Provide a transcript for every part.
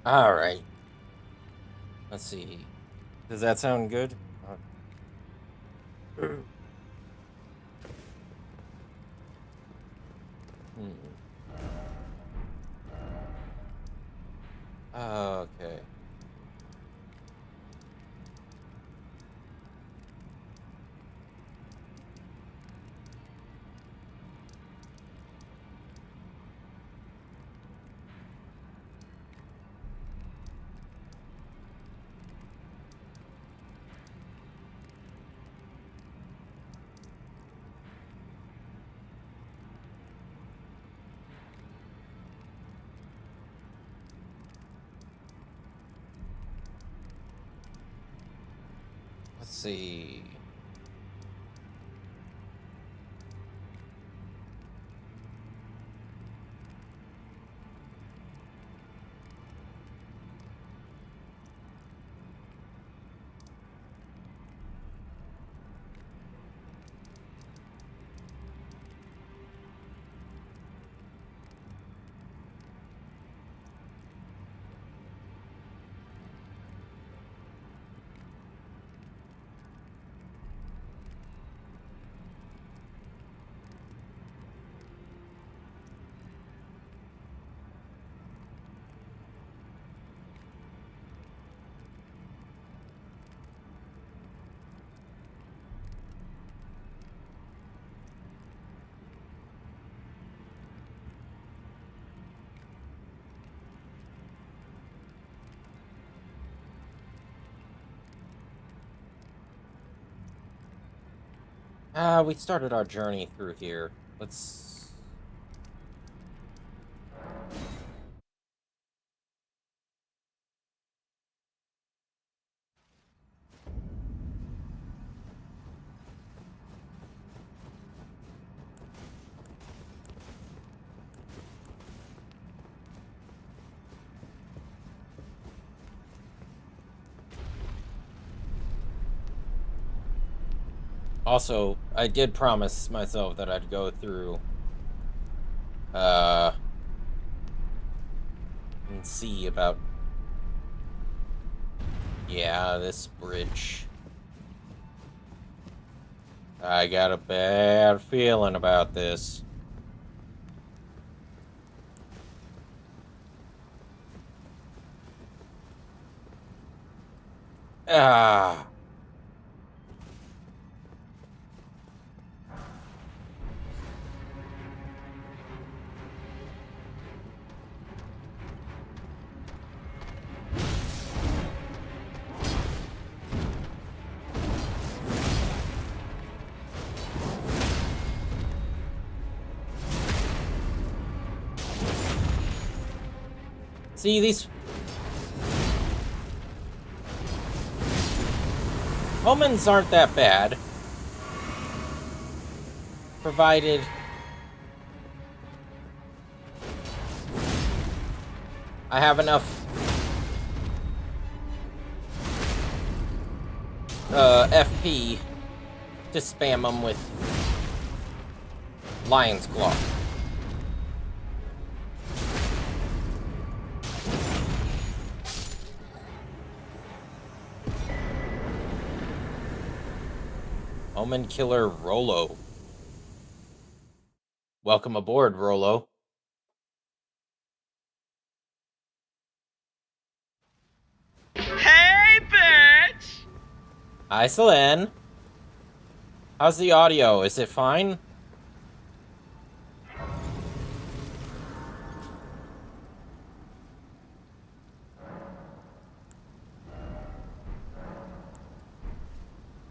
All right. Let's see. Does that sound good? Hmm. Okay. Let's see. We started our journey through here. Let's. Also, I did promise myself that I'd go through, uh, and see about. Yeah, this bridge. I got a bad feeling about this. Ah. See, these omens aren't that bad, provided I have enough FP to spam them with Lion's Claw. Omen Killer Rolo. Welcome aboard, Rolo. Hey, bitch! Hi, Selene. How's the audio? Is it fine?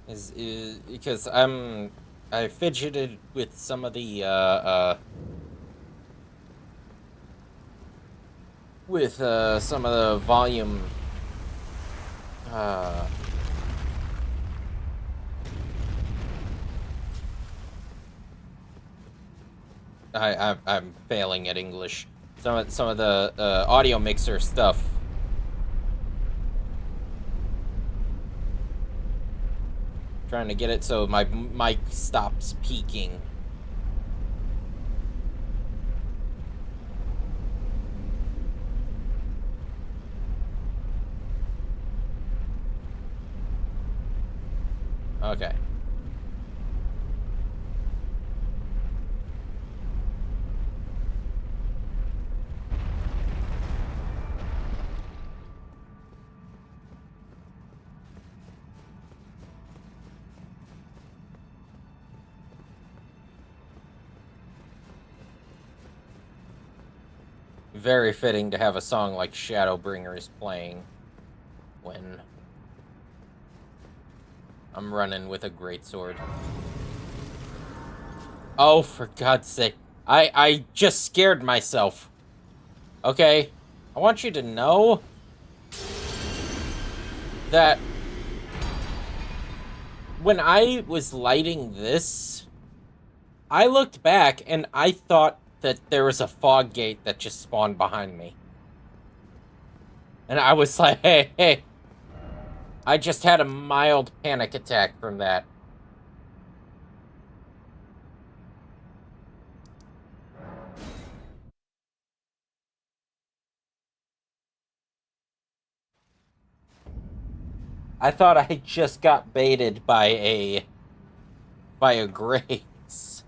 Is because I fidgeted with some of the with some of the volume uh I'm failing at English. Some of the audio mixer stuff. Trying to get it so my mic stops peaking. Okay. Very fitting to have a song like Shadowbringers playing when I'm running with a greatsword. Oh, for God's sake. I just scared myself. Okay? I want you to know that when I was lighting this, I looked back and I thought that there was a fog gate that just spawned behind me. And I was like, hey, hey, I just had a mild panic attack from that. I thought I just got baited by a grace.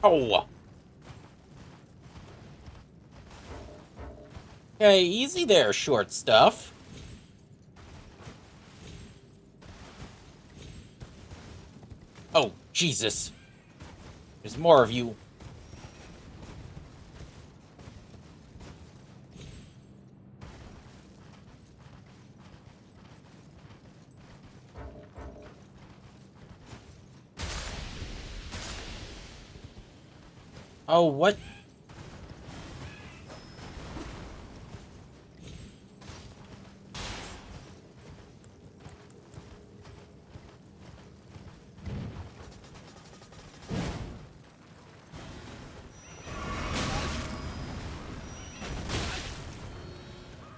Oh. Hey, easy there, short stuff. Oh, Jesus. There's more of you. Oh, what?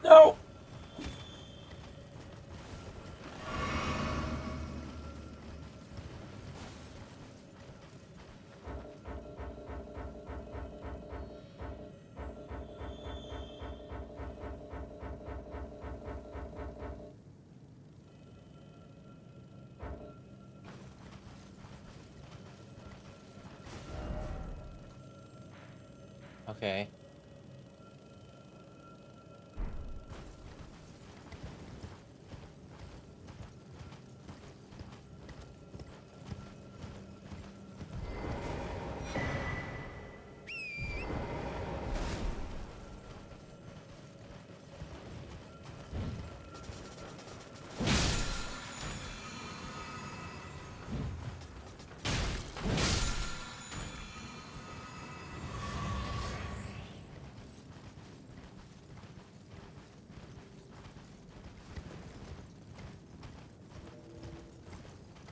No. Okay.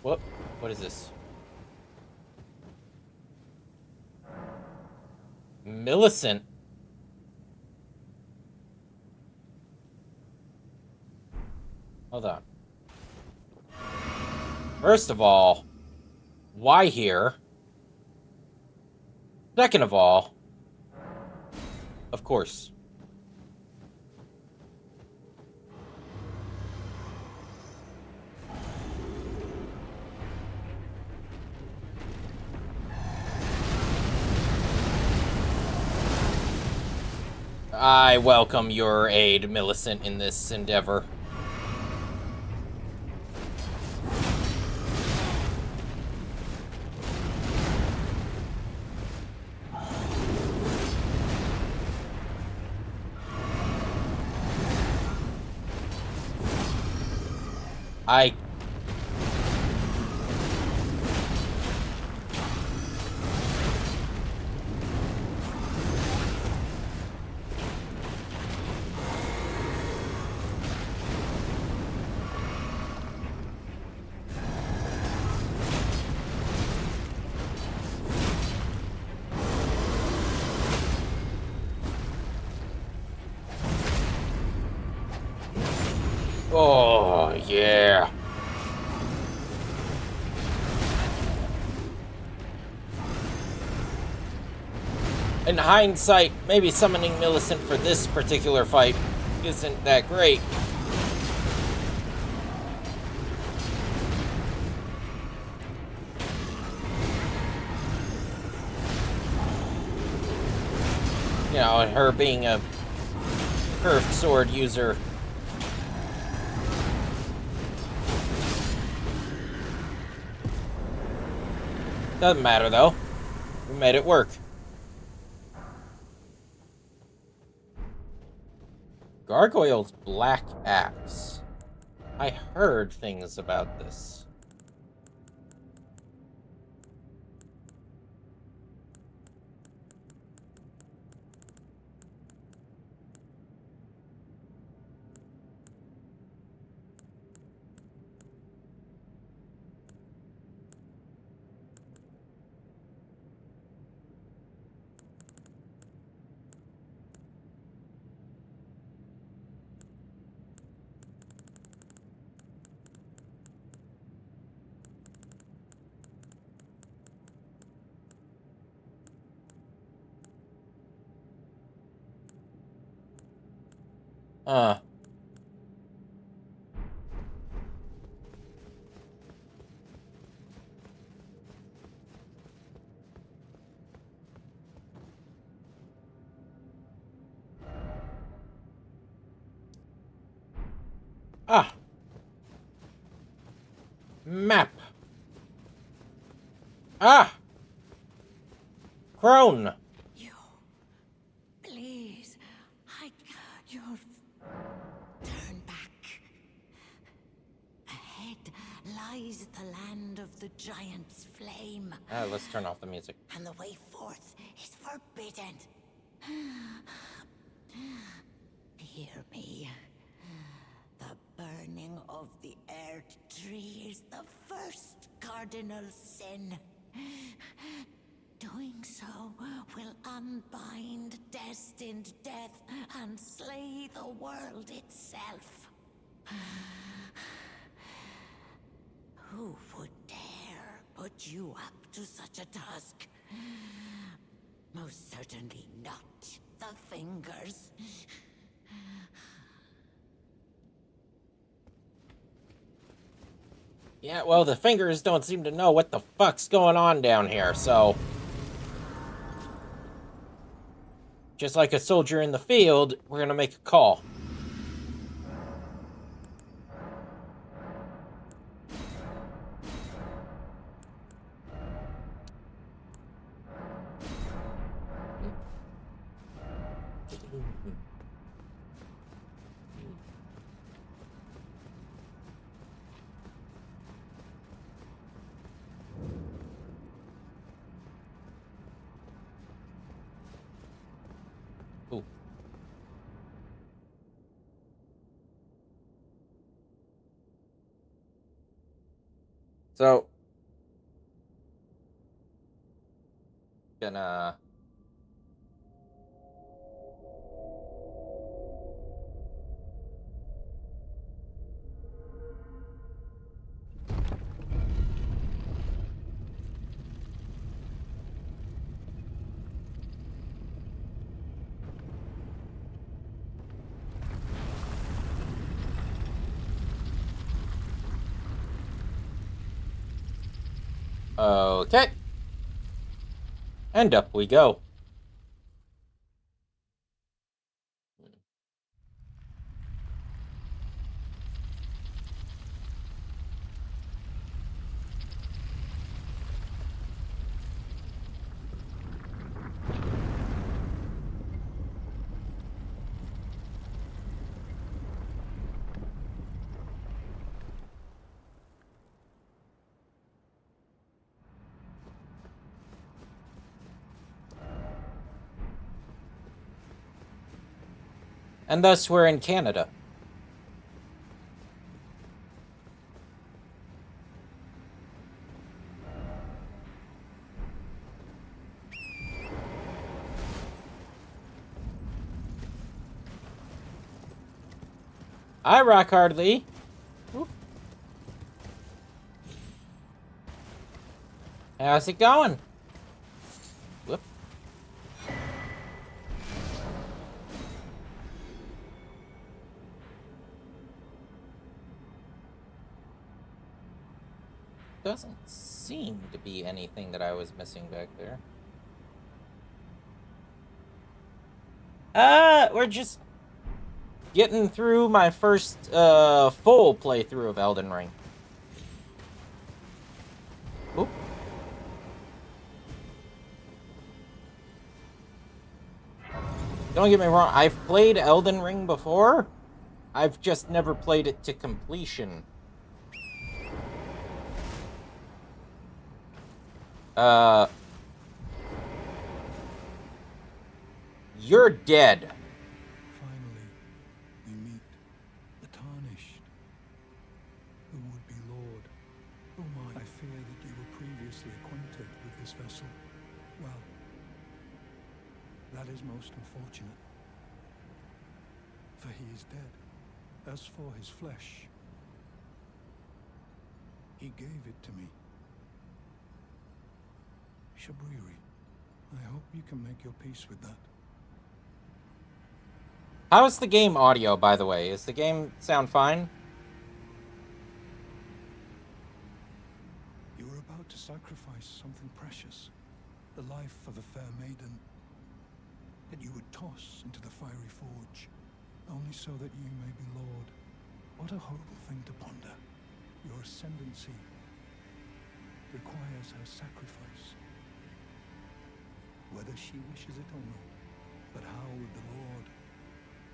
What? What is this? Millicent. Hold on. First of all, why here? Second of all, of course. I welcome your aid, Millicent, in this endeavor. I... Oh, yeah. In hindsight, maybe summoning Millicent for this particular fight isn't that great. You know, her being a curved sword user. Doesn't matter, though. We made it work. Gargoyle's Black Axe. I heard things about this. Uh. Ah. Map. Ah. Crone. You, please, you're... Turn back. Ahead lies the land of the giant's flame. Let's turn off the music. And the way forth is forbidden. Hear me. The burning of the earth tree is the first cardinal sin. Doing so will unbind destined death and slay the world itself. Who would dare put you up to such a task? Most certainly not the Fingers. Yeah, well, the Fingers don't seem to know what the fuck's going on down here, so... Just like a soldier in the field, we're gonna make a call. Ooh. So... Gonna... Okay. And up we go. And thus we're in Canada. Hi, Rock Hardly. Whoop. How's it going? Whoop. Doesn't seem to be anything that I was missing back there. We're just getting through my first full playthrough of Elden Ring. Oop. Don't get me wrong, I've played Elden Ring before. I've just never played it to completion. You're dead. Finally, we meet the Tarnished, who would be Lord. Oh my, I fear that you were previously acquainted with this vessel. Well, that is most unfortunate, for he is dead. As for his flesh, he gave it to me. Shabriri, I hope you can make your peace with that. How's the game audio, by the way? Is the game sound fine? You are about to sacrifice something precious, the life of a fair maiden, that you would toss into the fiery forge, only so that you may be Lord. What a horrible thing to ponder. Your ascendancy requires her sacrifice, whether she wishes it or not. But how would the Lord,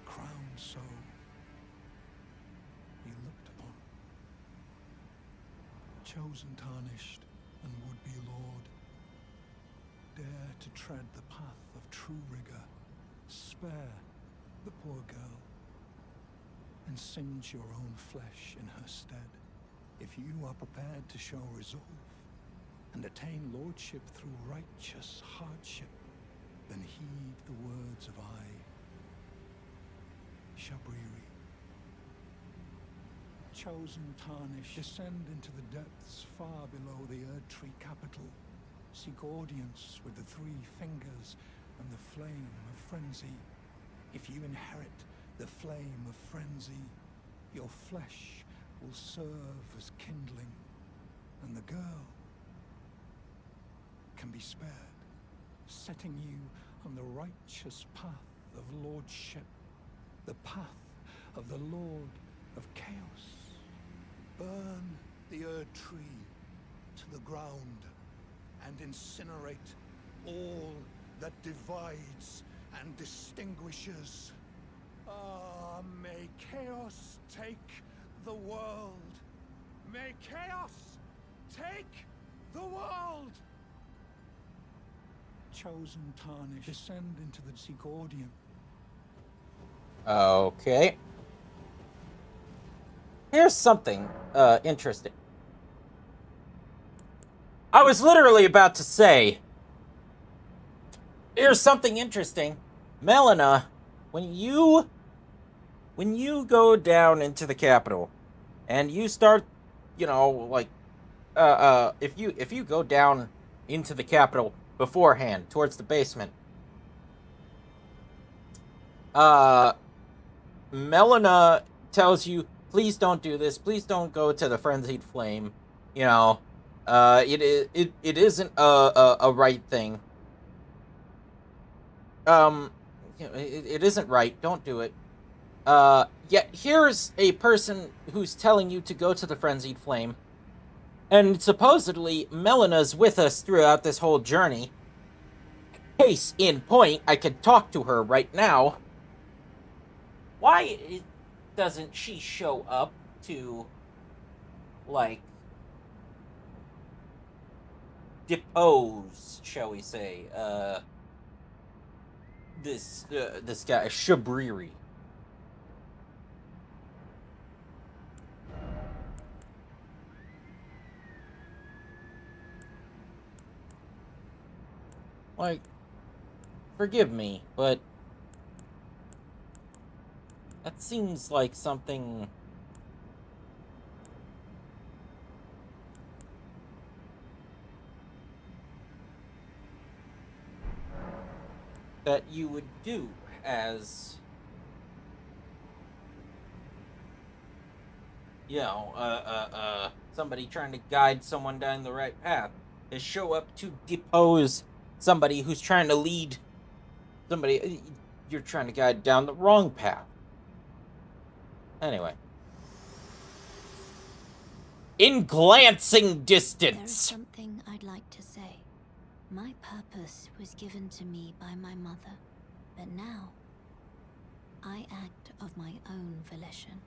crowned so, be looked upon? Chosen, tarnished, and would-be Lord, dare to tread the path of true rigor. Spare the poor girl, and singe your own flesh in her stead. If you are prepared to show resolve, and attain lordship through righteous hardship, then heed the words of I, Shabriri. Chosen, tarnished, descend into the depths far below the Erdtree capital. Seek audience with the three fingers and the flame of frenzy. If you inherit the flame of frenzy, your flesh will serve as kindling, and the girl can be spared, setting you on the righteous path of lordship, the path of the Lord of Chaos. Burn the Erdtree to the ground and incinerate all that divides and distinguishes. Ah, may chaos take the world. May chaos take the world. Chosen, tarnished, descend into the Sigordian. Okay. Here's something interesting. I was literally about to say, here's something interesting. Melina, when you go down into the capital and you start, like if you go down into the capital beforehand towards the basement, Melina tells you, please don't do this, please don't go to the frenzied flame. It isn't a right thing. It isn't right, don't do it. Yet here's a person who's telling you to go to the frenzied flame, and supposedly Melina's with us throughout this whole journey. Case in point, I could talk to her right now. Why doesn't she show up to, like, depose, shall we say, this guy, Shabriri? Like, forgive me, but That seems like something that you would do as, somebody trying to guide someone down the right path, is show up to depose somebody who's trying to lead somebody you're trying to guide down the wrong path. Anyway, in glancing distance. There is something I'd like to say. My purpose was given to me by my mother, but now I act of my own volition.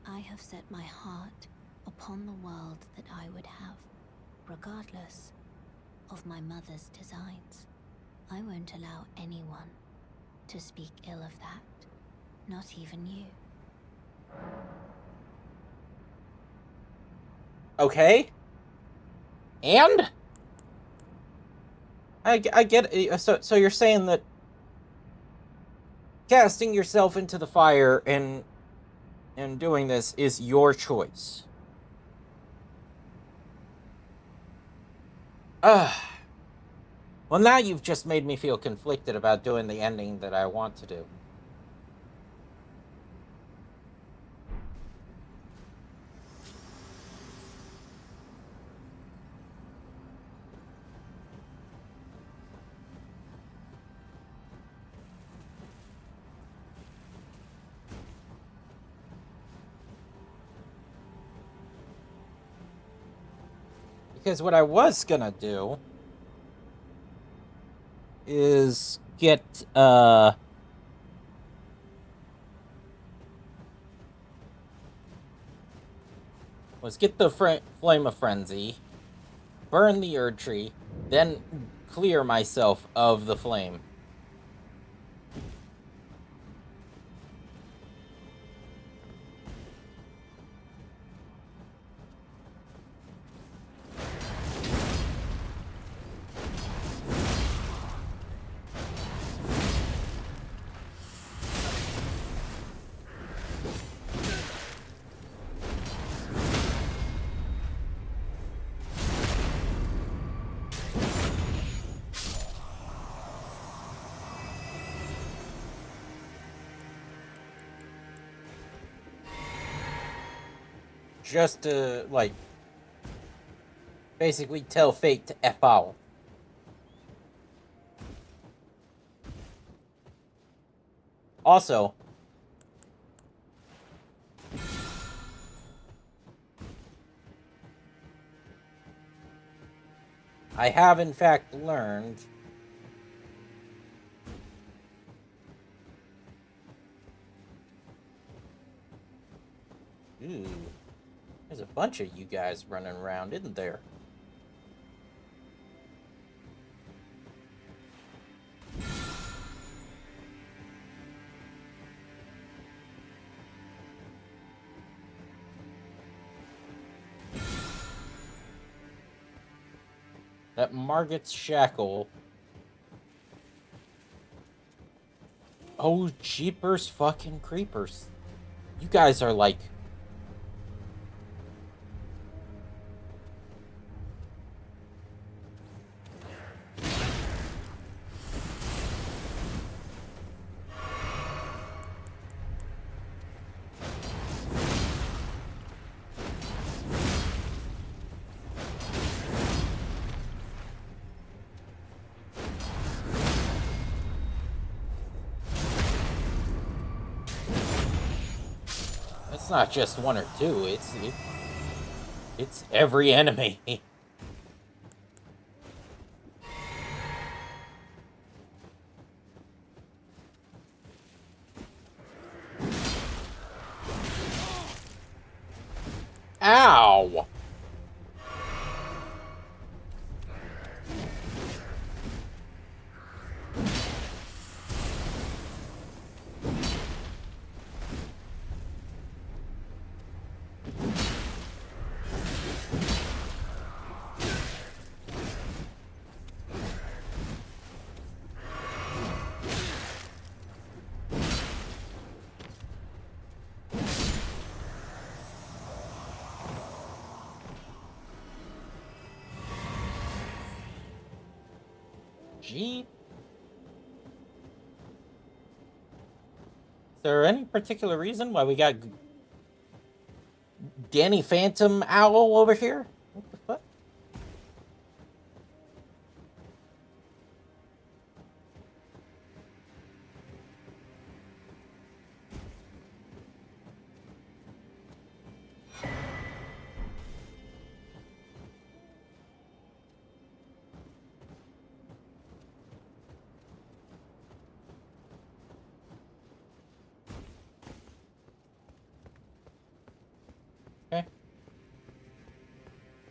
I have set my heart upon the world that I would have, regardless of my mother's designs. I won't allow anyone to speak ill of that, not even you. Okay. And I get it. So you're saying that casting yourself into the fire and doing this is your choice. Well, now you've just made me feel conflicted about doing the ending that I want to do. Because what I was gonna do is get the flame of frenzy, burn the Erd tree, then clear myself of the flame. Just to, like, basically tell fate to F out. Also, I have in fact learned ooh, there's a bunch of you guys running around, isn't there? That Margot's shackle. Oh, jeepers fucking creepers. You guys are like... It's not just one or two, it's every enemy. Ow! Is there any particular reason why we got Danny Phantom Owl over here? What the fuck? Okay.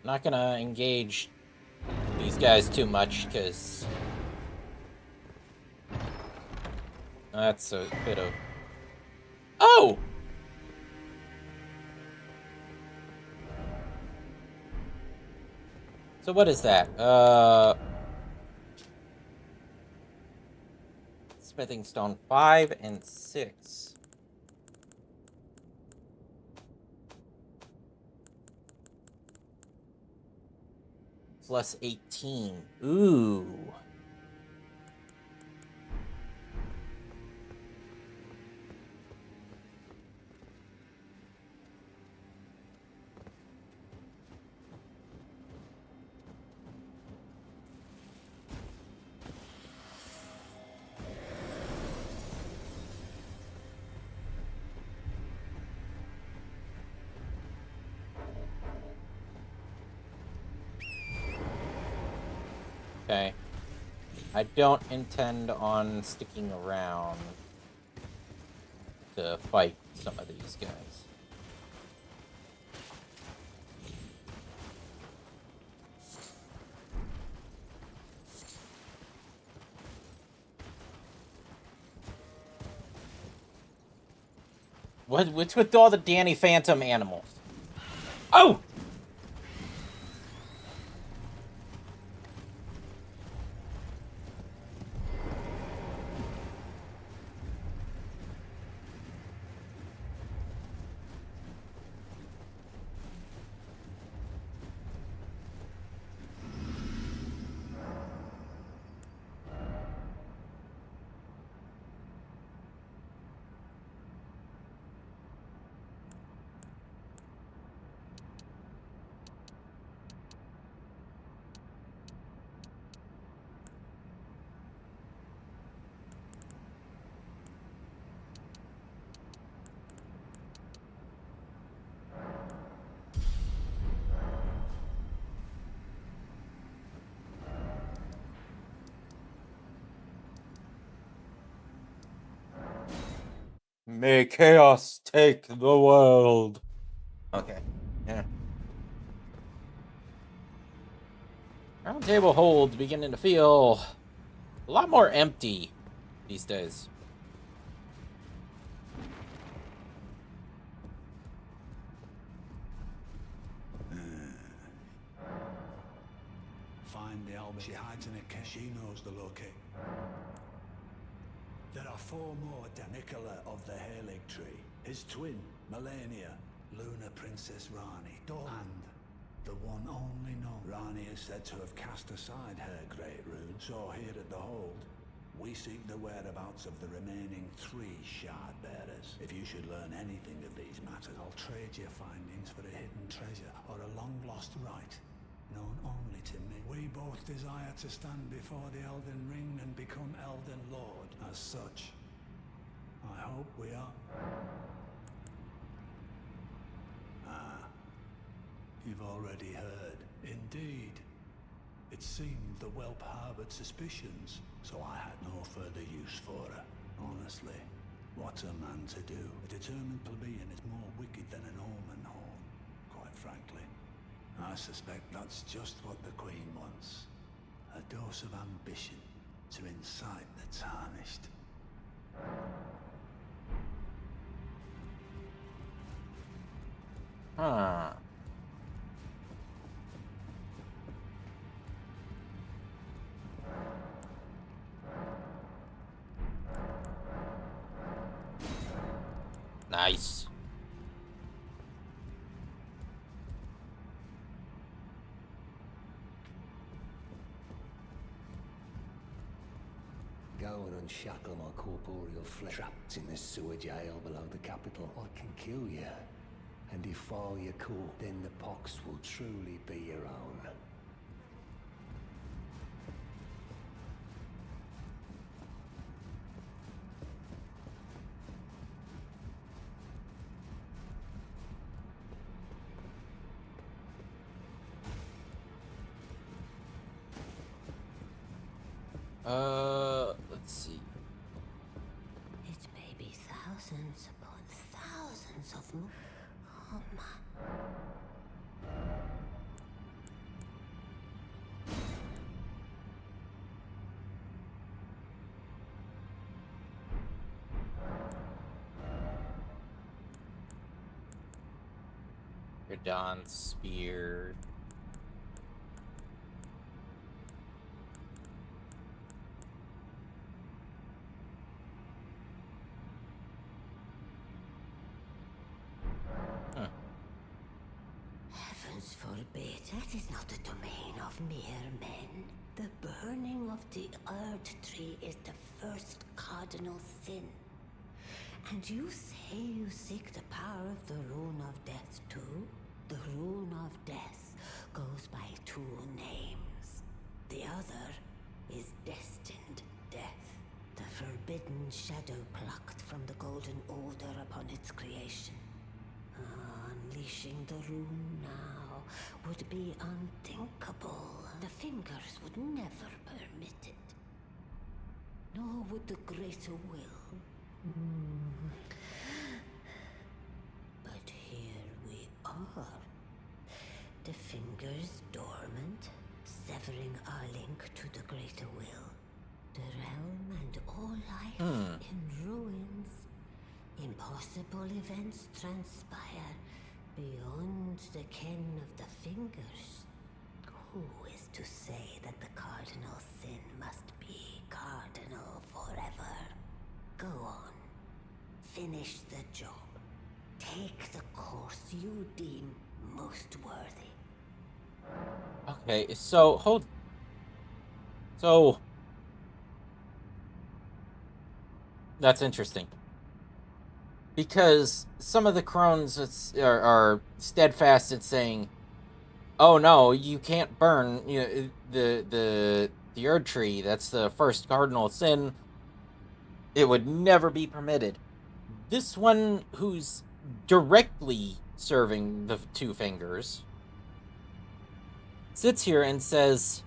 Not gonna engage these guys too much, because that's a bit of... Oh! So what is that? Smithing stone 5 and 6. Plus 18. Ooh. Okay. I don't intend on sticking around to fight some of these guys. What's with all the Danny Phantom animals? Oh! May chaos take the world. Okay. Yeah. Roundtable holds beginning to feel a lot more empty these days. Find the Albert. She hides in a cave. She knows the location. There are 4 more. Nicola of the Hairleg Tree, his twin, Melania, Luna Princess Rani, and the one only known. Rani is said to have cast aside her great rune, so here at the Hold, we seek the whereabouts of the remaining 3 shard bearers. If you should learn anything of these matters, I'll trade your findings for a hidden treasure or a long-lost right, known only to me. We both desire to stand before the Elden Ring and become Elden Lord. As such, I hope we are. Ah, you've already heard. Indeed. It seemed the whelp harbored suspicions, so I had no further use for her. Honestly, what's a man to do? A determined plebeian is more wicked than an omen horn, quite frankly. I suspect that's just what the Queen wants. A dose of ambition to incite the tarnished. Huh. Nice. go and unshackle my corporeal flesh trapped in the sewer jail below the capital, I can kill you. And if all you're caught, then the pox will truly be your own. Let's see. It may be thousands upon thousands of Oh my. Your Dawn Spear. Heavens forbid, that is not the domain of mere men. The burning of the Earth Tree is the first cardinal sin. And you say you seek the power of the Rune of Death too? The Rune of Death goes by two names. The other is Destined Death, the forbidden shadow plucked from the Golden Order upon its creation. Unleashing the rune now would be unthinkable. The Fingers would never permit it. Nor would the Greater Will. But here we are. The Fingers dormant, severing our link to the Greater Will. The realm and all life in ruins. Impossible events transpire beyond the ken of the Fingers. Who is to say that the cardinal sin must be cardinal forever? Go on. Finish the job. Take the course you deem most worthy. Okay, so So that's interesting. Because some of the crones are steadfast at saying, "Oh no, you can't burn the Erd Tree. That's the first cardinal sin. It would never be permitted." This one, who's directly serving the Two Fingers, sits here and says,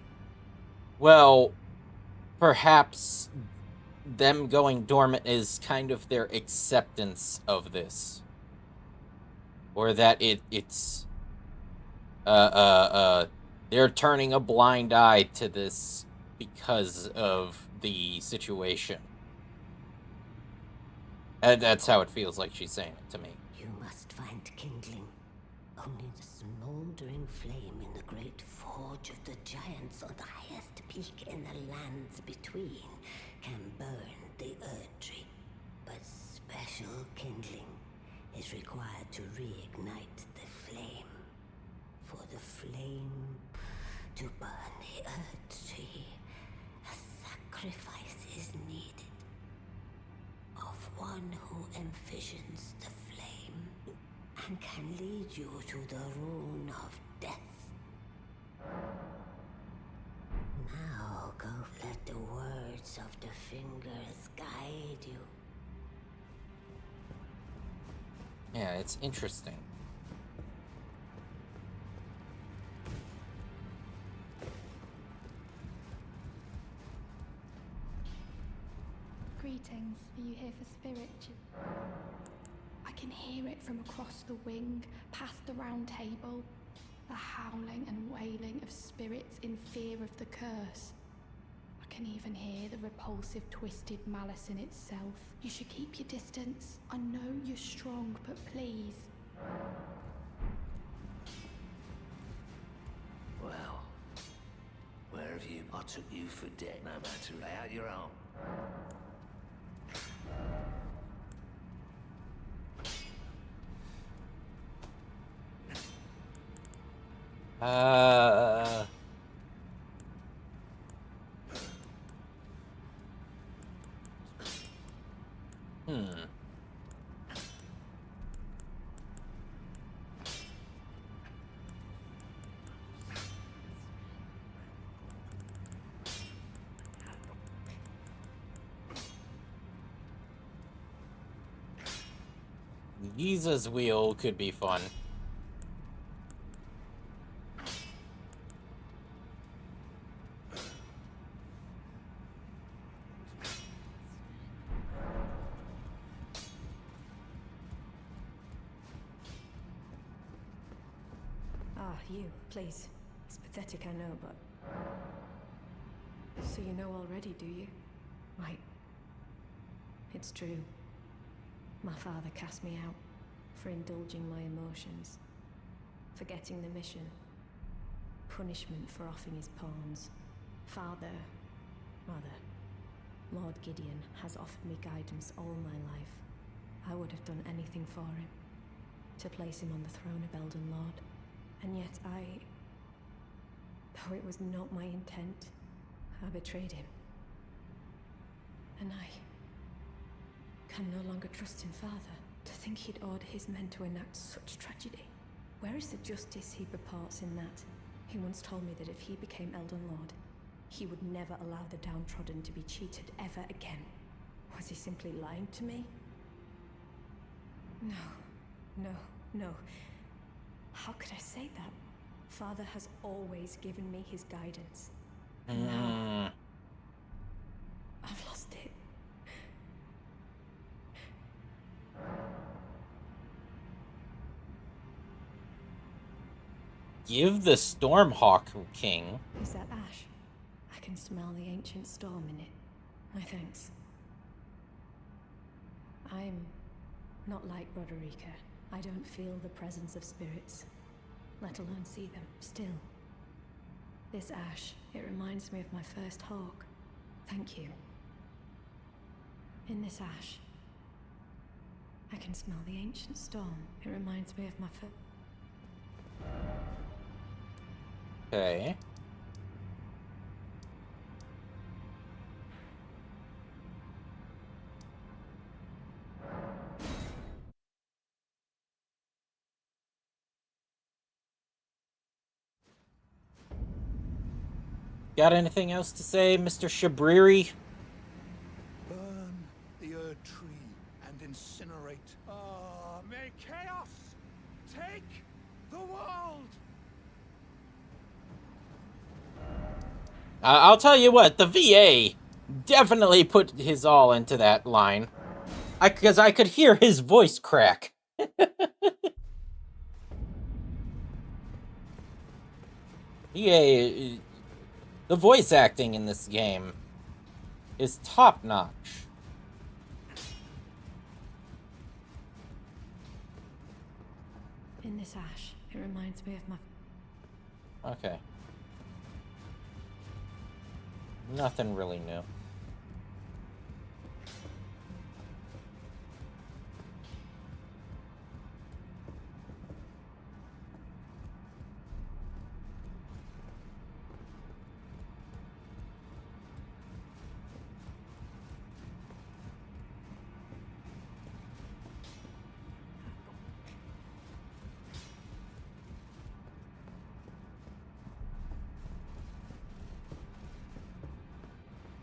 "Well, perhaps them going dormant is kind of their acceptance of this, or that it's they're turning a blind eye to this because of the situation." And that's how it feels like she's saying it to me. You must find kindling. Only the smoldering flame in the great forge of the giants on the highest peak in the lands between can burn the Erd Tree. But special kindling is required to reignite the flame. For the flame to burn the Erd Tree, a sacrifice is needed. Of one who envisions the flame and can lead you to the Rune of Death. Now go, let the words of the Fingers guide you. Yeah, it's interesting. Greetings. Are you here for spirit? I can hear it from across the wing, past the round table. The howling and wailing of spirits in fear of the curse. I can even hear the repulsive, twisted malice in itself. You should keep your distance. I know you're strong, but please. Well, where have you? I took you for dead, no matter. Lay out your arm. Giza's wheel could be fun. Ah, you, please. It's pathetic, I know, but... So you know already, do you? Right. It's true. My father cast me out for indulging my emotions, forgetting the mission, punishment for offing his pawns. Lord Gideon has offered me guidance all my life. I would have done anything for him, to place him on the throne of Elden Lord. And yet though it was not my intent, I betrayed him. And I can no longer trust in Father. To think he'd order his men to enact such tragedy. Where is the justice he purports in that? He once told me that if he became Elden Lord, he would never allow the downtrodden to be cheated ever again. Was he simply lying to me? No. How could I say that? Father has always given me his guidance. And now, I've lost it. Give the Stormhawk King. Is that ash? I can smell the ancient storm in it. My thanks. I'm not like Broderica. I don't feel the presence of spirits, let alone see them. Still, this ash, it reminds me of my first hawk. Thank you. In this ash, I can smell the ancient storm. It reminds me of my first... Okay. Got anything else to say, Mr. Shabriri? Burn the Erd tree and incinerate. Ah, may chaos take the world! I'll tell you what, the VA definitely put his all into that line. Because I could hear his voice crack. VA, the voice acting in this game is top notch. In this ash, it reminds me of my... Okay. Nothing really new.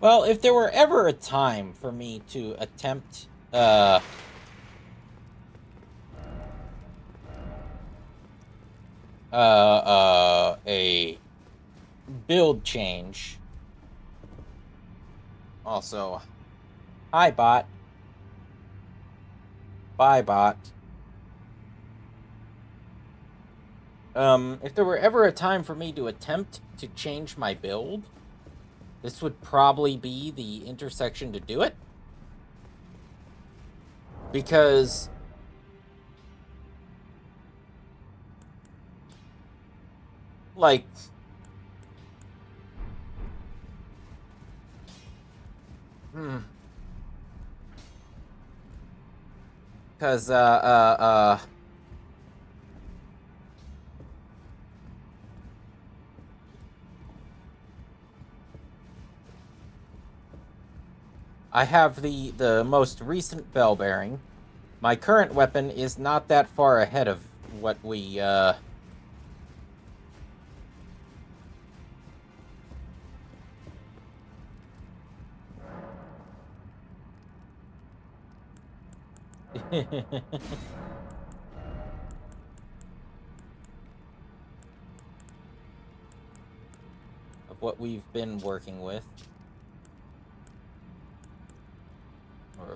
Well, if there were ever a time for me to attempt, a build change. Also, hi, bot. Bye, bot. If there were ever a time for me to attempt to change my build, this would probably be the intersection to do it. Because like because I have the most recent bell bearing. My current weapon is not that far ahead of what we what we've been working with.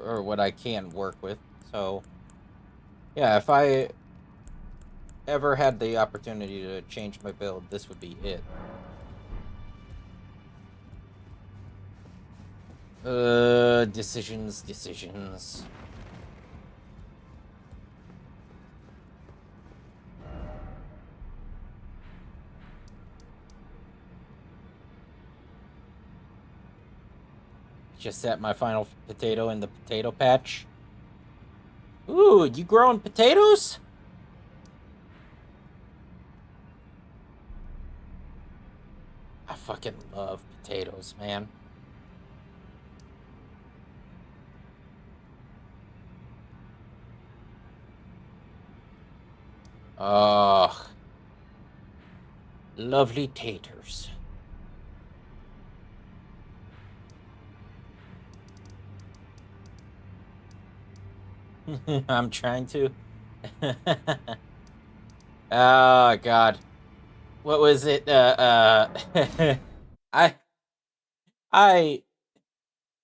Or what I can work with. So, yeah, if I ever had the opportunity to change my build, this would be it. Decisions. Just set my final potato in the potato patch. Ooh, you growing potatoes? I fucking love potatoes, man. Oh, lovely taters. I'm trying to. Oh God, what was it? I, I,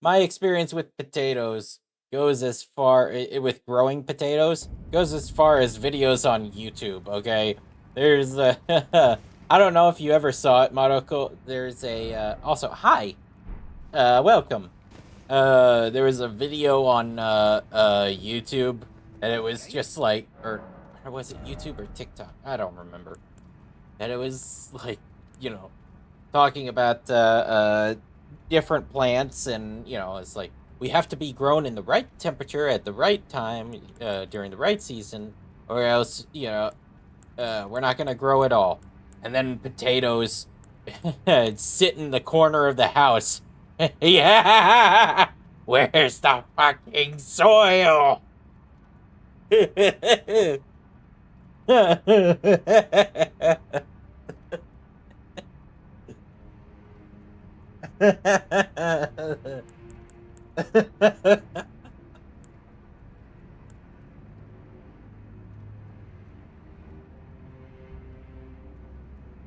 my experience with potatoes goes as far with growing potatoes goes as far as videos on YouTube. Okay, there's I don't know if you ever saw it, Maroko. There's a also hi, welcome. There was a video on YouTube, and it was just like, or was it YouTube or TikTok? I don't remember. And it was like, you know, talking about different plants, and it's like we have to be grown in the right temperature at the right time during the right season, or else we're not gonna grow at all. And then potatoes sit in the corner of the house. Yeah, where's the fucking soil?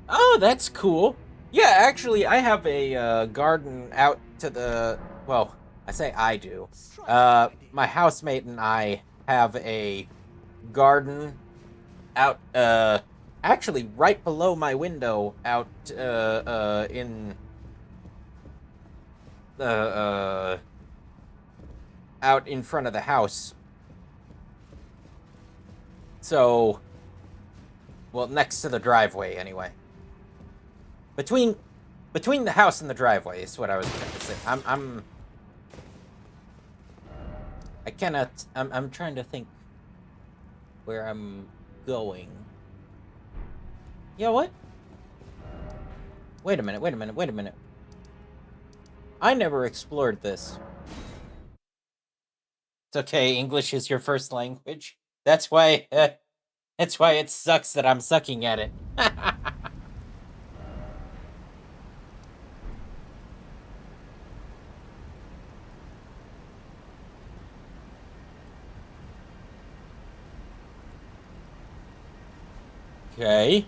Oh, that's cool. Yeah, actually, I have a garden out to the. Well, I say I do. My housemate and I have a garden out. Actually, right below my window, out. In the. Out in front of the house. So, well, next to the driveway, anyway. Between the house and the driveway is what I was trying to say. I cannot. I'm trying to think where I'm going. You know what? Wait a minute. I never explored this. It's okay. English is your first language. That's why. That's why it sucks that I'm sucking at it. Okay.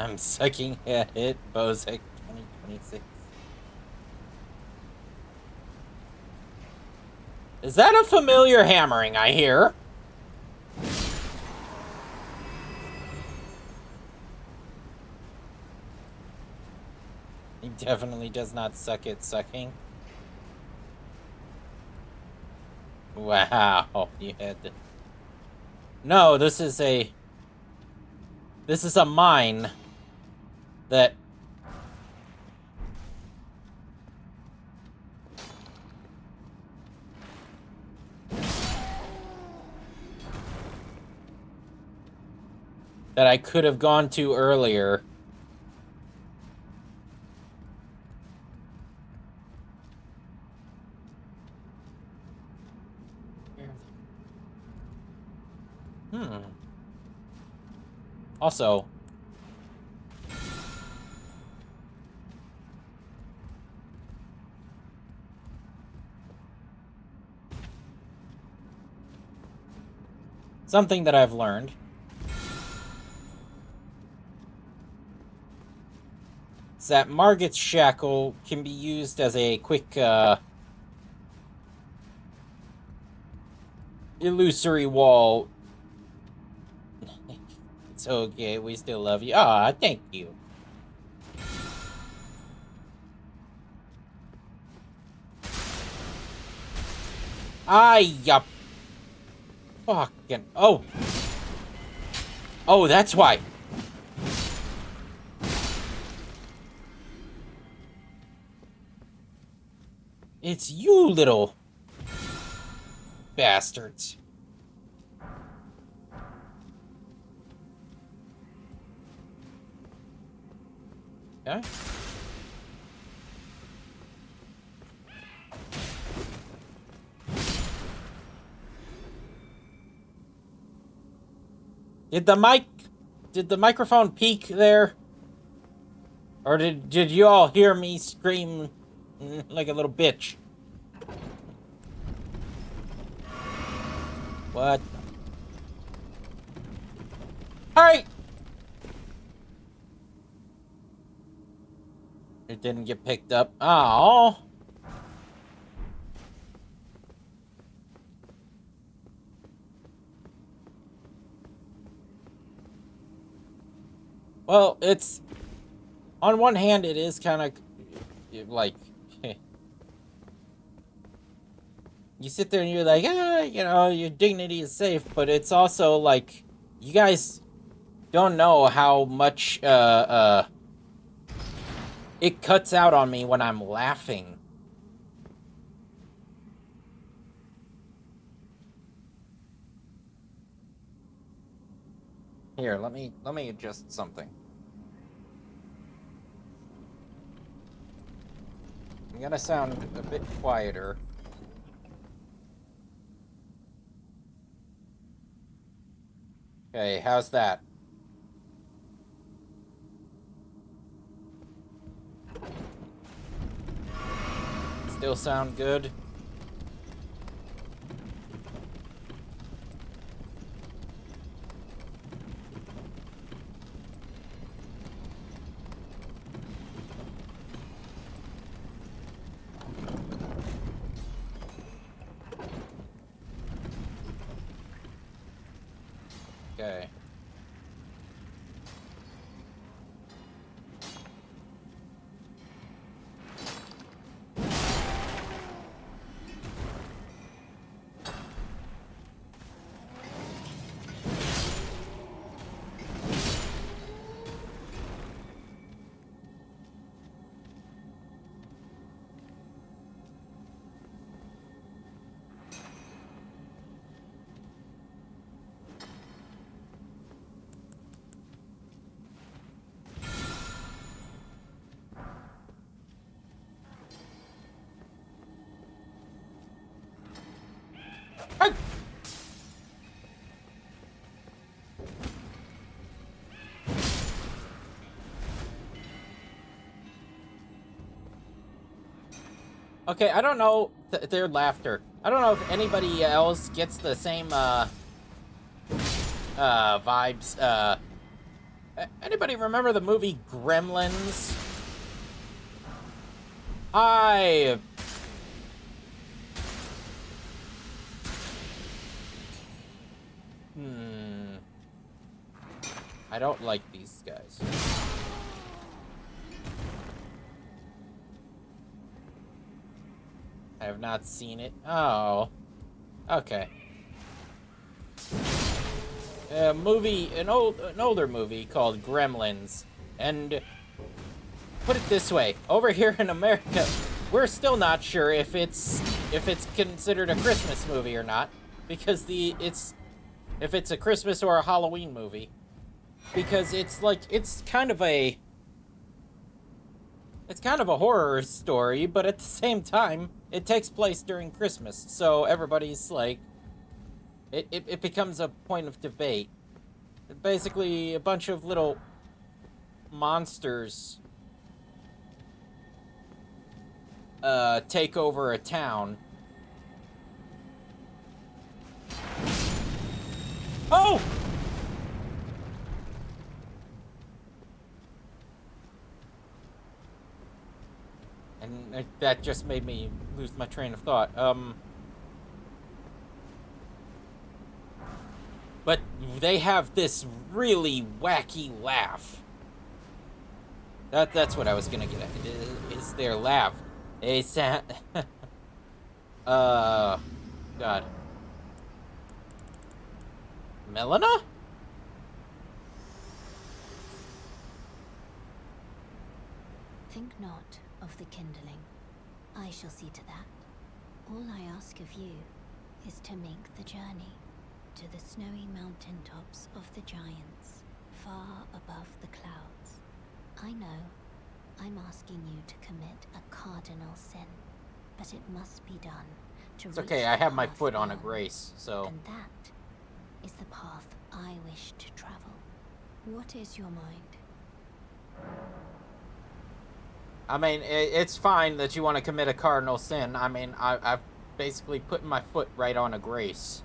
I'm sucking at it. Bozek 2026. Is that a familiar hammering I hear? He definitely does not suck at sucking. Wow, you had to... No, this is a mine that I could have gone to earlier. Also, something that I've learned. Is that Margit's shackle can be used as a quick, illusory wall. It's okay, we still love you. Ah, thank you. Yup. Fucking. Oh. Oh, that's why. It's you little bastards. Okay. Did the microphone peak there? Or did you all hear me scream like a little bitch? What? Alright! It didn't get picked up. Oh. Well, it's... On one hand, it is kind of... Like... You sit there and you're like, you know, your dignity is safe, but it's also like... You guys don't know how much, it cuts out on me when I'm laughing. Here, let me adjust something. I'm gonna sound a bit quieter. Okay, how's that? Still sound good? Okay. Okay, I don't know their laughter. I don't know if anybody else gets the same vibes. Anybody remember the movie Gremlins? I don't like these guys. I have not seen it. Oh. Okay. An older movie called Gremlins. And put it this way, over here in America, we're still not sure if it's considered a Christmas movie or not, because if it's a Christmas or a Halloween movie, because it's kind of a horror story, but at the same time, it takes place during Christmas, so everybody's like, it becomes a point of debate. Basically, a bunch of little monsters take over a town. that just made me lose my train of thought. But they have this really wacky laugh. That's what I was gonna get at. Is their laugh. They sound... God. Melina? Think not of the kindling. I shall see to that. All I ask of you is to make the journey to the snowy mountain tops of the giants, far above the clouds. I know I'm asking you to commit a cardinal sin, but it must be done to It's reach okay, the I have my path foot on a beyond, grace, so... And that is the path I wish to travel. What is your mind? I mean, it's fine that you want to commit a cardinal sin. I mean, I've basically put my foot right on a grace.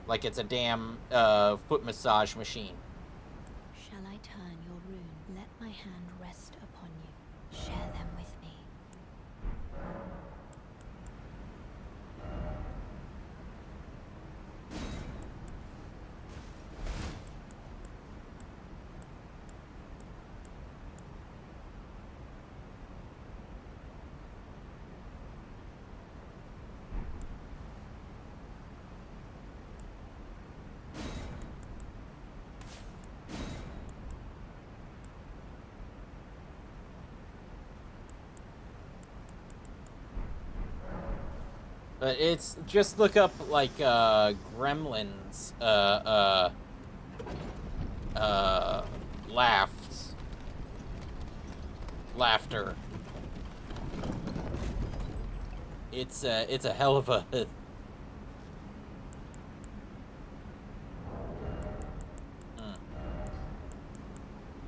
Like it's a damn foot massage machine. Shall I turn your rune? Let my hand rest upon you. Share them with me. But it's just look up like gremlins laughter. It's a hell of a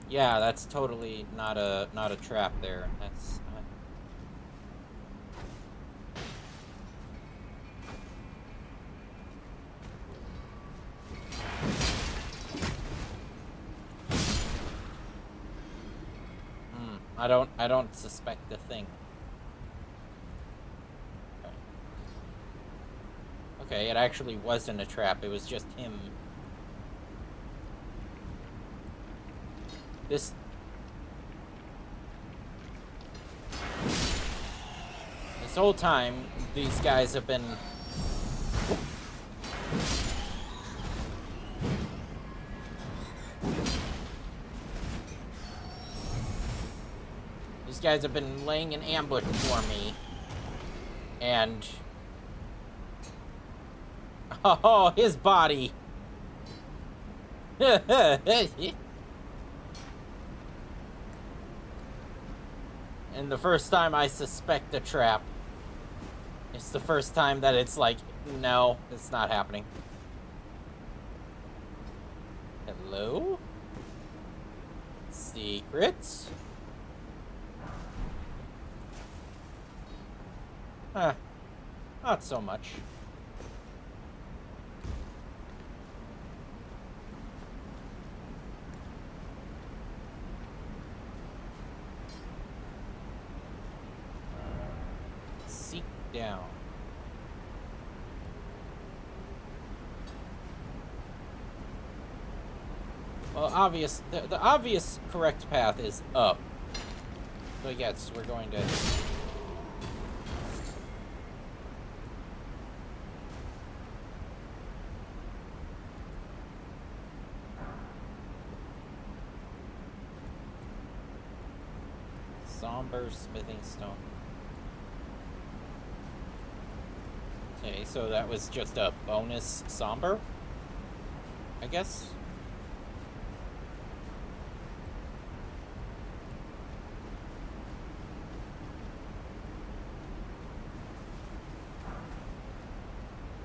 Yeah, that's totally not a trap there. That's I don't suspect a thing. Okay, it actually wasn't a trap. It was just him. This whole time, these guys have been... These guys have been laying an ambush for me. And... Oh, his body! And the first time I suspect a trap, it's the first time that it's like, no, it's not happening. Hello? Secrets? Huh. Not so much. Seek down. Well, the obvious correct path is up. So yes, we're going to... Somber smithing stone. Okay, so that was just a bonus somber, I guess.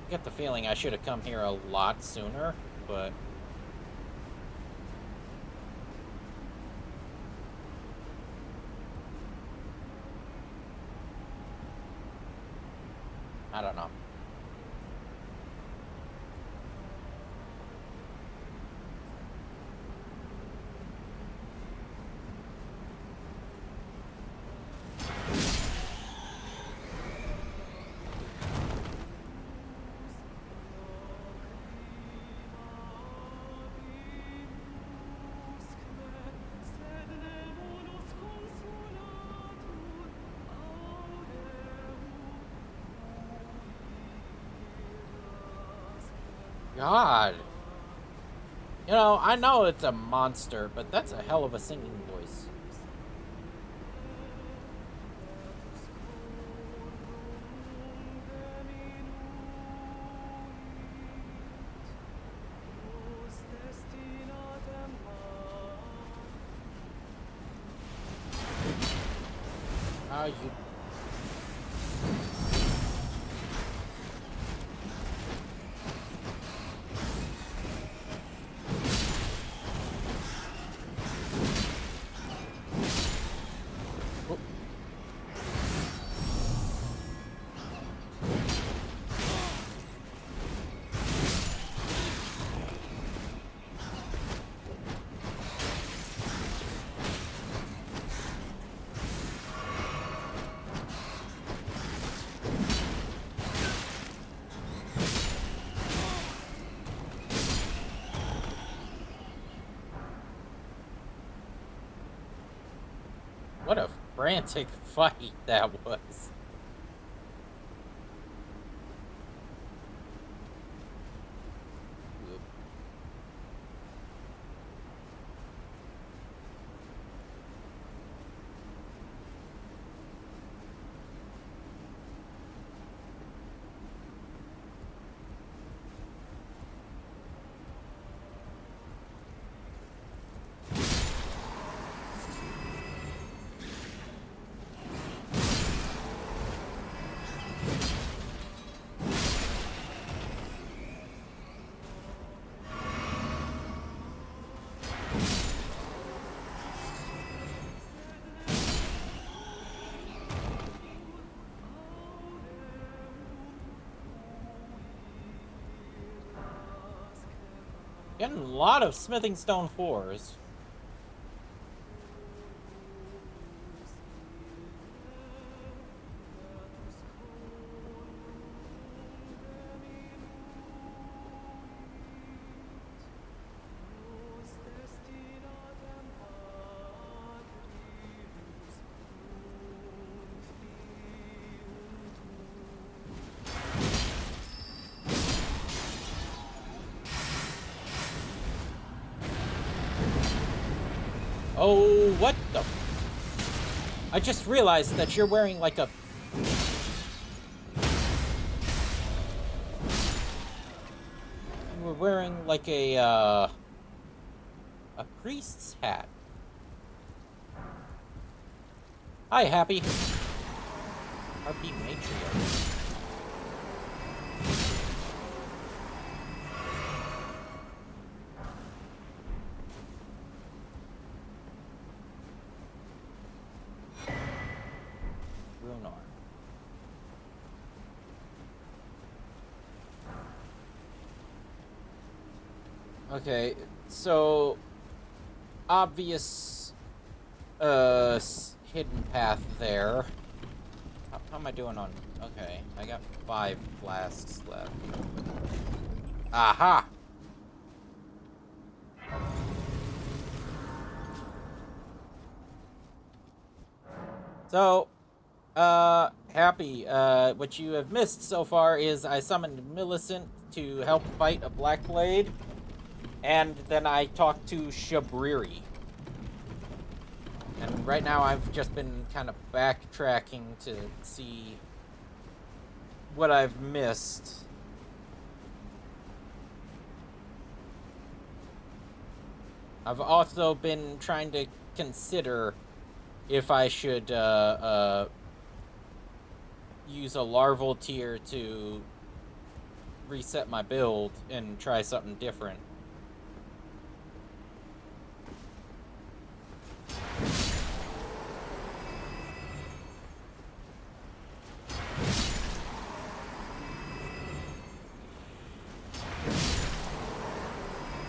I get the feeling I should have come here a lot sooner, but... I don't know. God. You know, I know it's a monster, but that's a hell of a singing voice. You... What a frantic fight that was. Getting a lot of smithing stone 4s. Oh, what the... I just realized that you're wearing like a... You were wearing like a priest's hat. Hi, Happy. RP Matriarch. Okay, so obvious hidden path there. How am I doing on... Okay, I got 5 flasks left. Aha! So, Happy, what you have missed so far is I summoned Millicent to help fight a Black Blade. And then I talked to Shabriri. And right now I've just been kind of backtracking to see what I've missed. I've also been trying to consider if I should use a larval tier to reset my build and try something different.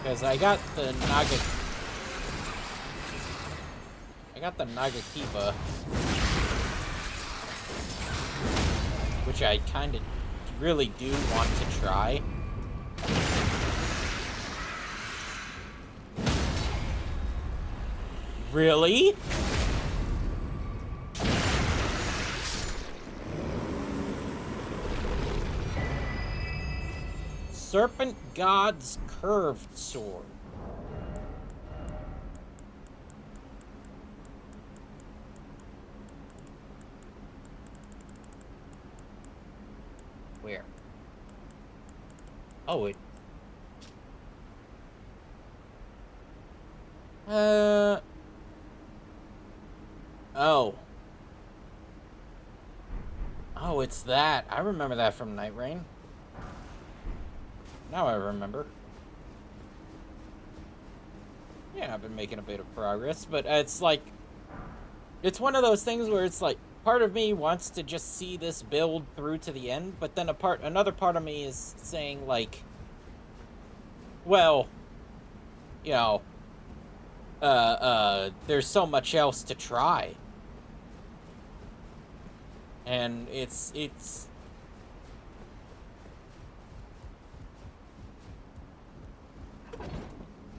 Because I got the Nagakiba, which I kind of really do want to try. Really? Serpent God's curved sword. Where? Oh, it... Oh. Oh, it's that. I remember that from Night Rain. Now I remember. Yeah, I've been making a bit of progress, but it's like... It's one of those things where it's like, part of me wants to just see this build through to the end, but then another part of me is saying, like... Well... You know... There's so much else to try. And it's...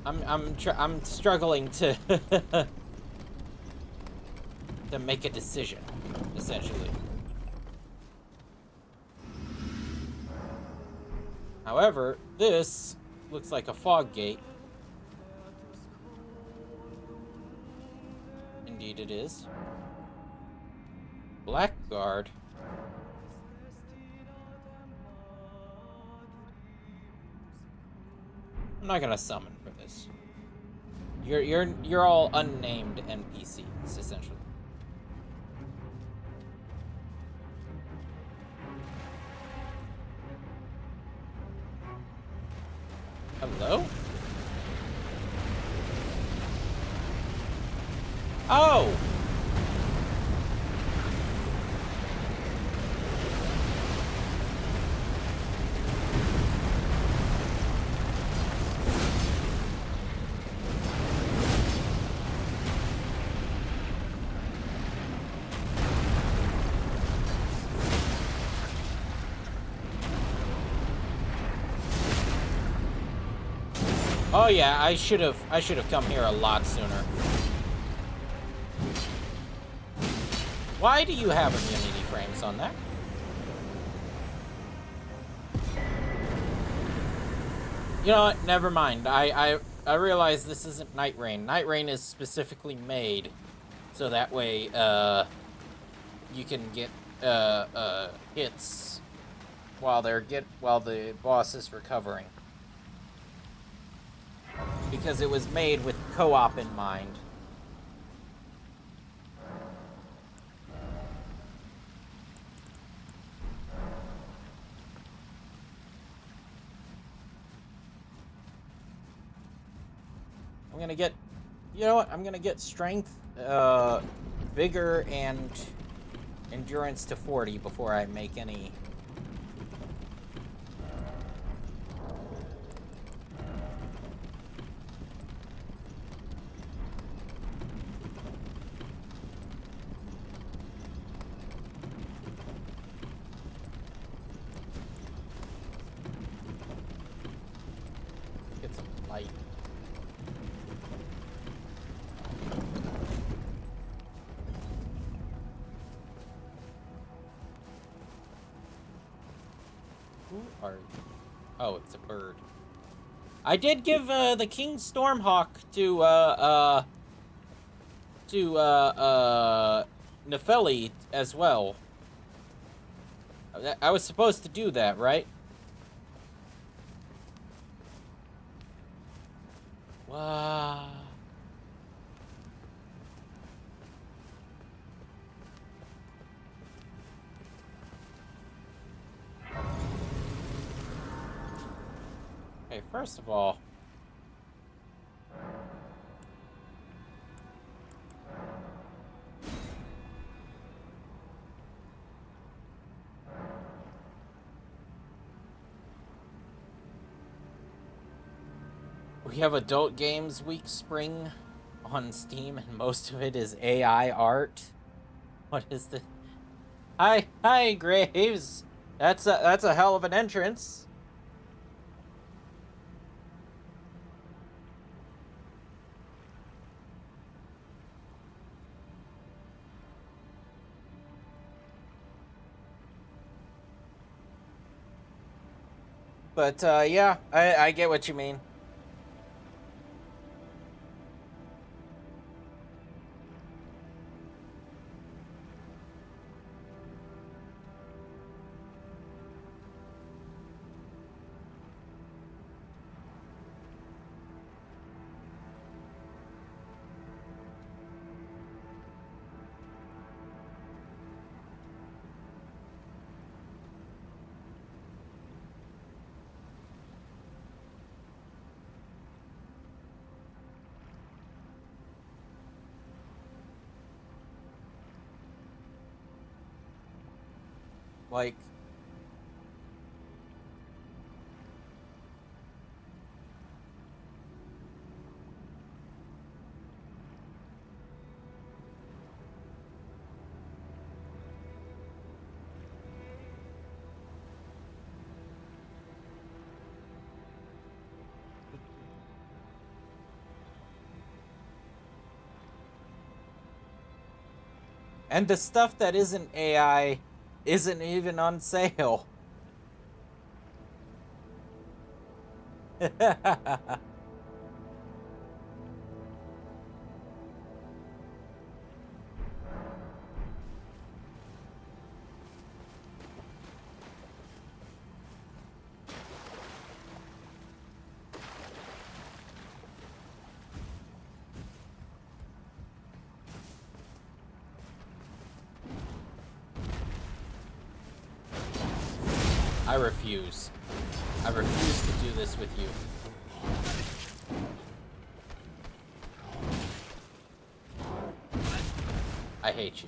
I'm struggling to to make a decision, essentially. However, this looks like a fog gate. Indeed it is. Blackguard. I'm not gonna summon for this. You're all unnamed NPCs, essentially. Hello? Oh! Oh yeah, I should have come here a lot sooner. Why do you have immunity frames on that? You know what? Never mind. I realize this isn't Night Rain. Night Rain is specifically made so that way you can get hits while the boss is recovering. Because it was made with co-op in mind. I'm gonna get, you know what? I'm gonna get strength, vigor, and endurance to 40 before I make any. Get some light. Who are you? Oh, it's a bird. I did give the King Stormhawk to Nefeli as well. I was supposed to do that, right? Wow. Okay, first of all, we have Adult Games Week Spring on Steam, and most of it is AI art. What is the? Hi, Graves. That's a hell of an entrance. But yeah, I get what you mean. Like, and the stuff that isn't AI isn't even on sale. I refuse. I refuse to do this with you. I hate you.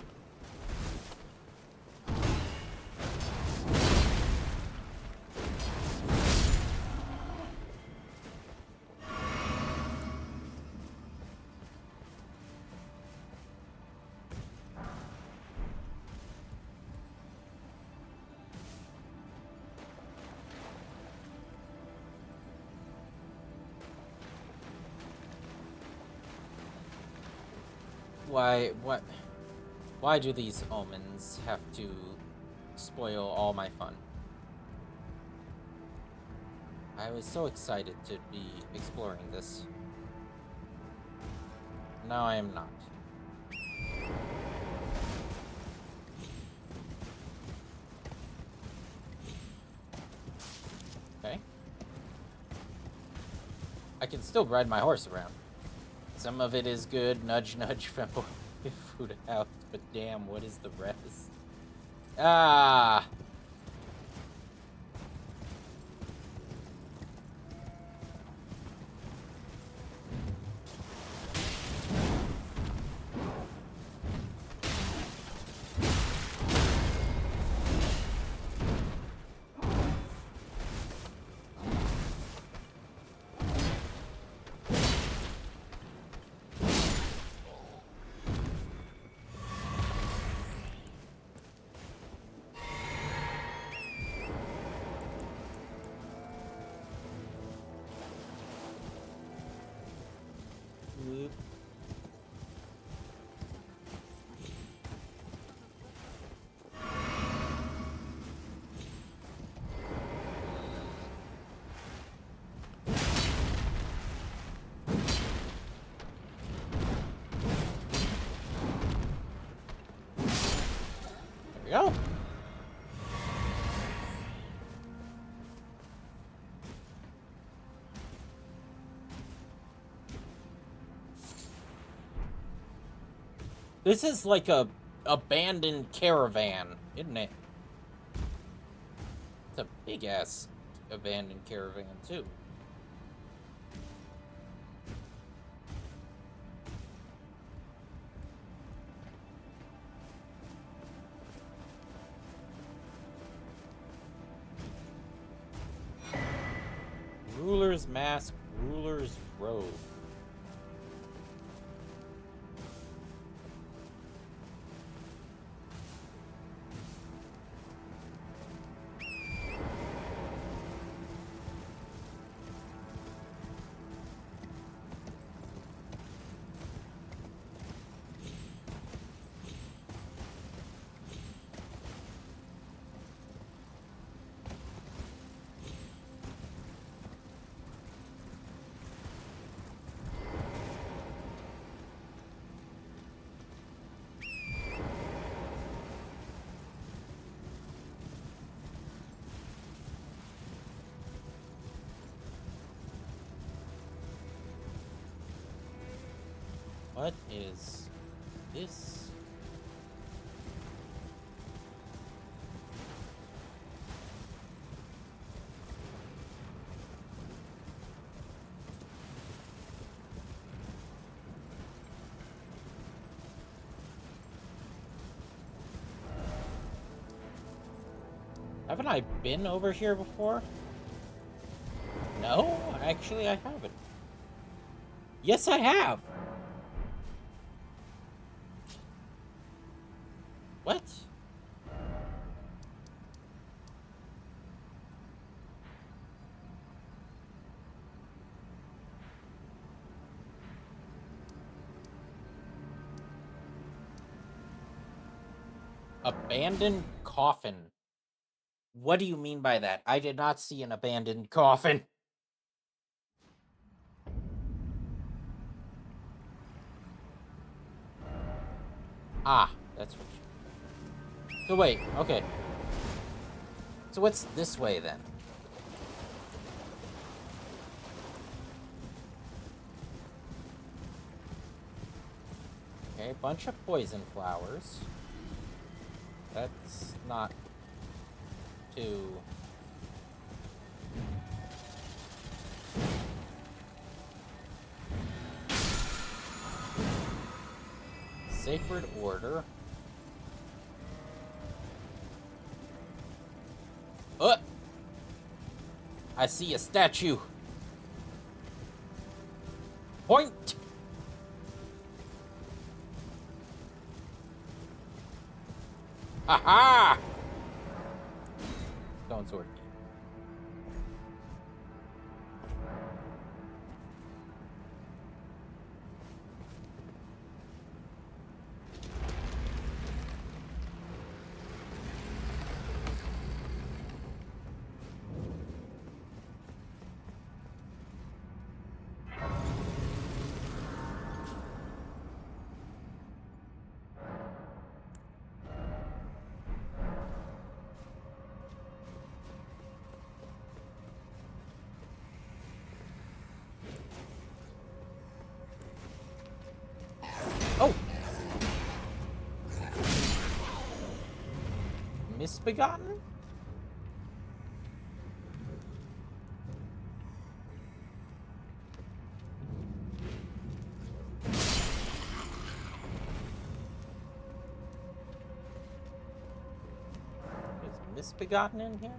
What? Why do these omens have to spoil all my fun? I was so excited to be exploring this. Now I am not. Okay. I can still ride my horse around. Some of it is good, nudge nudge fembo food out, but damn, what is the rest? Ah! Whoop. There we go. This is like a abandoned caravan, isn't it? It's a big ass abandoned caravan too. Ruler's mask, ruler's robe. What is this? Haven't I been over here before? No, actually I haven't. Yes, I have! What? Abandoned coffin. What do you mean by that? I did not see an abandoned coffin. Ah, that's what you... So wait, okay. So what's this way then? Okay, bunch of poison flowers. That's not too... Sacred Order. I see a statue. Point! Aha! Stone sword. Oh! Misbegotten? Is Misbegotten in here?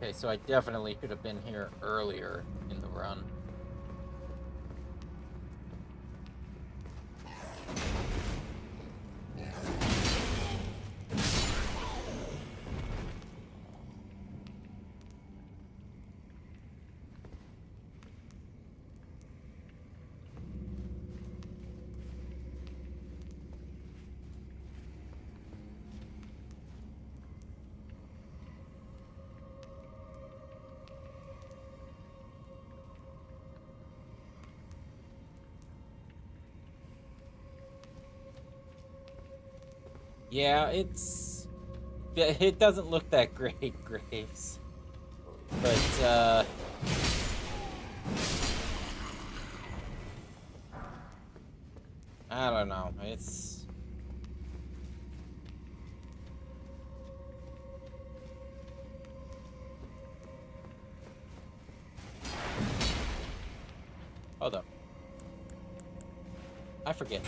Okay, so I definitely should have been here earlier in the run. Yeah, it doesn't look that great, Graves. But, I don't know. It's... Hold up. I forget.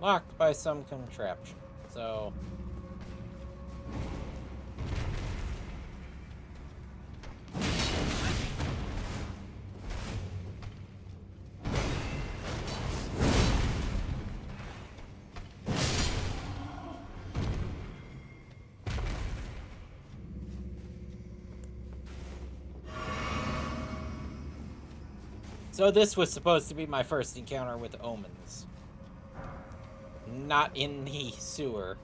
Locked by some contraption. So... So this was supposed to be my first encounter with omens. Not in the sewer.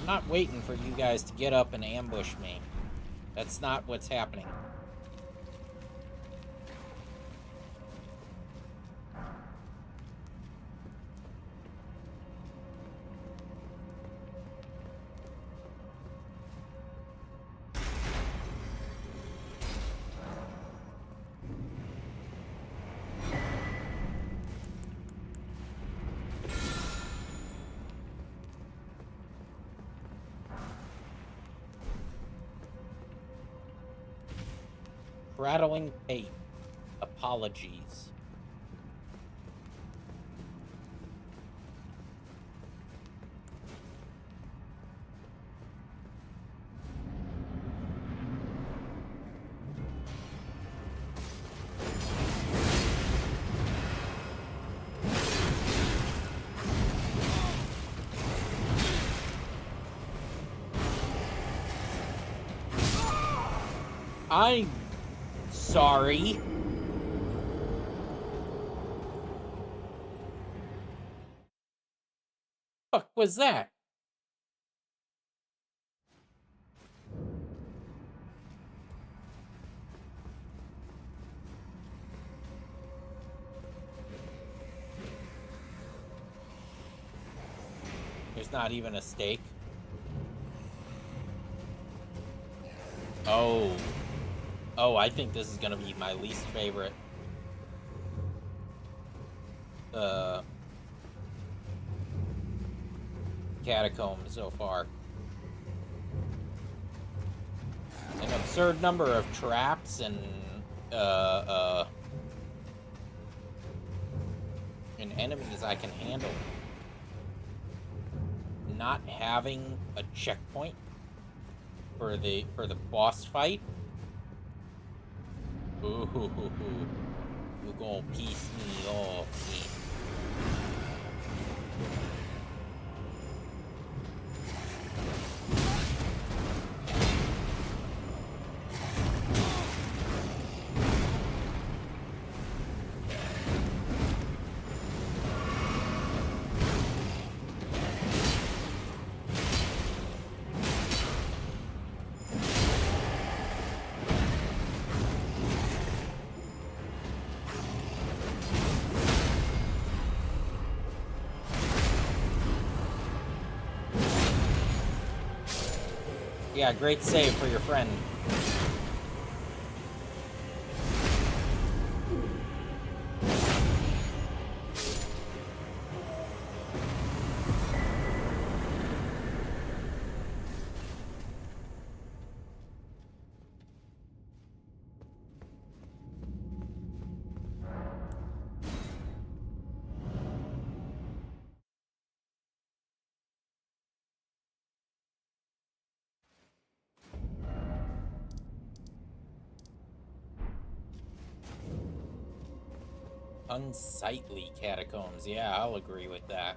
I'm not waiting for you guys to get up and ambush me. That's not what's happening. Rattling tape. Apologies. I'm sorry. Fuck was that? There's not even a stake. Oh. Oh, I think this is gonna be my least favorite. Catacomb so far. An absurd number of traps and enemies I can handle. Not having a checkpoint for the boss fight. Ooh, you gonna piece me off. Yeah, great save for your friend. Unsightly catacombs. Yeah, I'll agree with that.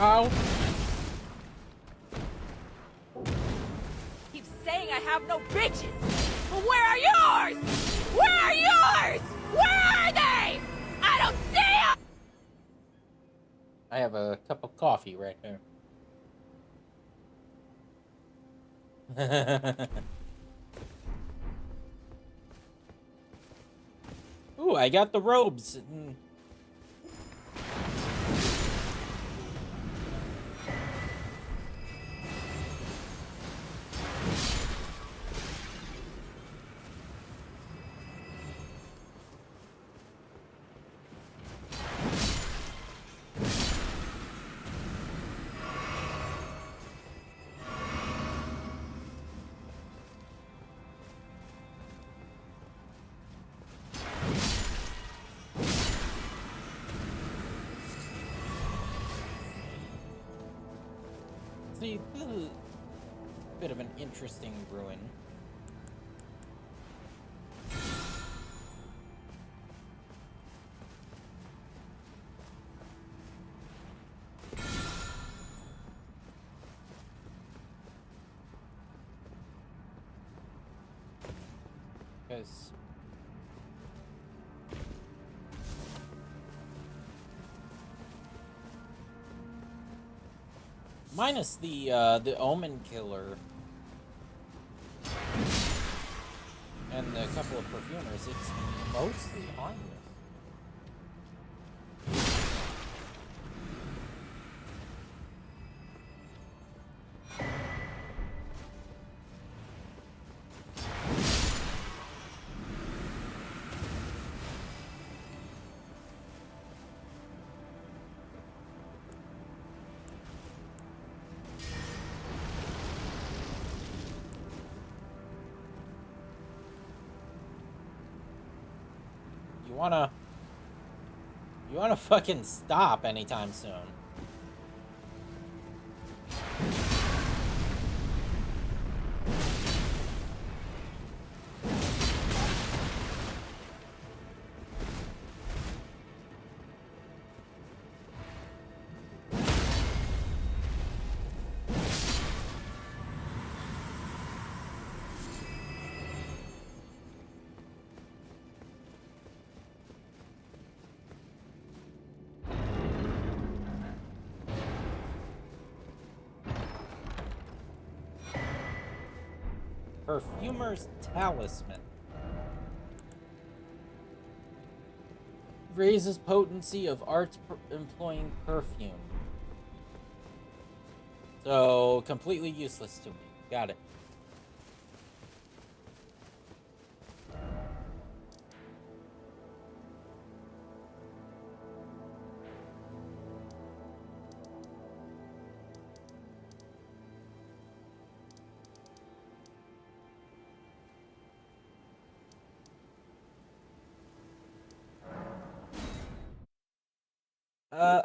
Ow. Keep saying I have no bitches! But where are yours? Where are yours? Where are they? I don't see them! I have a cup of coffee right here. Ooh, I got the robes. See, this is a bit of an interesting ruin. Because minus the Omen Killer and a couple of perfumers, it's mostly harmless. You wanna fucking stop anytime soon. Perfumer's Talisman. Raises potency of arts employing perfume. So, completely useless to me. Got it.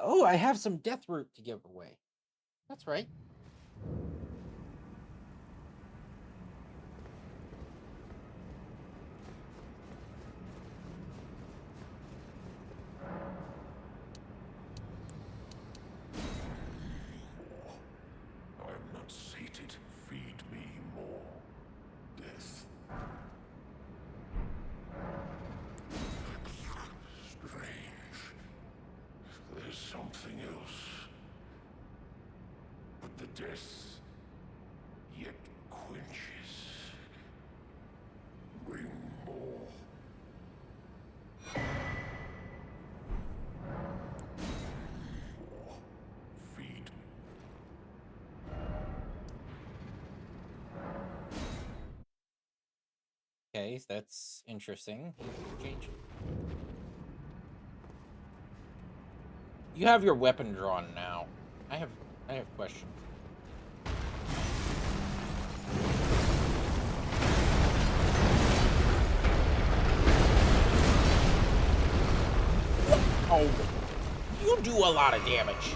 Oh, I have some death root to give away. That's right. I am not sated. Feed me more. Death. Strange. There's something else. But the death yet quenches. Bring more. Feed me. Okay, that's interesting. Change. You have your weapon drawn now. I have questions. Oh, you do a lot of damage.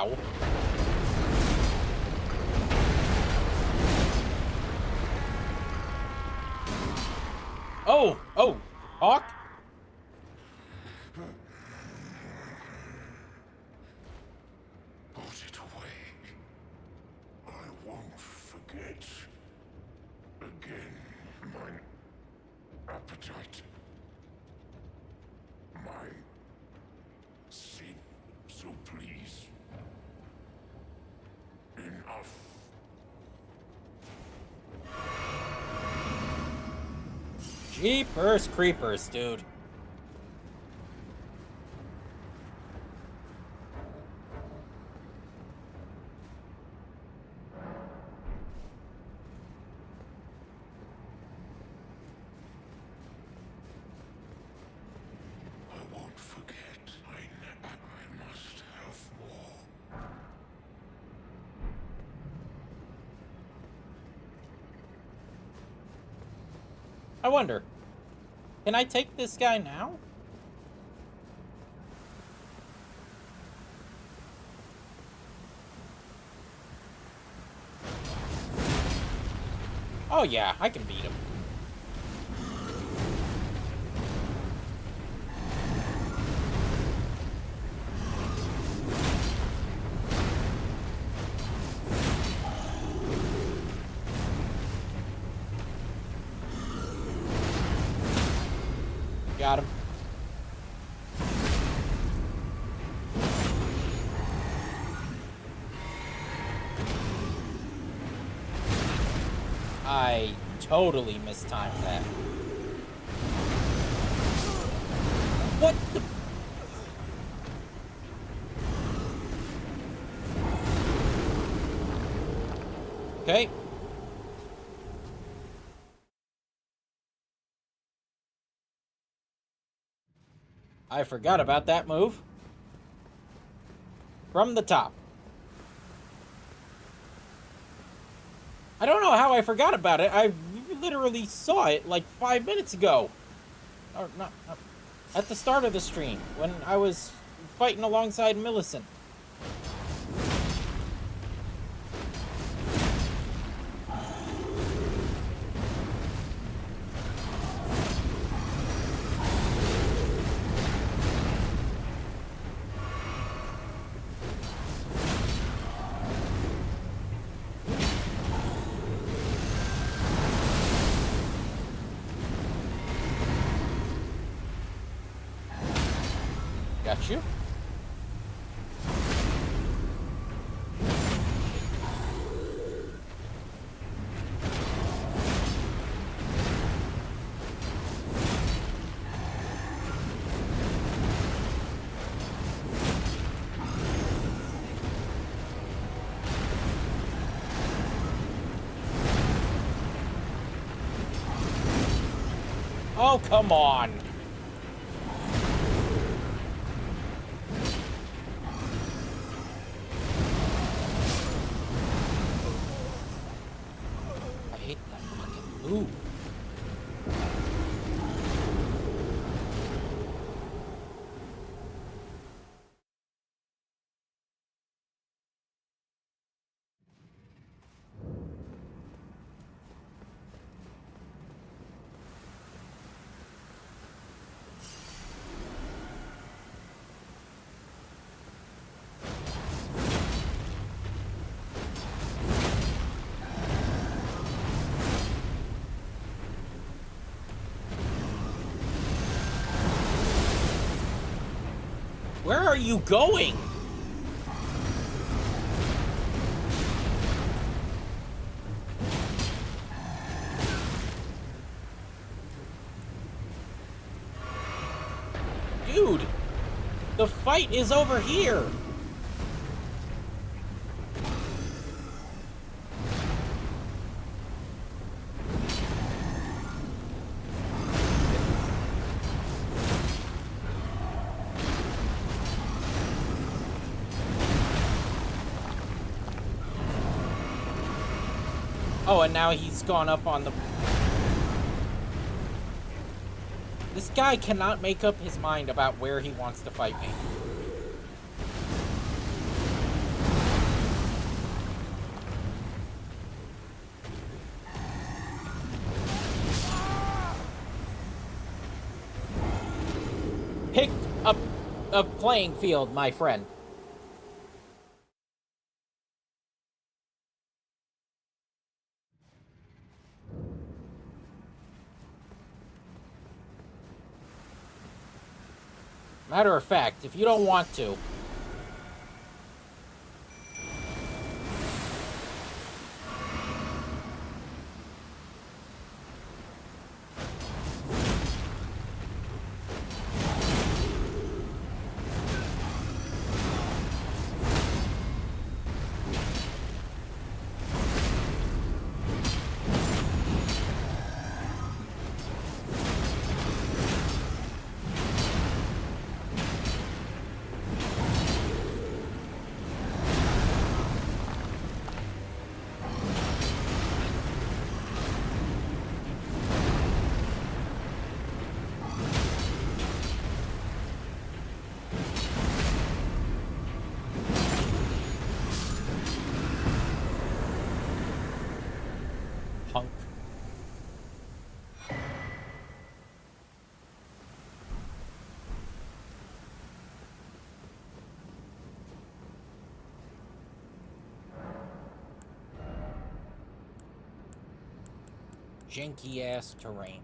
Ow. Oh, Hawk? Put it away. I won't forget. Again, mine appetite. My sin. So please. Enough. Jeepers creepers, dude. I won't forget. I must have more. I wonder, can I take this guy now? Oh yeah, I can beat him. Got him. I totally mistimed that. What the? Okay. I forgot about that move. From the top. I don't know how I forgot about it. I literally saw it like 5 minutes ago. Or not at the start of the stream when I was fighting alongside Millicent. Got you. Oh, come on. I hate that fucking move. Where are you going? Dude, the fight is over here. Oh, and now he's gone up on the... This guy cannot make up his mind about where he wants to fight me. picked up a playing field, my friend. Matter of fact, if you don't want to, punk. Janky ass terrain.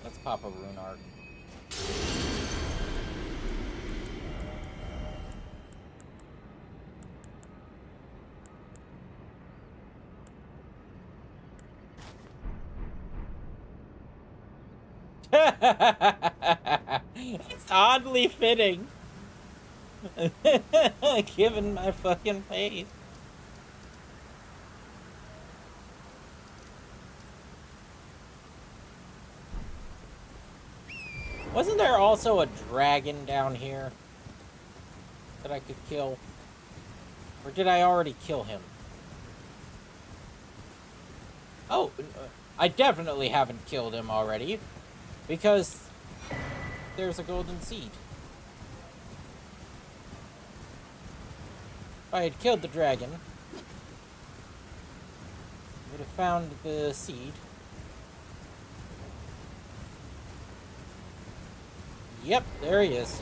Let's pop a rune art. It's oddly fitting. Given my fucking face. Wasn't there also a dragon down here that I could kill? Or did I already kill him? Oh, I definitely haven't killed him already, because there's a golden seed. If I had killed the dragon, I would have found the seed. Yep, there he is.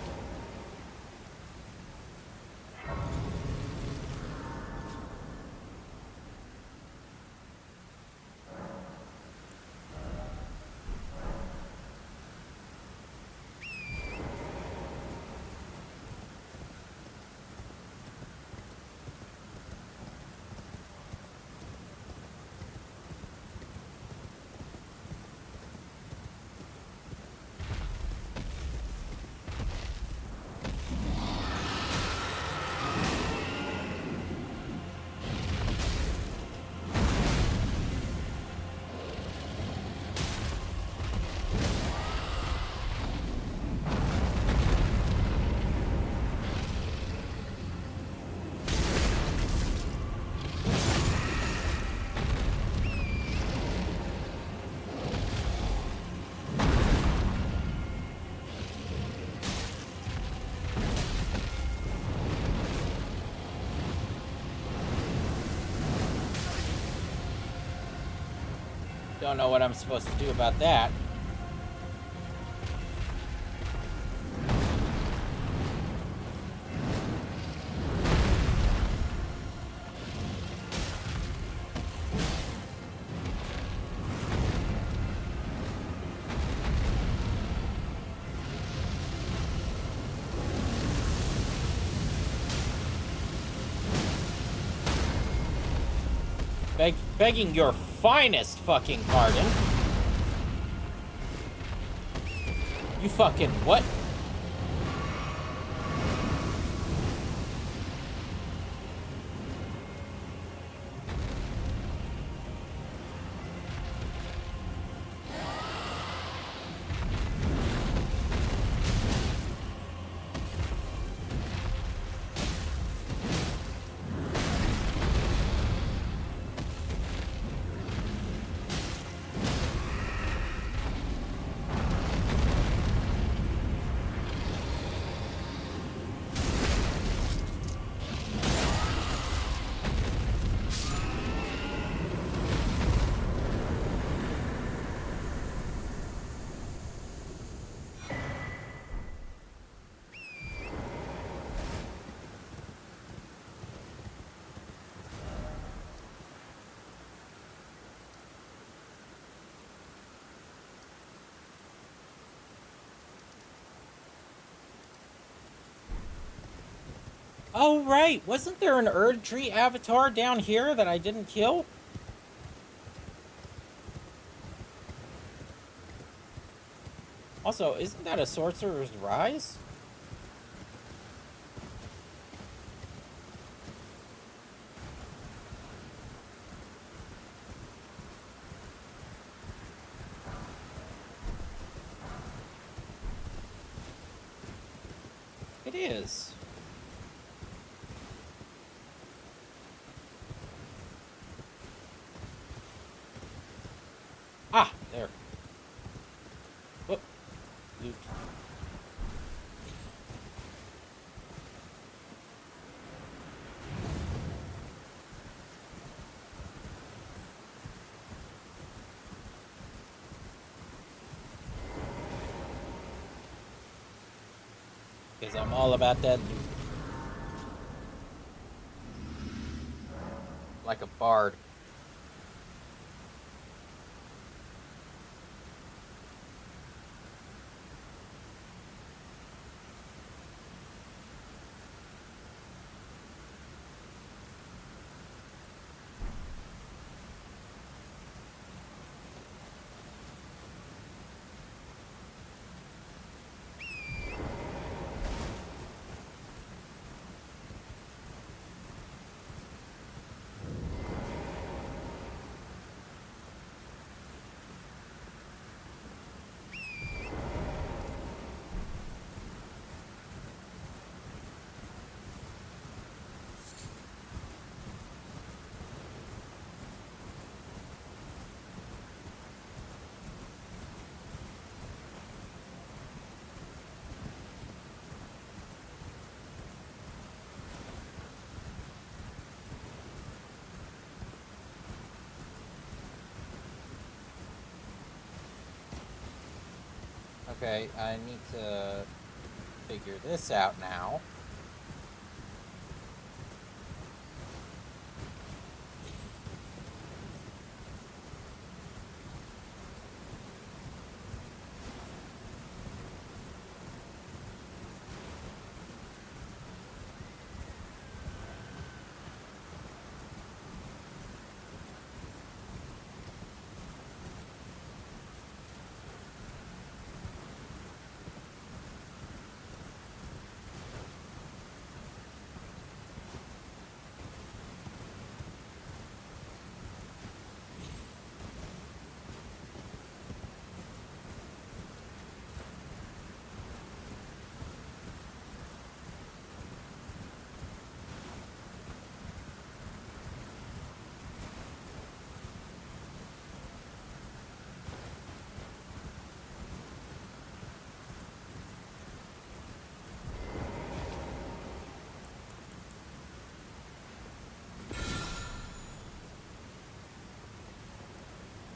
Don't know what I'm supposed to do about that. Begging your finest fucking pardon. You fucking what? Oh, right. Wasn't there an Erd Tree avatar down here that I didn't kill? Also, isn't that a Sorcerer's Rise? It is. Ah, there. Whoop. Loot. Because I'm all about that loot. Like a bard. Okay, I need to figure this out now.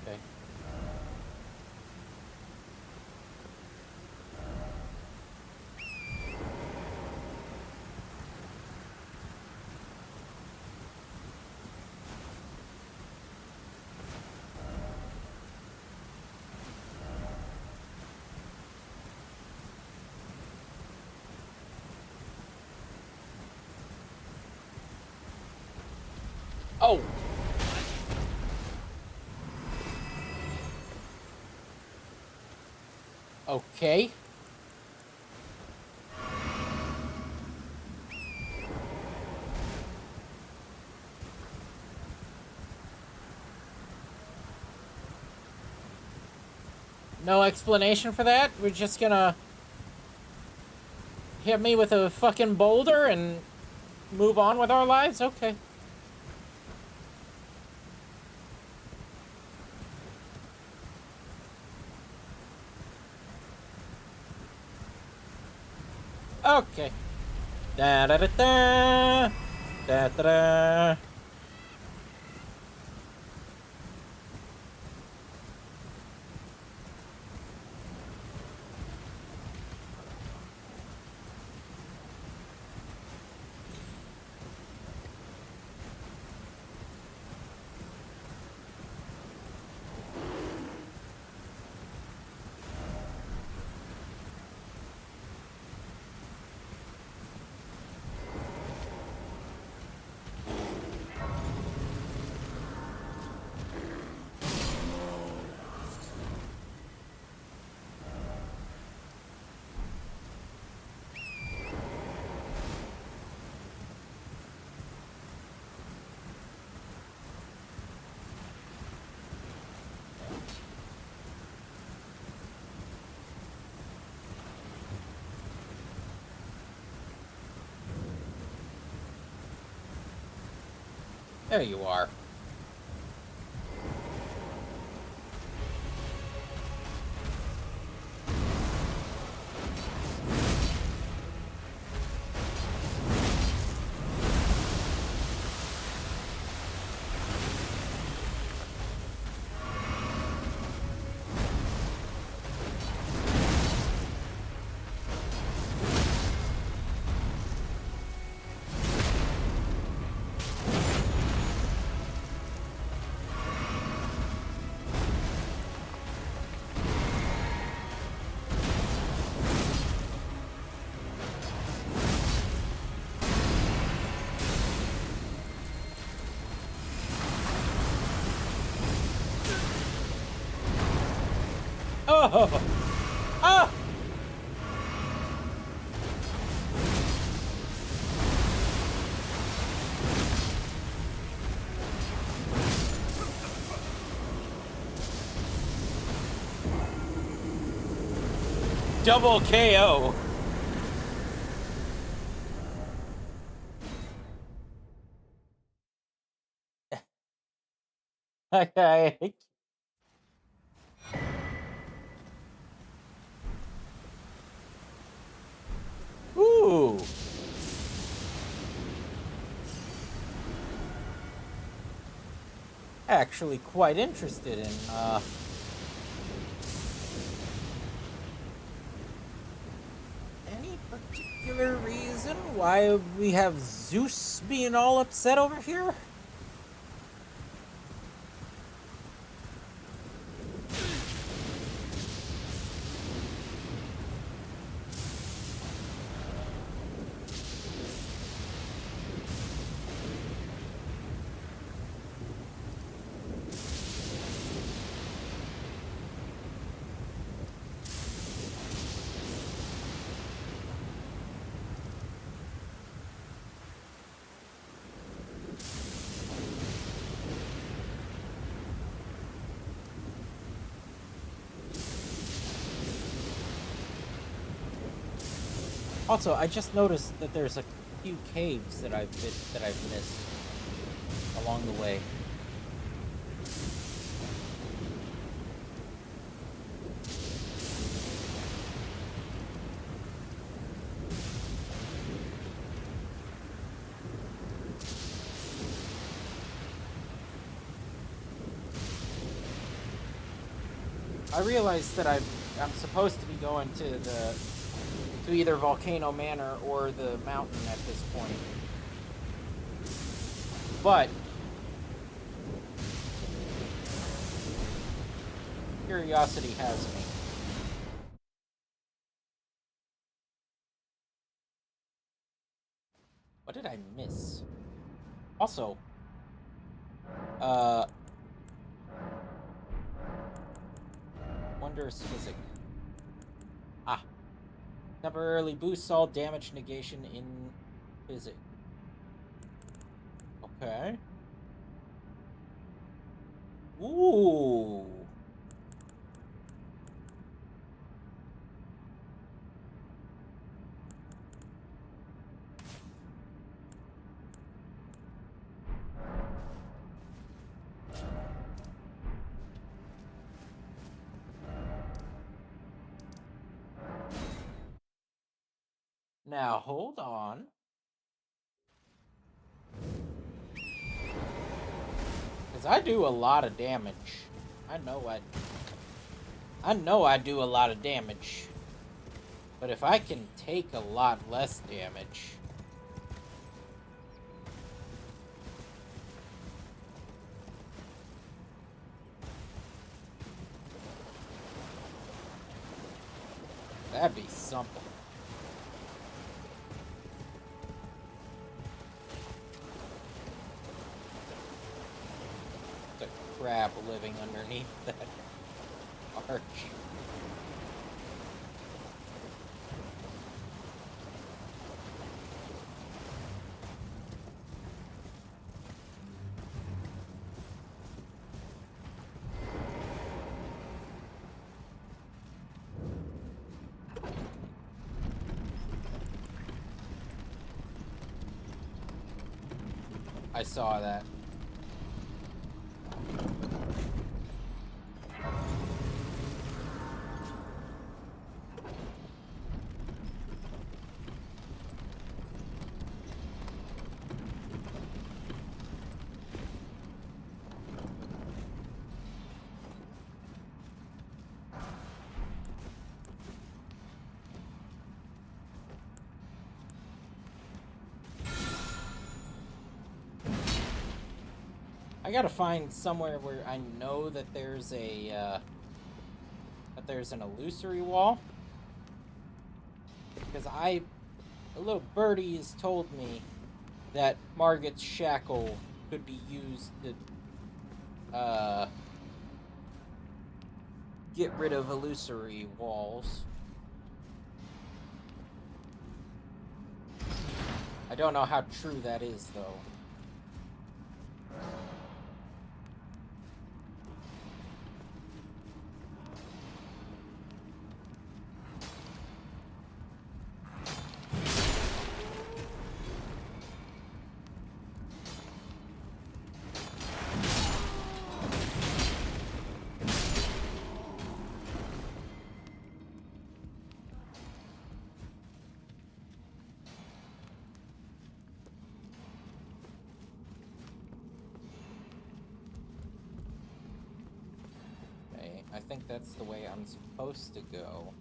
Okay. Oh! Okay. No explanation for that? We're just gonna hit me with a fucking boulder and move on with our lives? Okay. Okay. Da da da da. Da da da. There you are. Oh! Ah! Double KO. Okay. Ooh. Actually quite interested in any particular reason why we have Zeus being all upset over here? Also, I just noticed that there's a few caves that I've missed along the way. I realized that I'm supposed to be going to either Volcano Manor or the mountain at this point. But curiosity has me. What did I miss? Also, wondrous physic. Ah, temporarily boosts all damage negation in physic. Okay. Ooh. Now hold on. Because I do a lot of damage. I know I do a lot of damage. But if I can take a lot less damage... that'd be something. The crab living underneath that arch. I saw that. I gotta find somewhere where I know that there's an illusory wall. Because a little birdie has told me that Margit's shackle could be used to, get rid of illusory walls. I don't know how true that is, though. I think that's the way I'm supposed to go.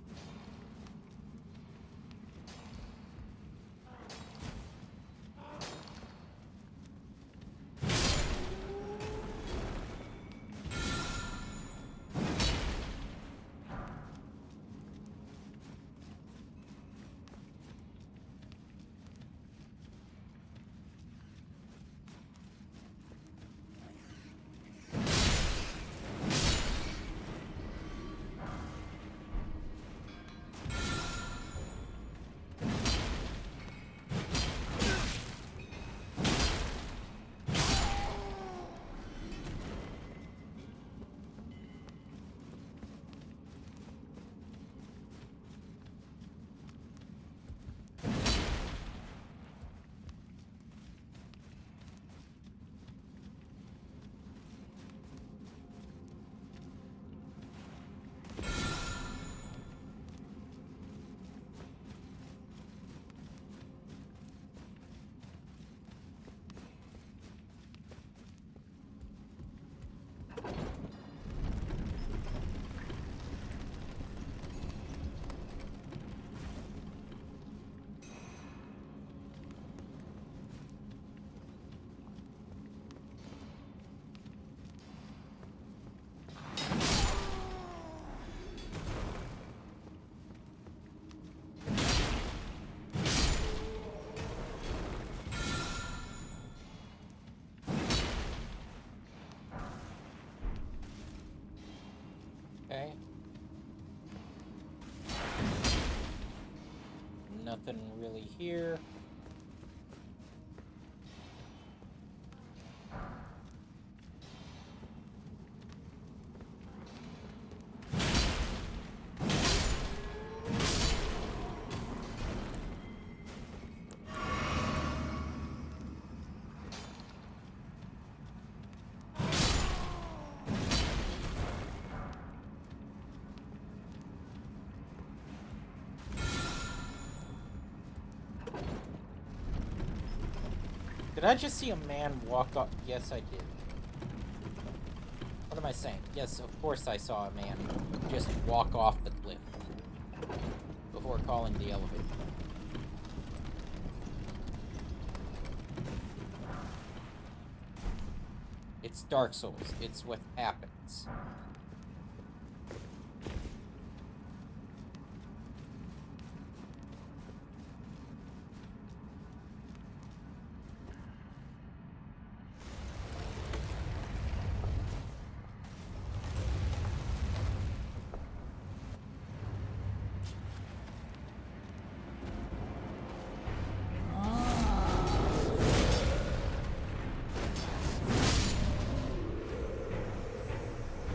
Okay. Nothing really here. Did I just see a man walk up? Yes, I did. What am I saying? Yes, of course I saw a man just walk off the cliff before calling the elevator. It's Dark Souls. It's what happens.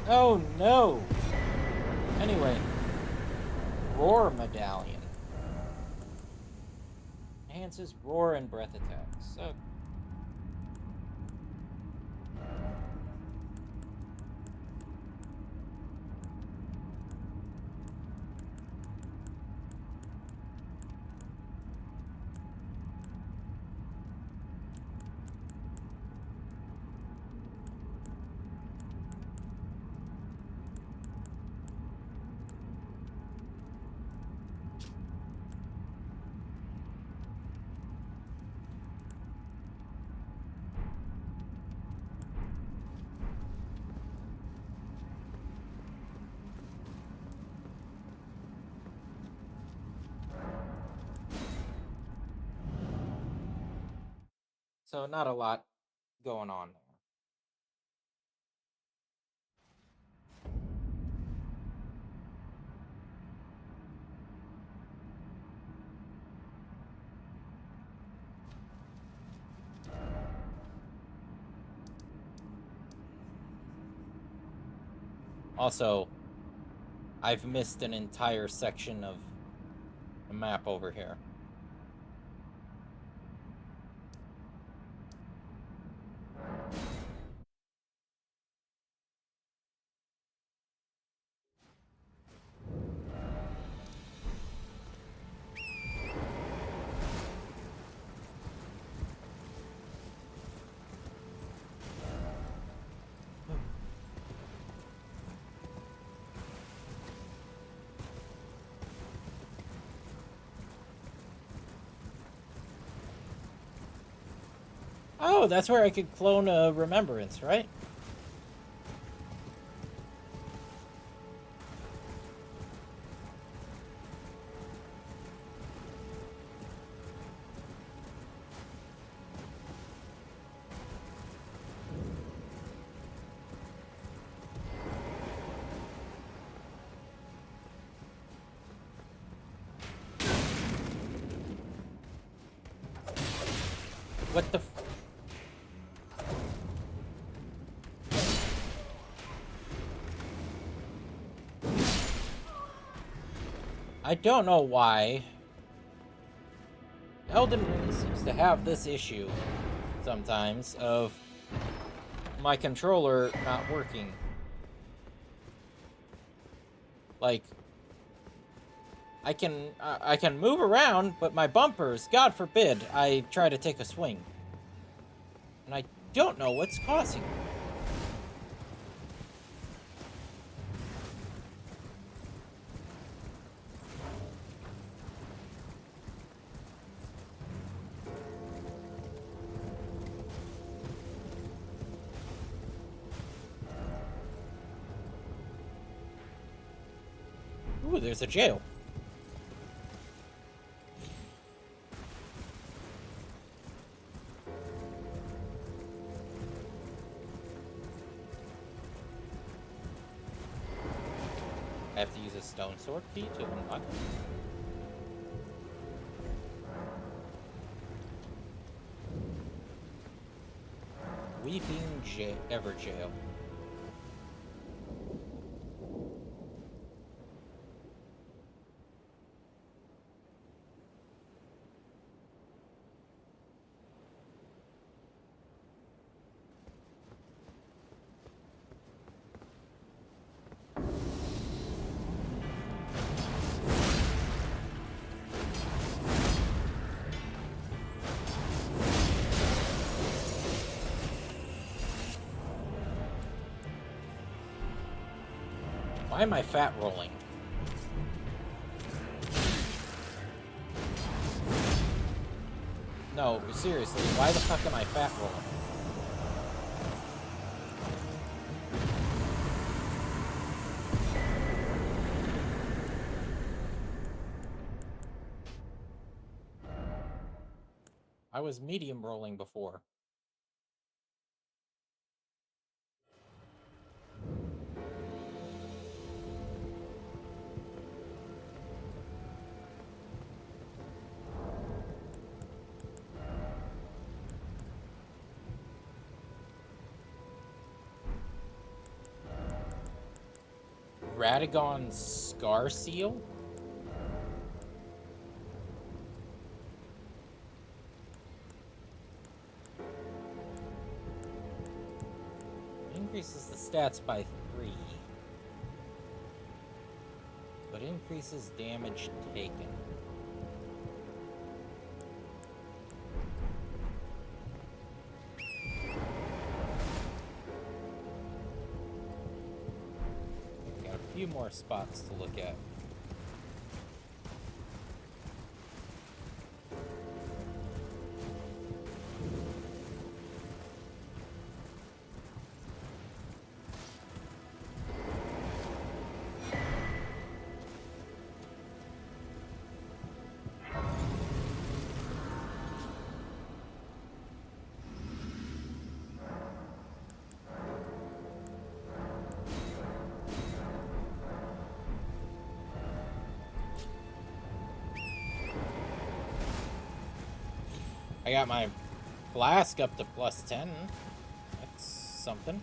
Oh no! Anyway, Roar Medallion. Enhances roar and breath attacks. So. So not a lot going on there. Also, I've missed an entire section of the map over here. Oh, that's where I could clone a remembrance, right? What the f- I don't know why. Elden Ring seems to have this issue sometimes of my controller not working. Like, I can move around, but my bumpers, God forbid, I try to take a swing. And I don't know what's causing it. Ooh, there's a jail. I have to use a stone sword key to unlock it. Weeping Everjail. Why am I fat rolling? No, seriously, why the fuck am I fat rolling? I was medium rolling before. Radagon's Scar Seal? Increases the stats by 3. But increases damage taken. Got a few more spots to look at. got my flask up to +10. That's something.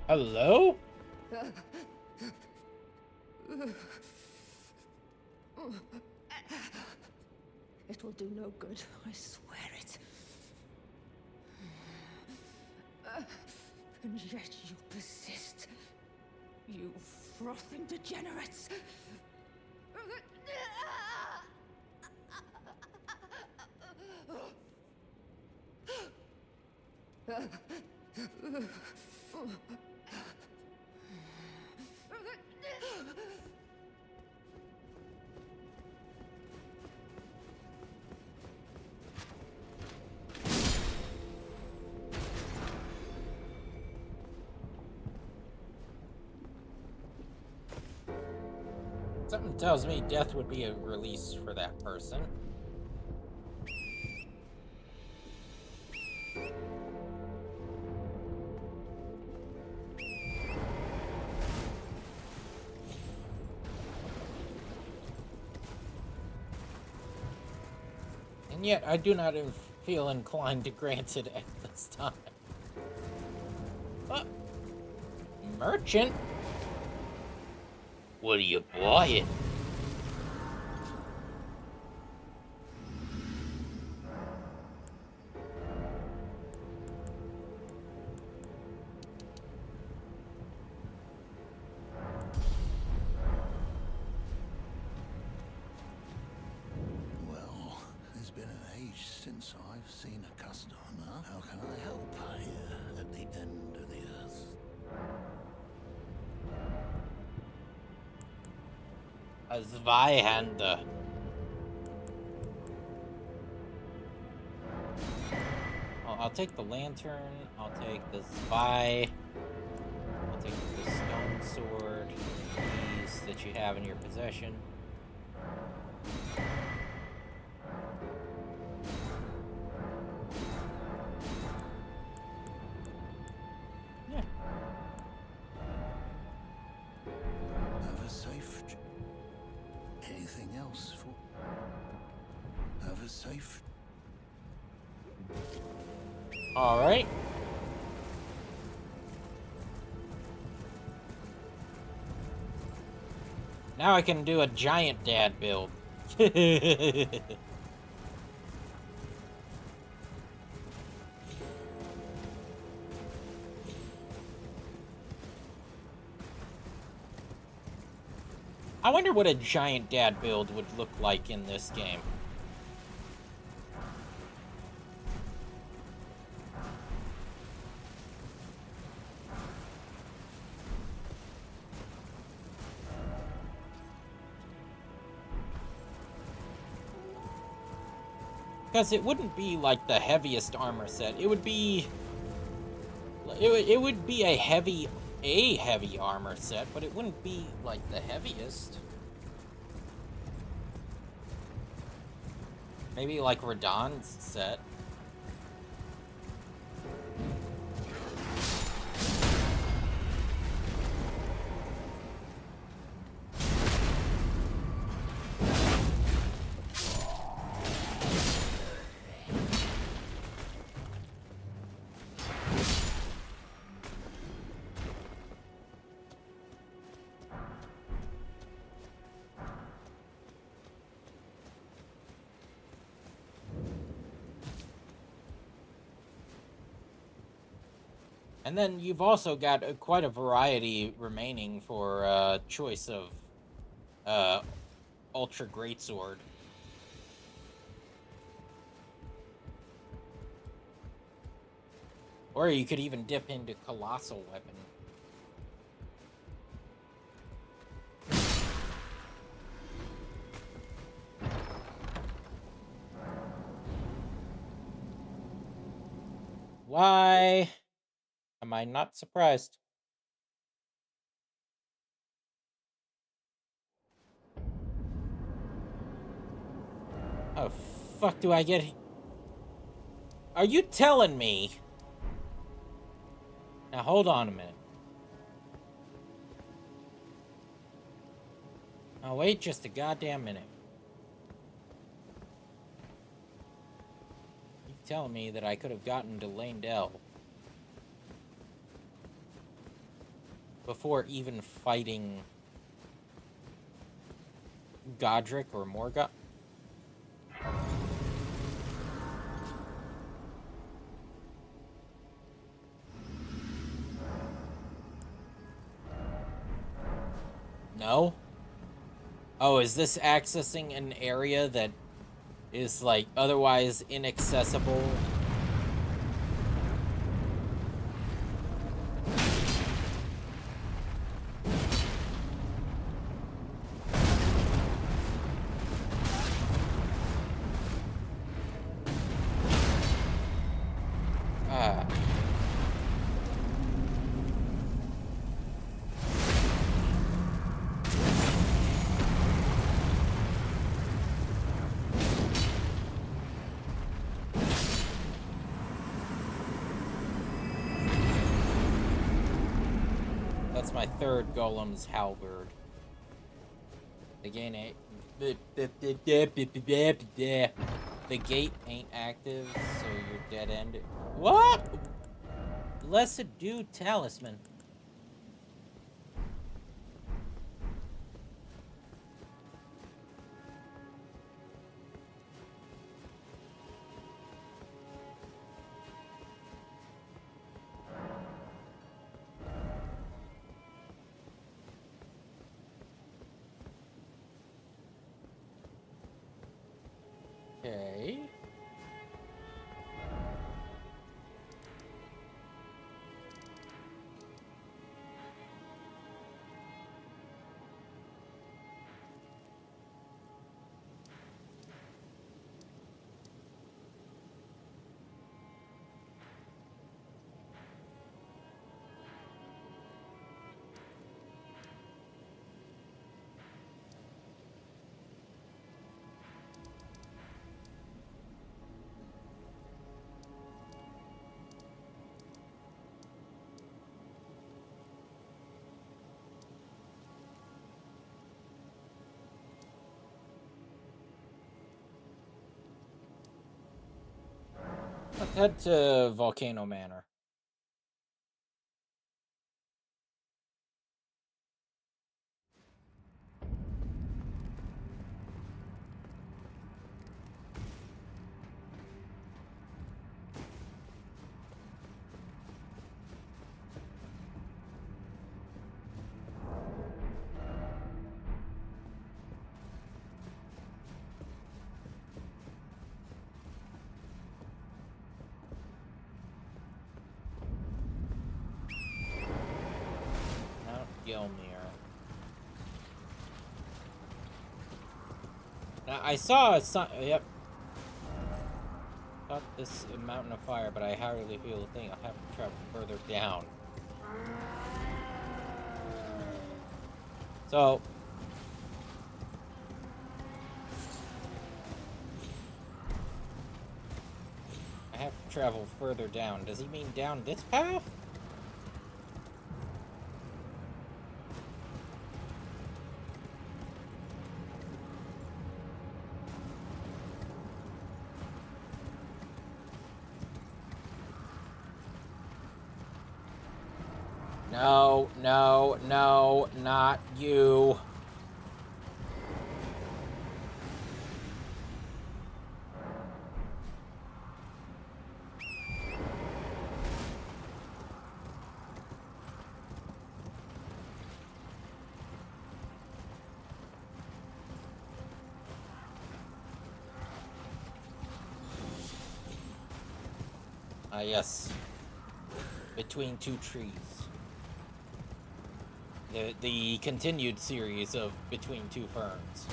Hello? It will do no good, I swear it. And yet you persist. You frothing degenerates. Something tells me death would be a release for that person. And yet, I do not feel inclined to grant it at this time. Merchant? What are you buying? Well, it's been an age since I've seen a customer. How can I help here at the end of the earth? A Zweihander. I'll take the lantern. I'll take the Zwei. I'll take the stone sword. These that you have in your possession. Yeah. Have a safe. Anything else for? Have a safe. All right. Now I can do a giant dad build. I wonder what a giant dad build would look like in this game. Because it wouldn't be like the heaviest armor set. It would be... It would be a heavy armor set, but it wouldn't be like the heaviest. Maybe like Radahn's set. And then you've also got quite a variety remaining for choice of Ultra Greatsword. Or you could even dip into Colossal Weapon. Why am I not surprised? How the fuck do I get... Are you telling me? Now hold on a minute. Now wait just a goddamn minute. You telling me that I could have gotten to Lane-Dell before even fighting Godric or Morgoth? No? Oh, is this accessing an area that is, like, otherwise inaccessible? Ah. That's my third Golem's halberd. Again, the gate ain't active, so you're dead end. What? Blessed Dude Talisman. Okay. Let's head to Volcano Manor. Mount Gilmere. Now, I saw a sign. Yep. Not this mountain of fire, but I hardly feel a thing. I'll have to travel further down. So, I have to travel further down. Does he mean down this path? No, no, no, not you. Ah, yes. Between Two Trees. The continued series of Between Two Ferns.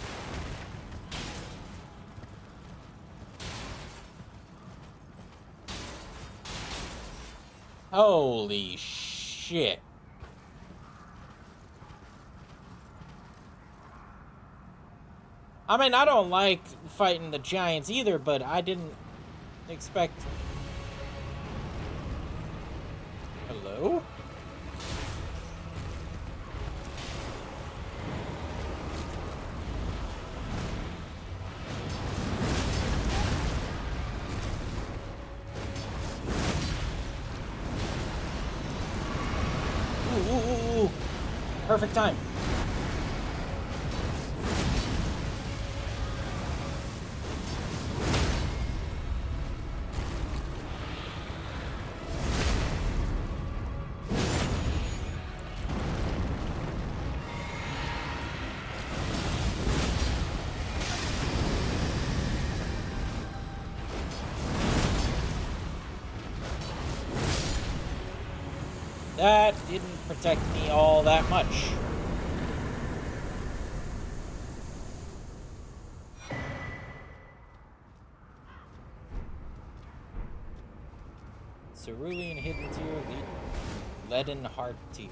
Holy shit. I mean, I don't like fighting the giants either, but I didn't expect... Hello? Ooh. Perfect time. That didn't protect me all that much. Cerulean Hidden Tier, Leaden Heart Tier.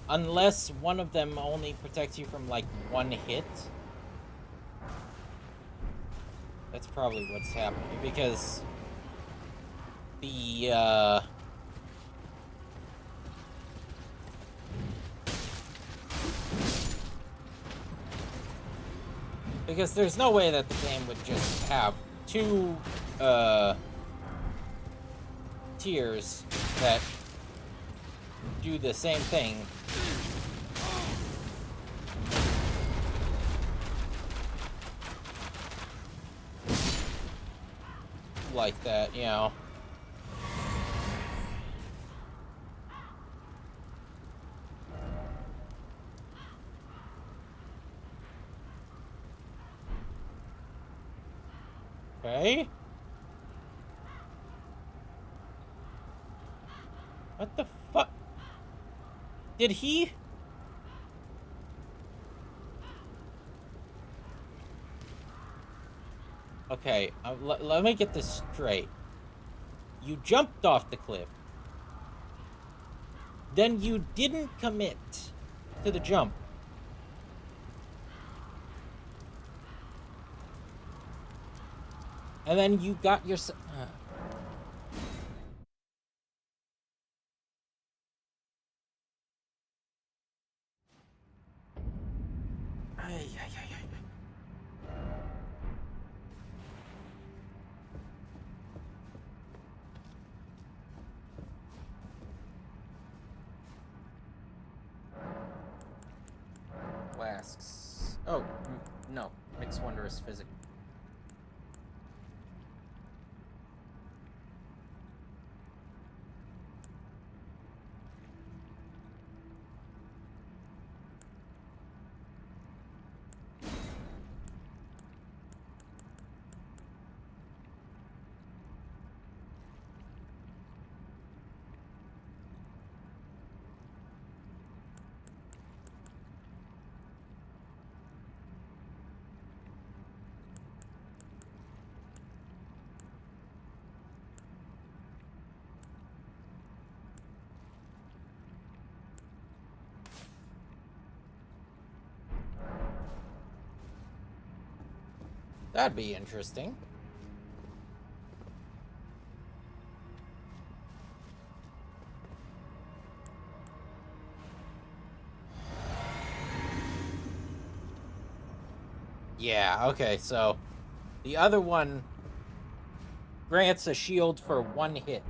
Unless one of them only protects you from, like, one hit. That's probably what's happening, because the, because there's no way that the game would just have two, tiers that do the same thing. Like that, you know. Okay. What the fuck? Did he? Okay, let me get this straight. You jumped off the cliff. Then you didn't commit to the jump. And then you got yourself... Flasks. Oh, no. Mixed Wondrous Physic. That'd be interesting. Yeah, okay, so the other one grants a shield for one hit.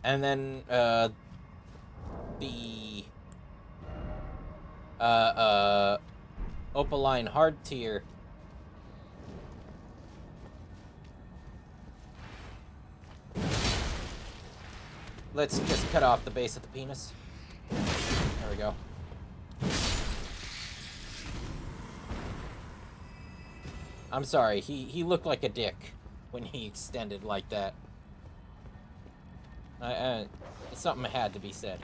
And then, the Opaline Hard Tier let's just cut off the base of the penis. There we go. I'm sorry, he looked like a dick when he extended like that. Something had to be said.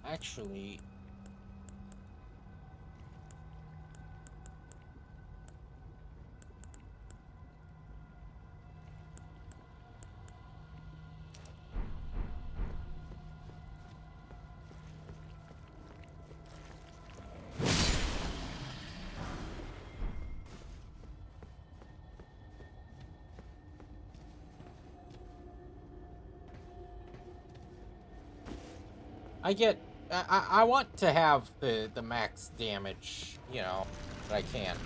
Actually... I want to have the max damage, you know, that I can.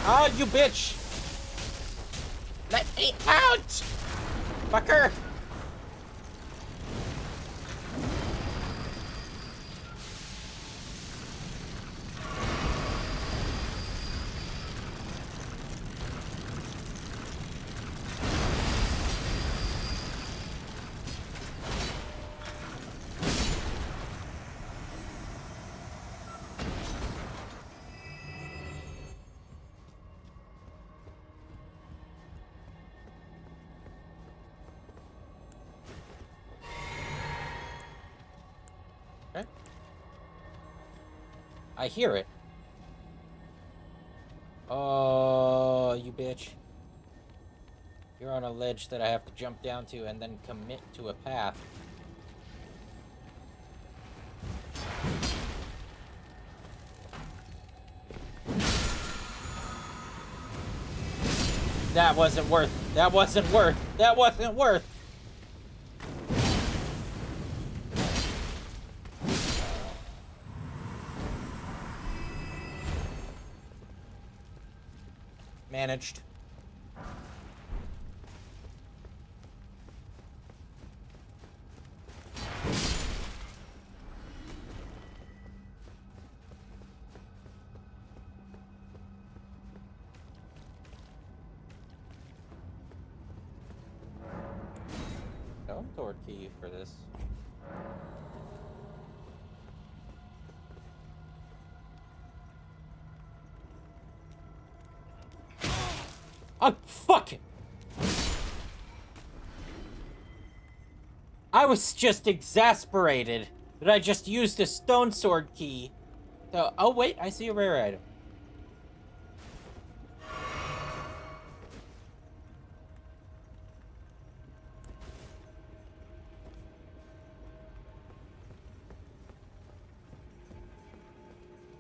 Oh, you bitch! Let me out! Fucker! Okay. I hear it. Oh, you bitch. You're on a ledge that I have to jump down to and then commit to a path. That wasn't worth. That wasn't worth. That wasn't worth. Managed. Stone sword key for this. Oh, fuck it! I was just exasperated that I just used a stone sword key. So, oh wait, I see a rare item.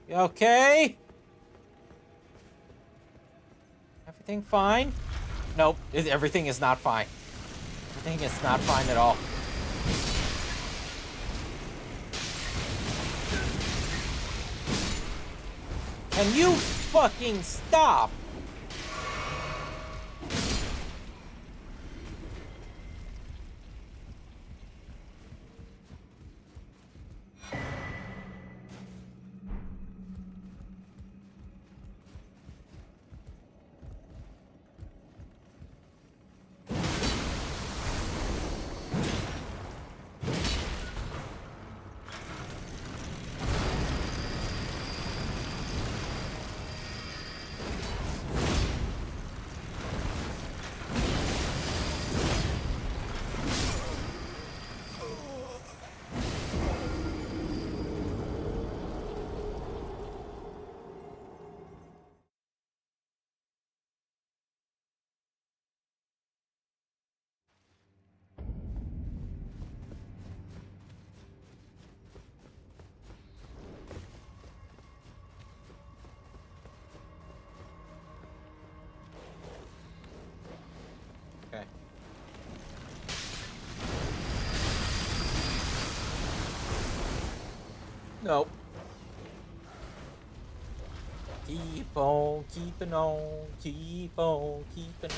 You okay? Everything fine? Nope, everything is not fine. Everything is not fine at all. Can you fucking stop? No. Keep on keeping on, keep on keeping on.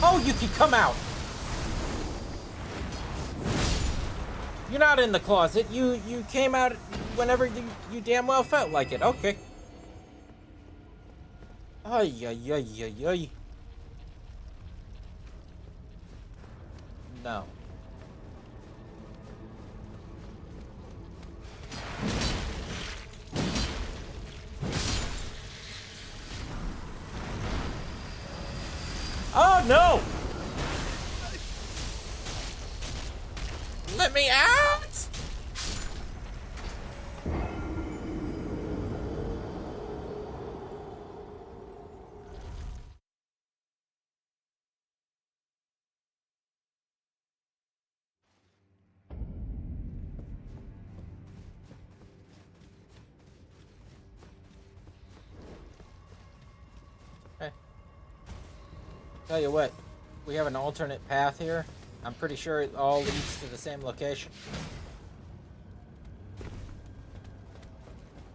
Oh, you can come out. You're not in the closet. You came out whenever you damn well felt like it. Okay. Ay, ay, ay, ay, ay. No. Oh, no! Let me out! Hey. Tell you what, we have an alternate path here. I'm pretty sure it all leads to the same location.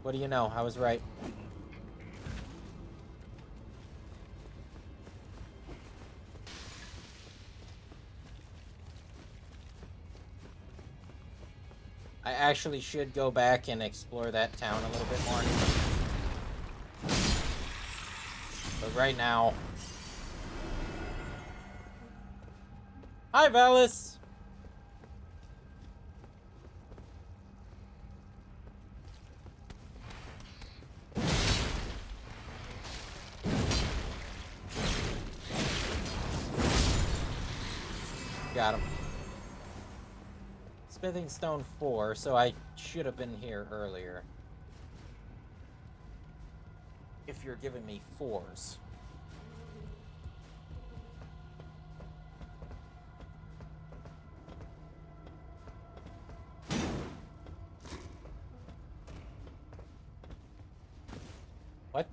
What do you know? I was right. I actually should go back and explore that town a little bit more. But right now... Hi, Valis! Got him. Smithing Stone 4, so I should have been here earlier. If you're giving me 4s. What?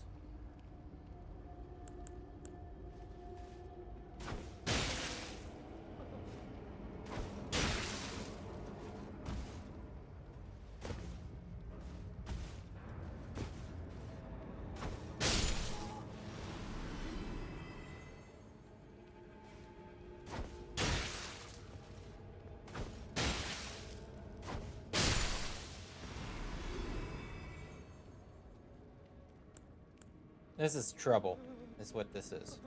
This is trouble, is what this is.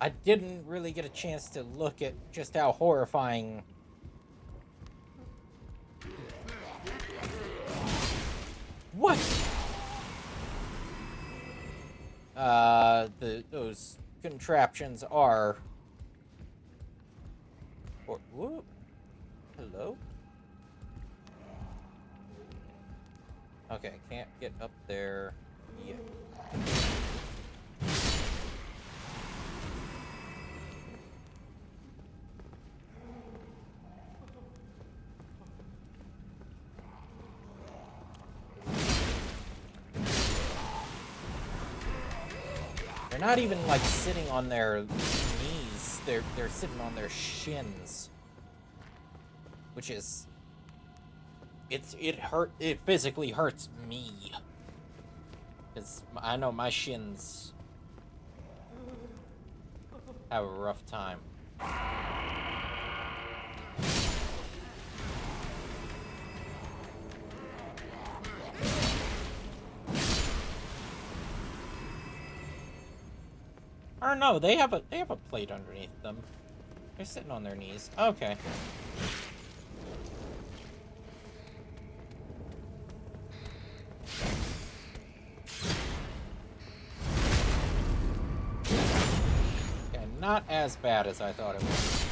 I didn't really get a chance to look at just how horrifying... What? Those contraptions are... Whoop. Hello? Okay, can't get up there yet. They're not even like sitting on their knees. They're sitting on their shins, which is it physically hurts me because I know my shins have a rough time. Or no, they have a plate underneath them. They're sitting on their knees. Okay. Okay, not as bad as I thought it was.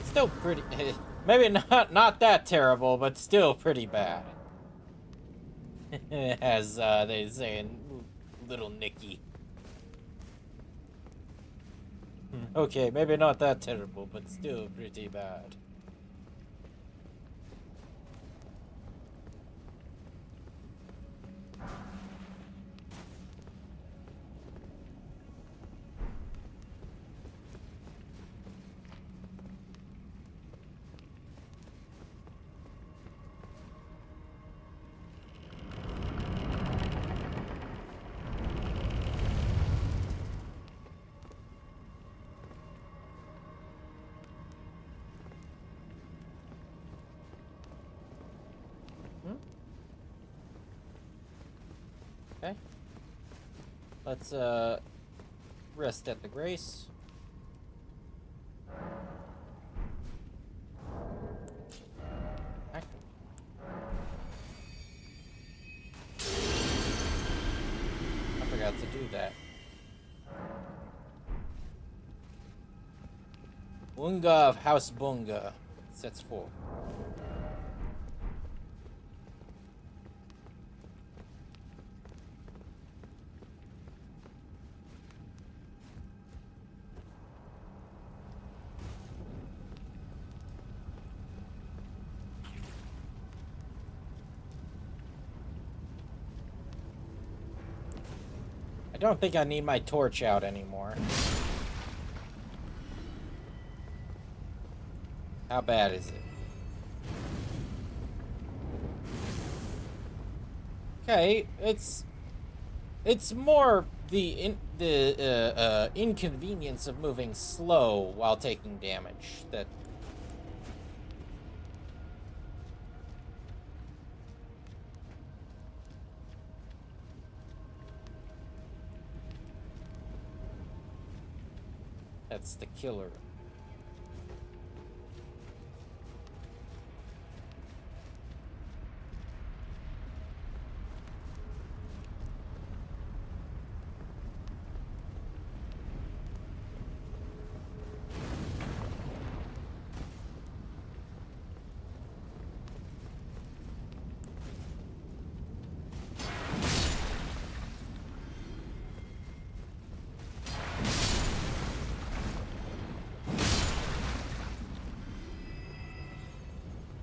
Still pretty maybe not that terrible, but still pretty bad. As they say in Little Nicky. Okay, maybe not that terrible, but still pretty bad. Okay. Let's rest at the Grace. Okay. I forgot to do that. Bunga of House Bunga sets forth. I don't think I need my torch out anymore. How bad is it? Okay, it's more the inconvenience of moving slow while taking damage that. That's the killer.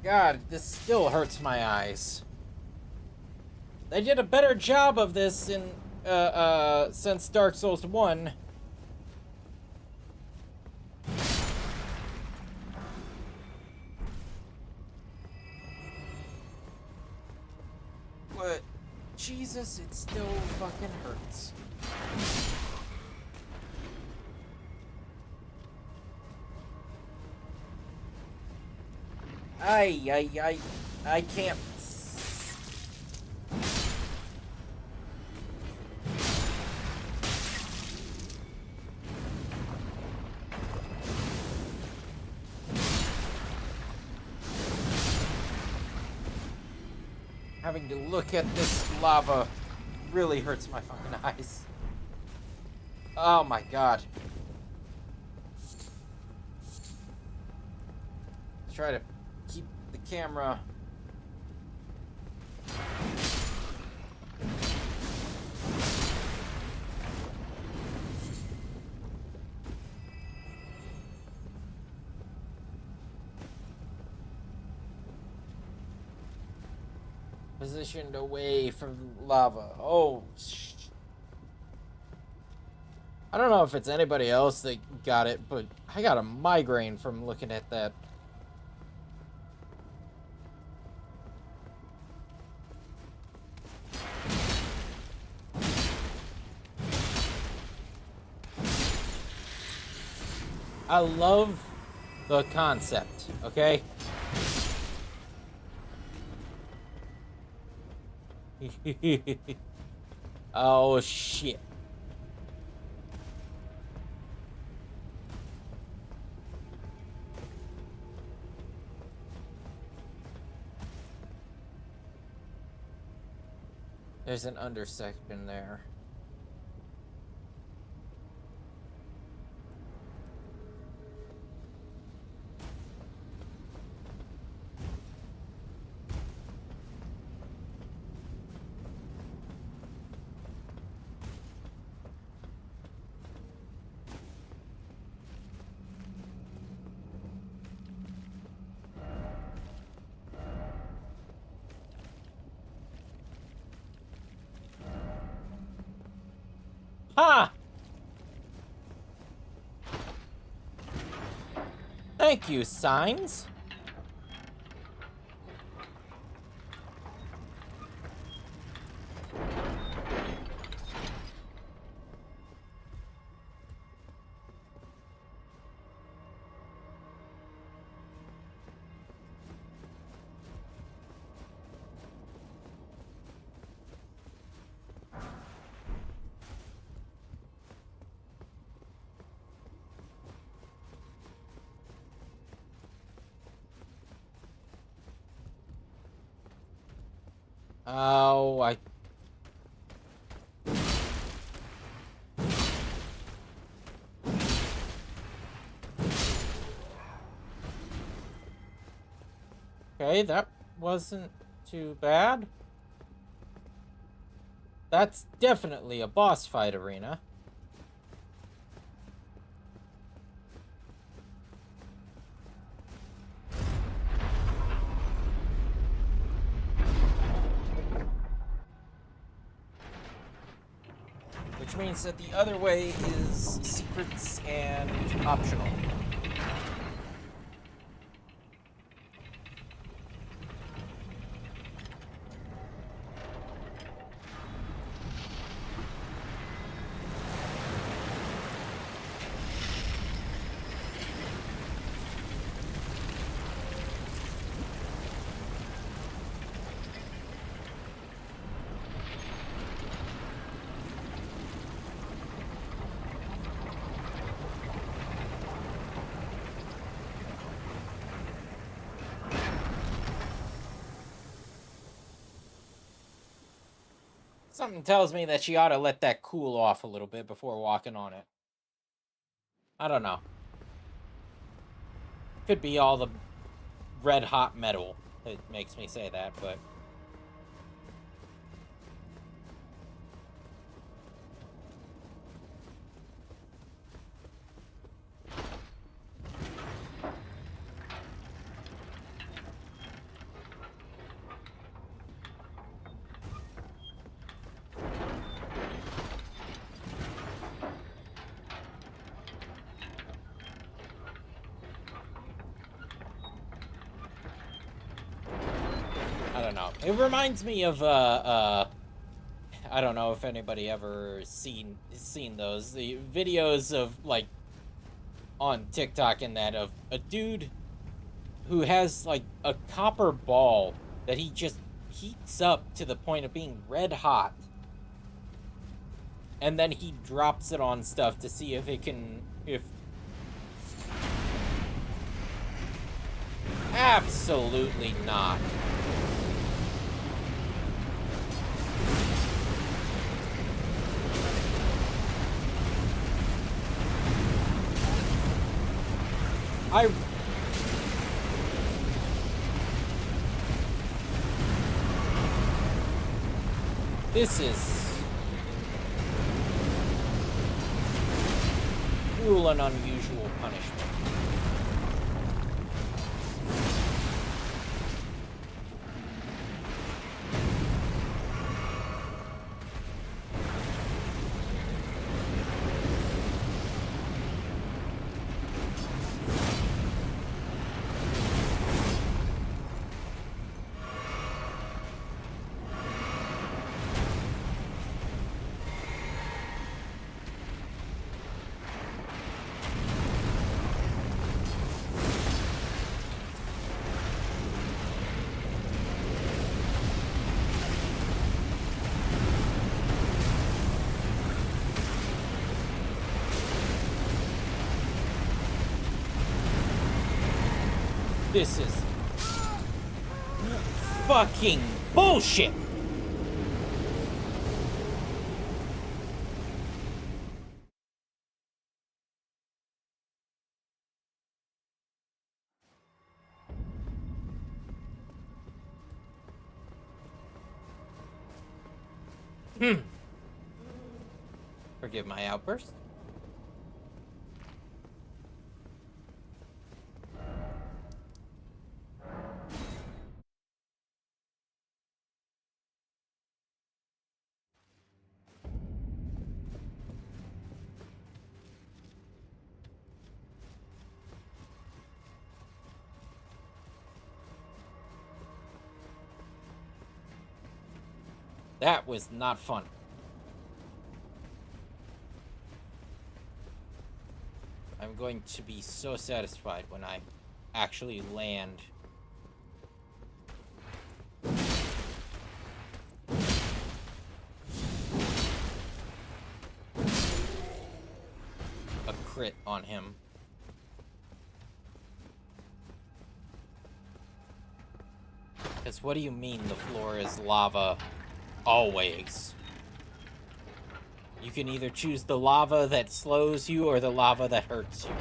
God, this still hurts my eyes. They did a better job of this in since Dark Souls 1. But Jesus, it still fucking hurts. I can't. Having to look at this lava really hurts my fucking eyes. Oh my god. try to keep the camera. Positioned away from lava. Oh, I don't know if it's anybody else that got it, but I got a migraine from looking at that. I love the concept, okay? Oh, shit. There's an undersection there. Ha! Thank you, signs. Oh, Okay, that wasn't too bad. That's definitely a boss fight arena. Which means that the other way is secrets and optional. Something tells me that she ought to let that cool off a little bit before walking on it. I don't know. Could be all the red hot metal that makes me say that, but... I don't know. It reminds me of, I don't know if anybody ever seen those. The videos of, like, on TikTok and that, of a dude who has, like, a copper ball that he just heats up to the point of being red hot. And then he drops it on stuff to see if it can... Absolutely not. This is cruel and unusual punishment. This is fucking bullshit! Forgive my outburst. That was not fun. I'm going to be so satisfied when I actually land. A crit on him. Because what do you mean the floor is lava always? You can either choose the lava that slows you or the lava that hurts you.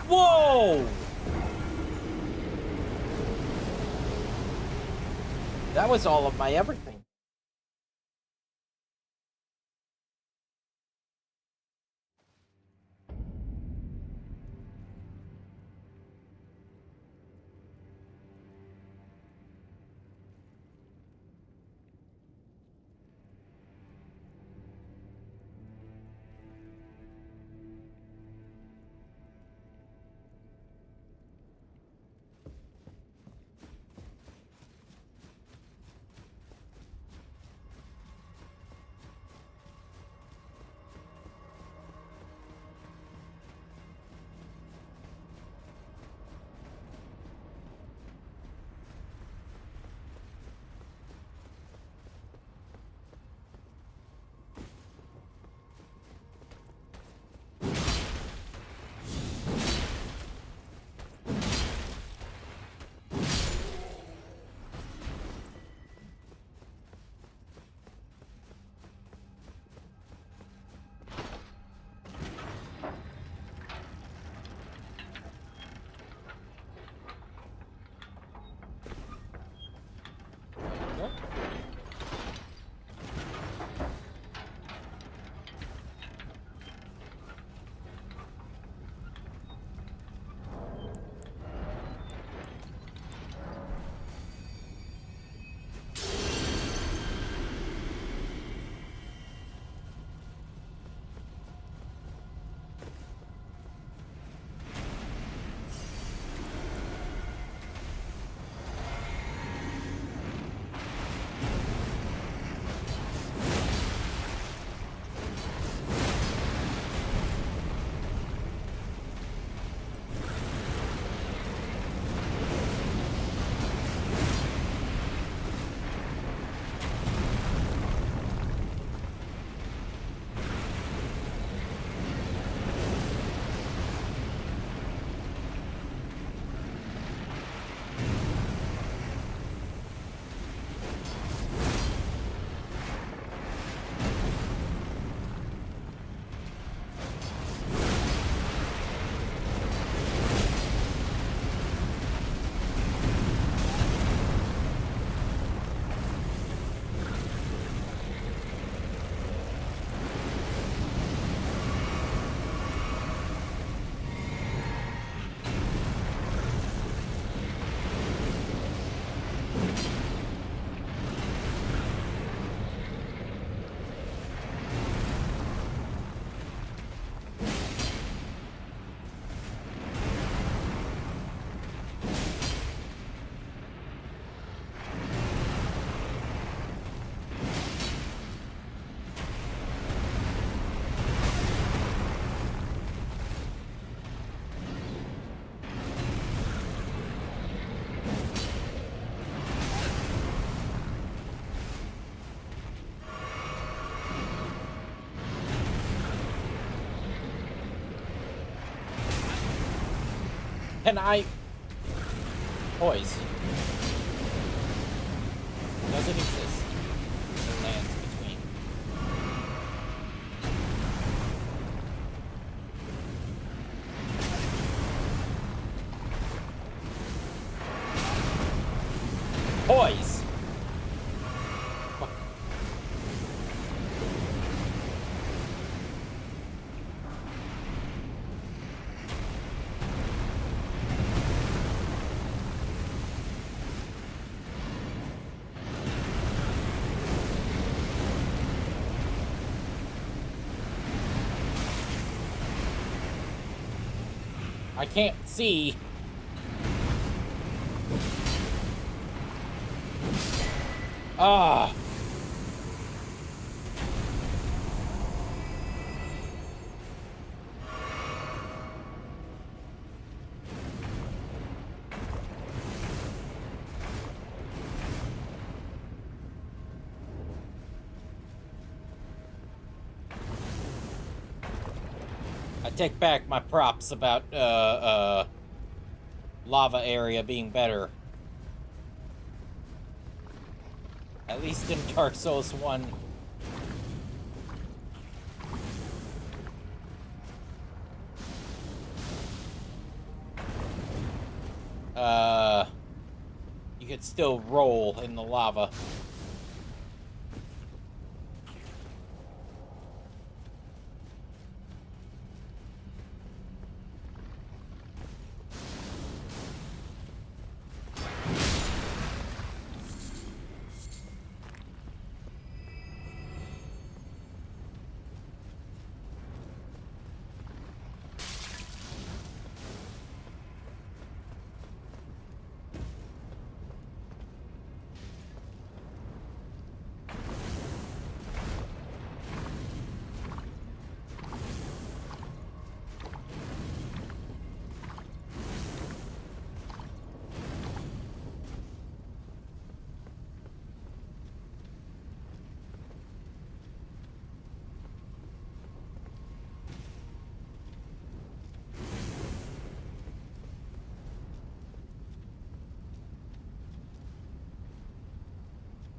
Whoa! That was all of my everything. Can I... Poise. Does it exist? The lands between. Poise! Fuck. I can't see. Ah. I take back my props about lava area being better. At least in Dark Souls 1. You could still roll in the lava.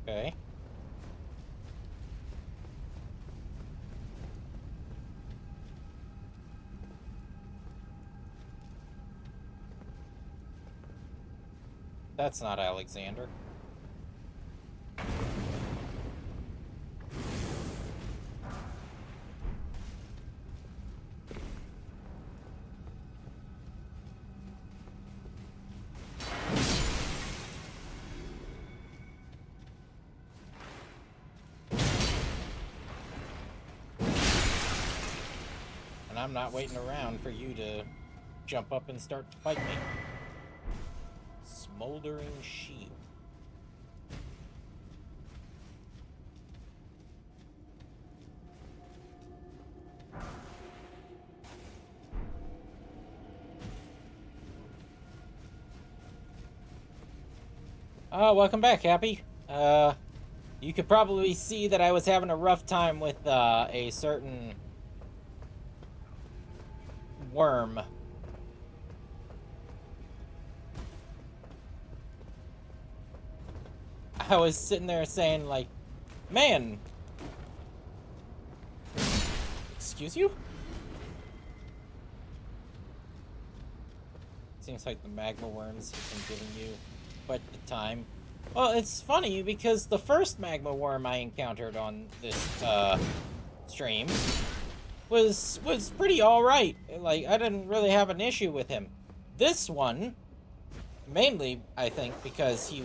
Okay. That's not Alexander. And I'm not waiting around for you to jump up and start to fight me. Smoldering shield. Oh, welcome back, Happy. You could probably see that I was having a rough time with, a certain worm. I was sitting there saying, like, man. Excuse you? Seems like the magma worms have been giving you quite the time. Well, it's funny because the first magma worm I encountered on this stream was pretty alright. Like, I didn't really have an issue with him. This one, mainly, I think, because he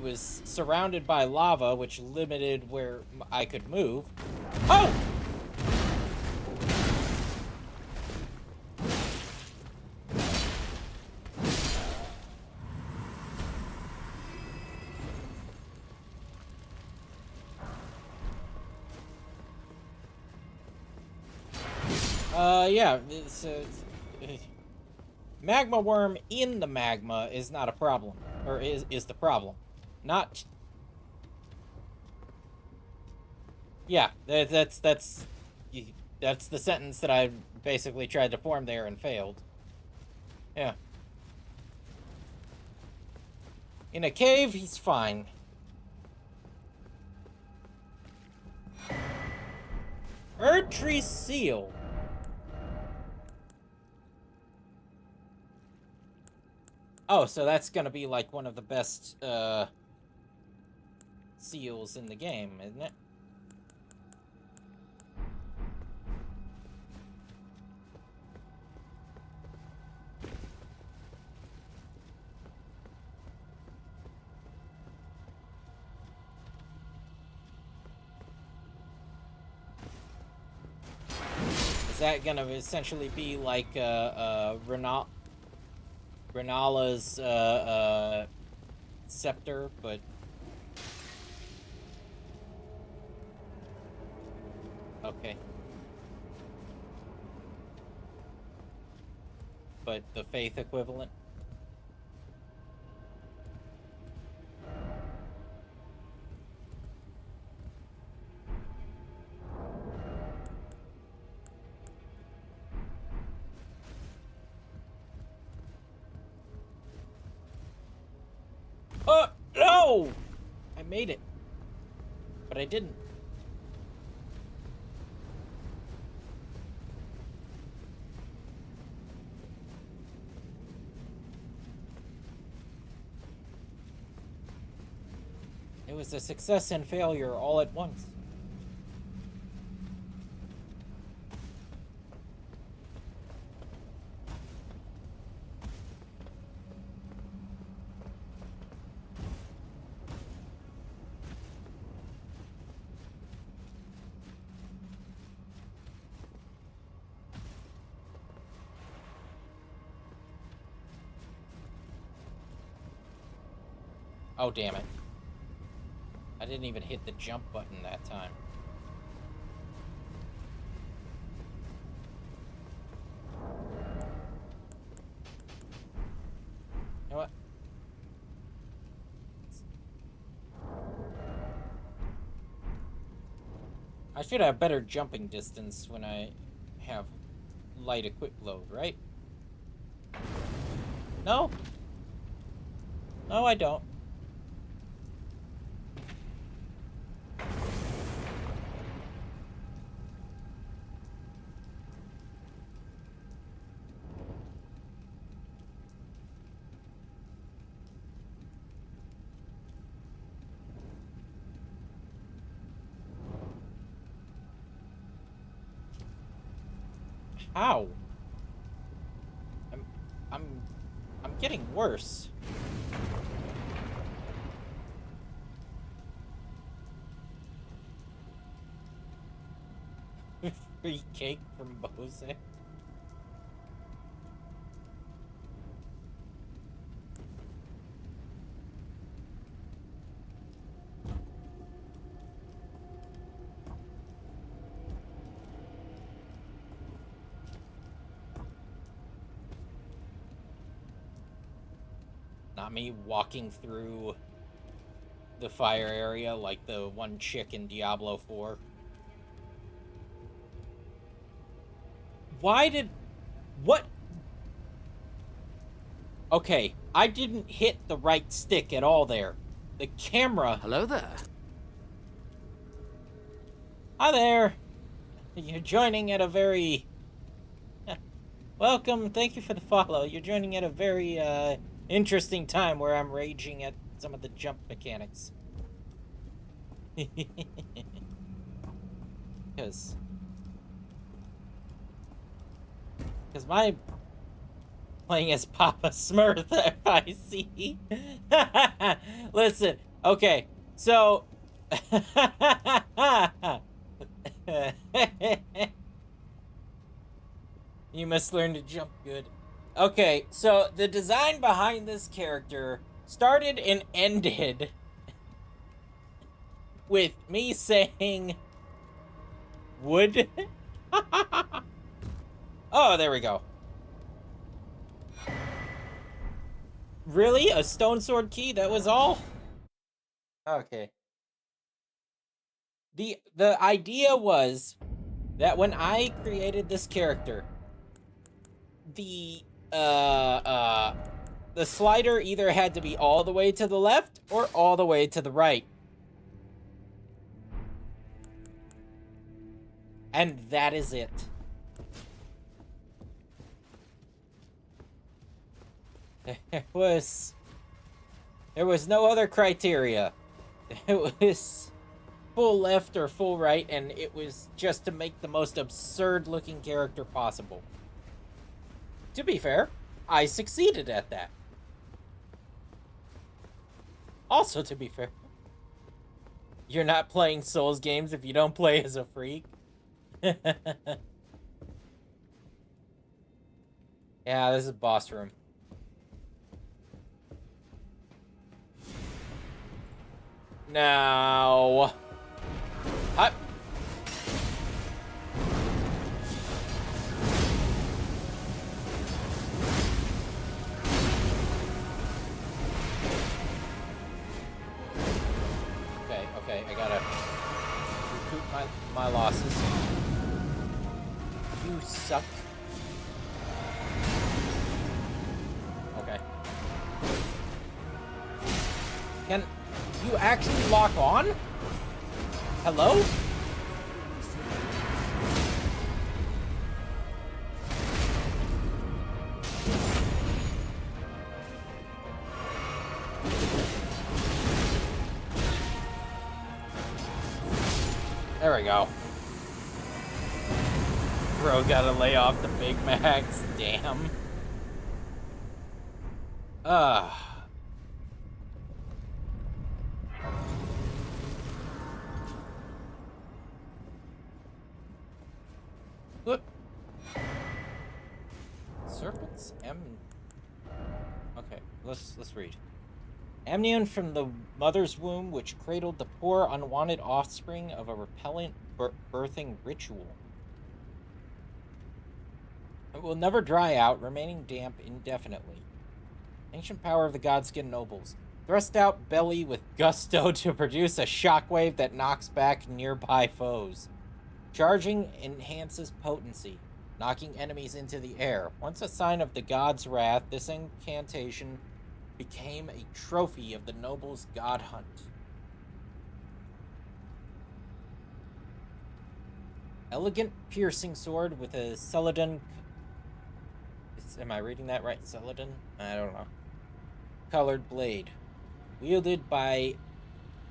was surrounded by lava, which limited where I could move. Oh! Yeah, magma worm in the magma is not a problem, or is the problem. Not... Yeah, that's... That's the sentence that I basically tried to form there and failed. Yeah. In a cave, he's fine. Erdtree seal. Oh, so that's gonna be like one of the best seals in the game, isn't it? Is that gonna essentially be like Renala's scepter, but okay. But the faith equivalent? Oh, no! I made it. But I didn't. It was a success and failure all at once. Oh, damn it. I didn't even hit the jump button that time. You know what? I should have better jumping distance when I have light equip load, right? No? No, I don't. How? I'm getting worse. Free cake from Bose. Not me walking through the fire area like the one chick in Diablo 4. Why did... What? Okay, I didn't hit the right stick at all there. The camera... Hello there. Hi there. You're joining at a very... Welcome, thank you for the follow. You're joining at a very, interesting time where I'm raging at some of the jump mechanics. Because my playing as Papa Smurf, if I see. Listen, okay, so you must learn to jump good. Okay, so the design behind this character started and ended with me saying wood. Oh, there we go. Really? A stone sword key? That was all? Okay. The idea was that when I created this character, the uh uh the slider either had to be all the way to the left or all the way to the right. And that is it. There was no other criteria. It was full left or full right, and it was just to make the most absurd looking character possible. To be fair, I succeeded at that. Also, to be fair, you're not playing Souls games if you don't play as a freak. Yeah, this is boss room. Now... Hut. Okay, I gotta recoup my losses. You suck. Okay. Can you actually lock on? Hello? There we go. Bro, gotta lay off the Big Macs. Damn. Whoop. Serpents? Okay, let's read. Amnion from the mother's womb, which cradled the poor, unwanted offspring of a repellent birthing ritual. It will never dry out, remaining damp indefinitely. Ancient power of the Godskin nobles. Thrust out belly with gusto to produce a shockwave that knocks back nearby foes. Charging enhances potency, knocking enemies into the air. Once a sign of the god's wrath, this incantation became a trophy of the noble's god hunt. Elegant piercing sword with a celadon... Am I reading that right? Celadon? I don't know. Colored blade. Wielded by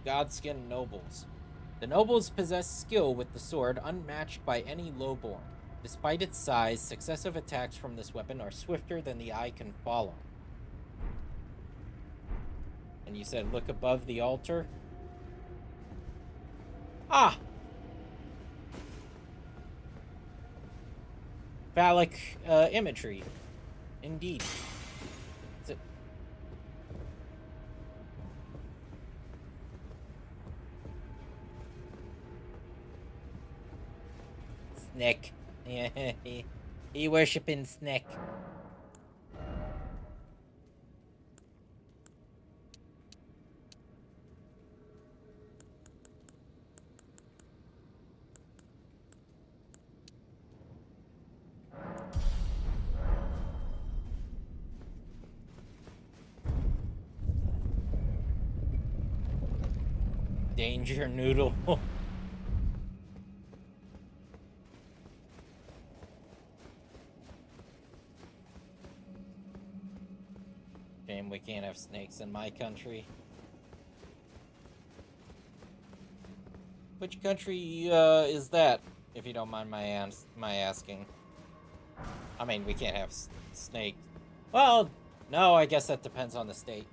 Godskin nobles. The nobles possess skill with the sword unmatched by any lowborn. Despite its size, successive attacks from this weapon are swifter than the eye can follow. And you said look above the altar? Ah! Phallic imagery. Indeed. Is it... Snick. He worshipping Snick. Danger noodle. Shame we can't have snakes in my country. Which country is that, if you don't mind my asking? I mean, we can't have snakes. Well, no, I guess that depends on the state.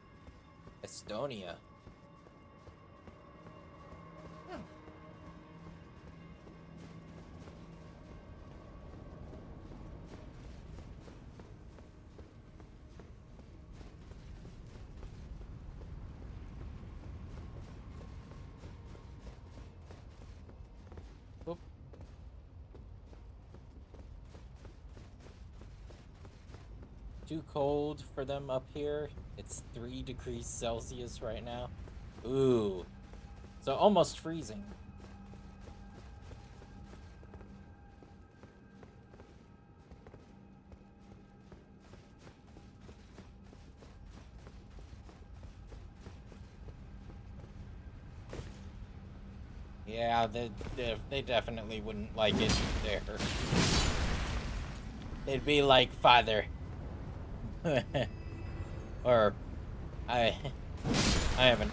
Estonia. Oop. Too cold for them up here. It's 3 degrees Celsius right now. Ooh. So almost freezing. Yeah, they definitely wouldn't like it there. They'd be like, Father. Or, I haven't,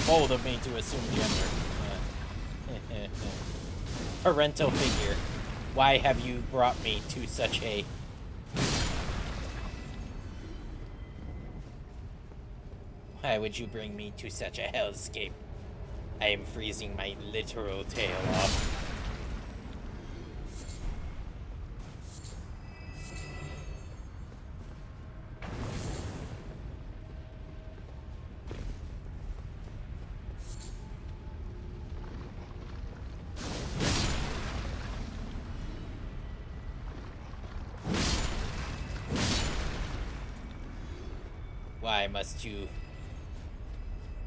bold of me to assume gender. Parental figure. Why have you brought me to such a... Why would you bring me to such a hellscape? I am freezing my literal tail off. Why must you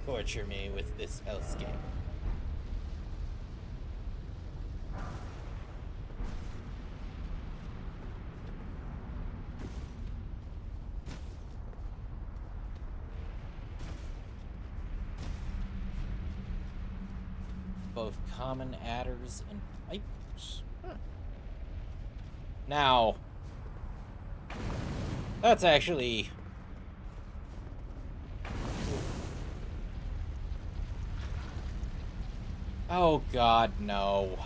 torture me with this hellscape? Both common adders and vipers. Huh. Now, that's actually... Oh God, no.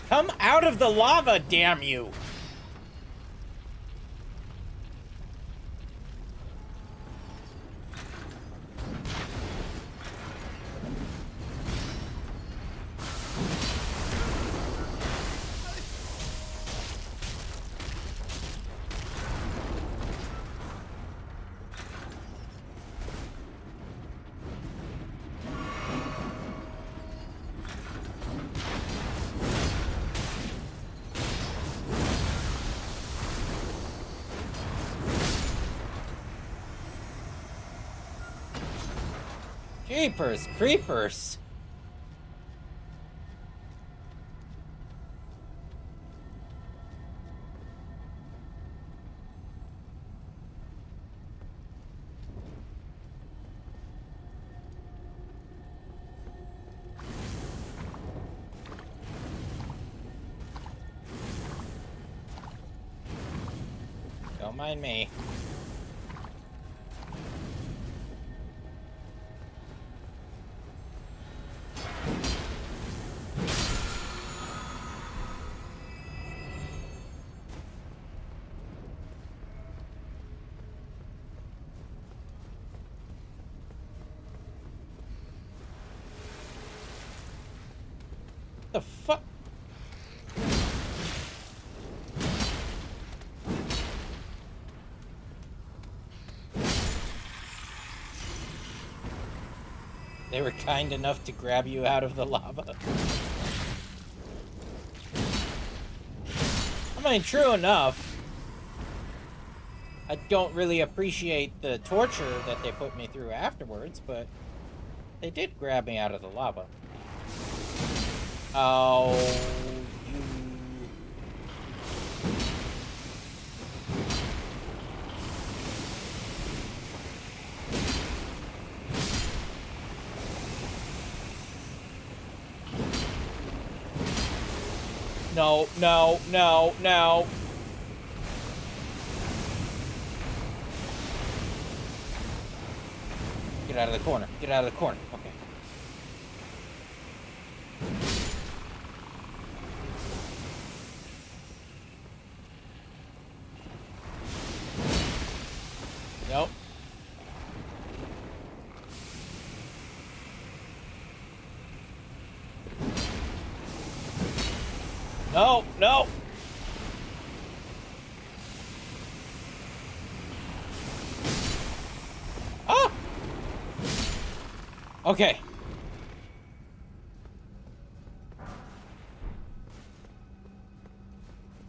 Come out of the lava, damn you! Jeepers creepers! Don't mind me. The fuck? They were kind enough to grab you out of the lava. I mean, true enough. I don't really appreciate the torture that they put me through afterwards, but they did grab me out of the lava. Oh, you... No, no, no, no. Get out of the corner. Get out of the corner. Okay. Nope. No, no. Ah! Okay.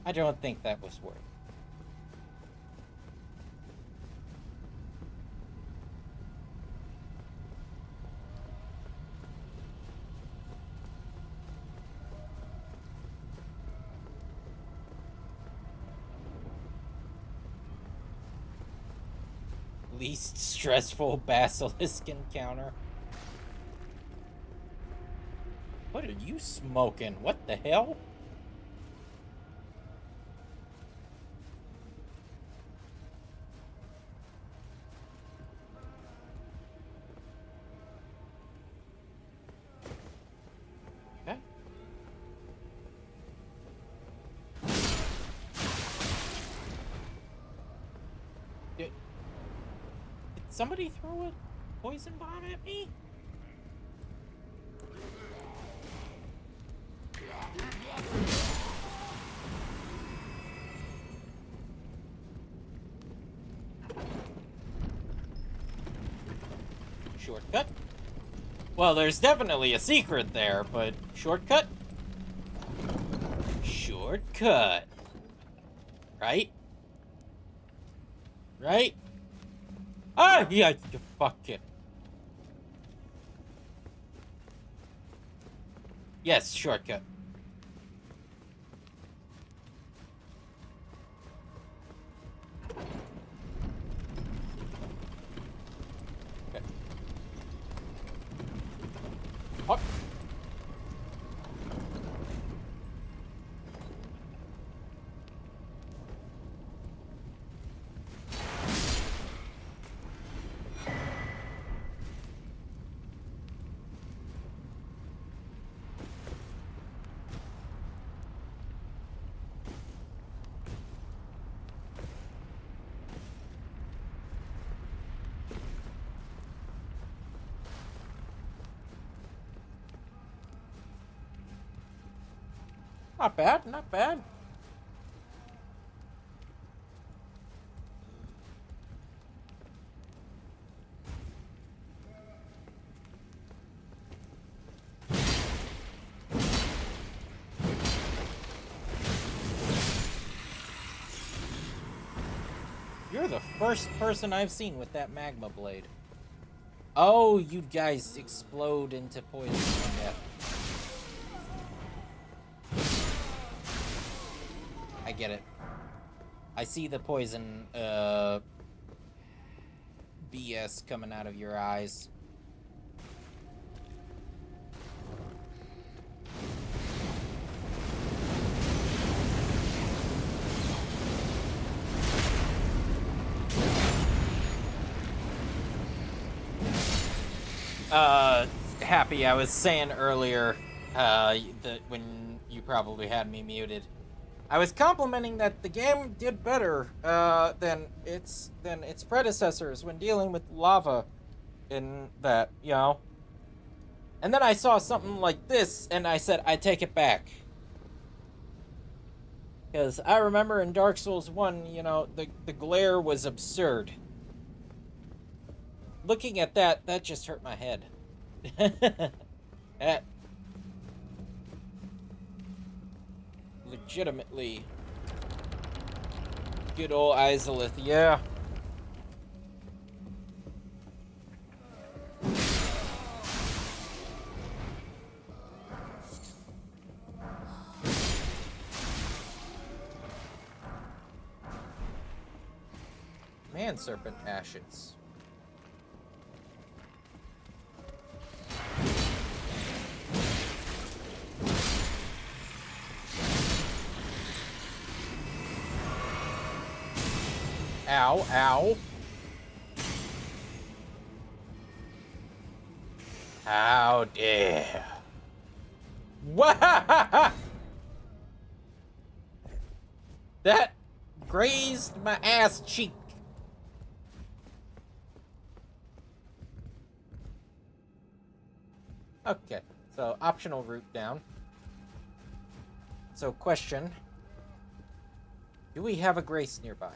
I don't think that was worth it. Least stressful basilisk encounter. What are you smoking? What the hell? Okay. Did somebody throw a poison bomb at me? Shortcut? Well, there's definitely a secret there, but shortcut? Shortcut. Right? Right? Ah, yeah, fuck it. Yes, shortcut. Okay. What? Not bad, not bad. You're the first person I've seen with that magma blade. Oh, you guys explode into poison and death. I get it. I see the poison, BS coming out of your eyes. Happy, I was saying earlier, that when you probably had me muted, I was complimenting that the game did better, than its predecessors when dealing with lava in that, you know? And then I saw something like this, and I said, I take it back. Because I remember in Dark Souls 1, you know, the glare was absurd. Looking at that, that just hurt my head. That legitimately good old Izalith, yeah. Man serpent ashes. Ow, ow. How dare. Wah! That grazed my ass cheek. Okay, so optional route down. So question. Do we have a Grace nearby?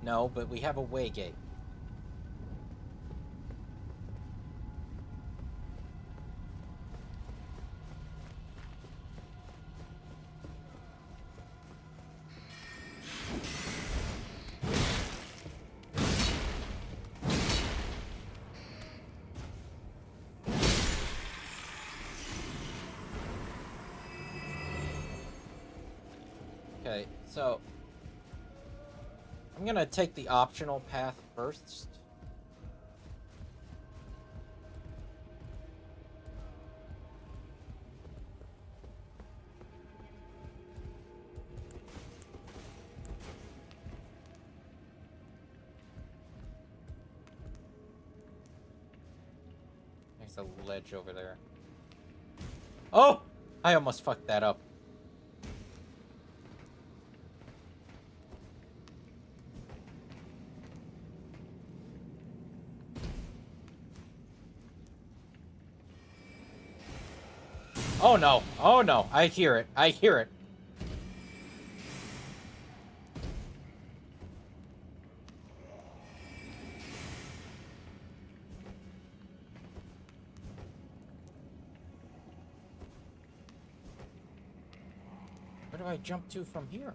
No, but we have a way gate. Okay, so I'm gonna take the optional path first. There's a ledge over there. Oh! I almost fucked that up. Oh no! Oh no! I hear it! I hear it! Where do I jump to from here?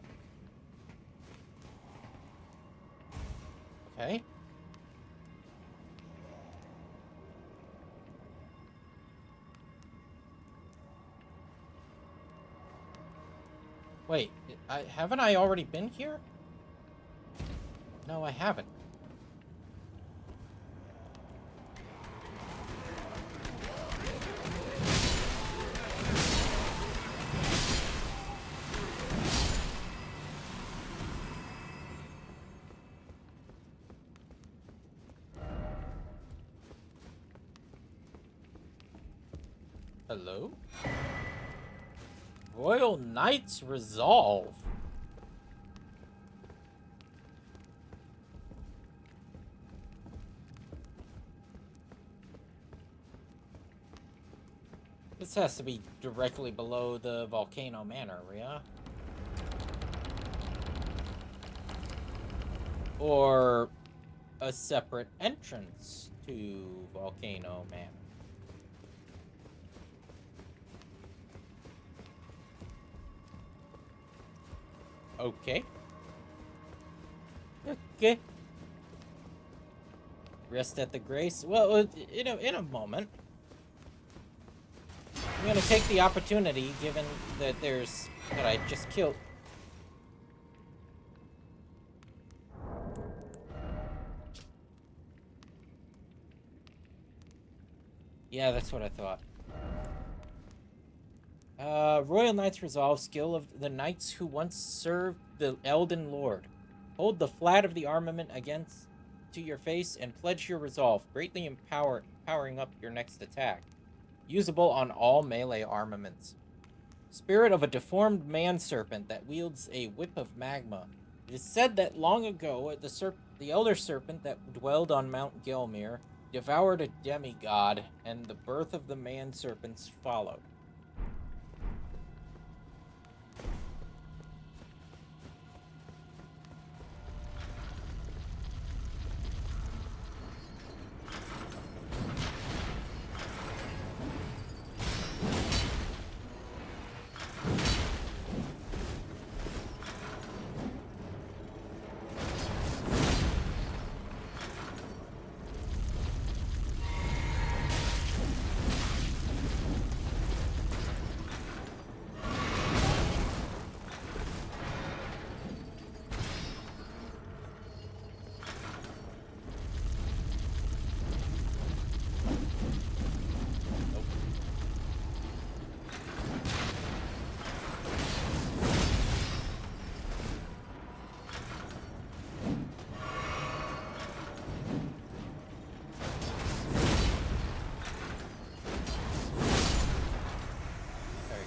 Okay. Wait, haven't I already been here? No, I haven't. Hello? Royal Knight's Resolve. This has to be directly below the Volcano Manor, yeah? Or a separate entrance to Volcano Manor. Okay. Okay. Rest at the Grace. Well, in a moment. I'm gonna take the opportunity, given that that I just killed. Yeah, that's what I thought. Royal Knight's Resolve, skill of the knights who once served the Elden Lord. Hold the flat of the armament against to your face and pledge your resolve, greatly powering up your next attack. Usable on all melee armaments. Spirit of a deformed man-serpent that wields a whip of magma. It is said that long ago, the elder serpent that dwelled on Mount Gelmir devoured a demigod, and the birth of the man-serpents followed.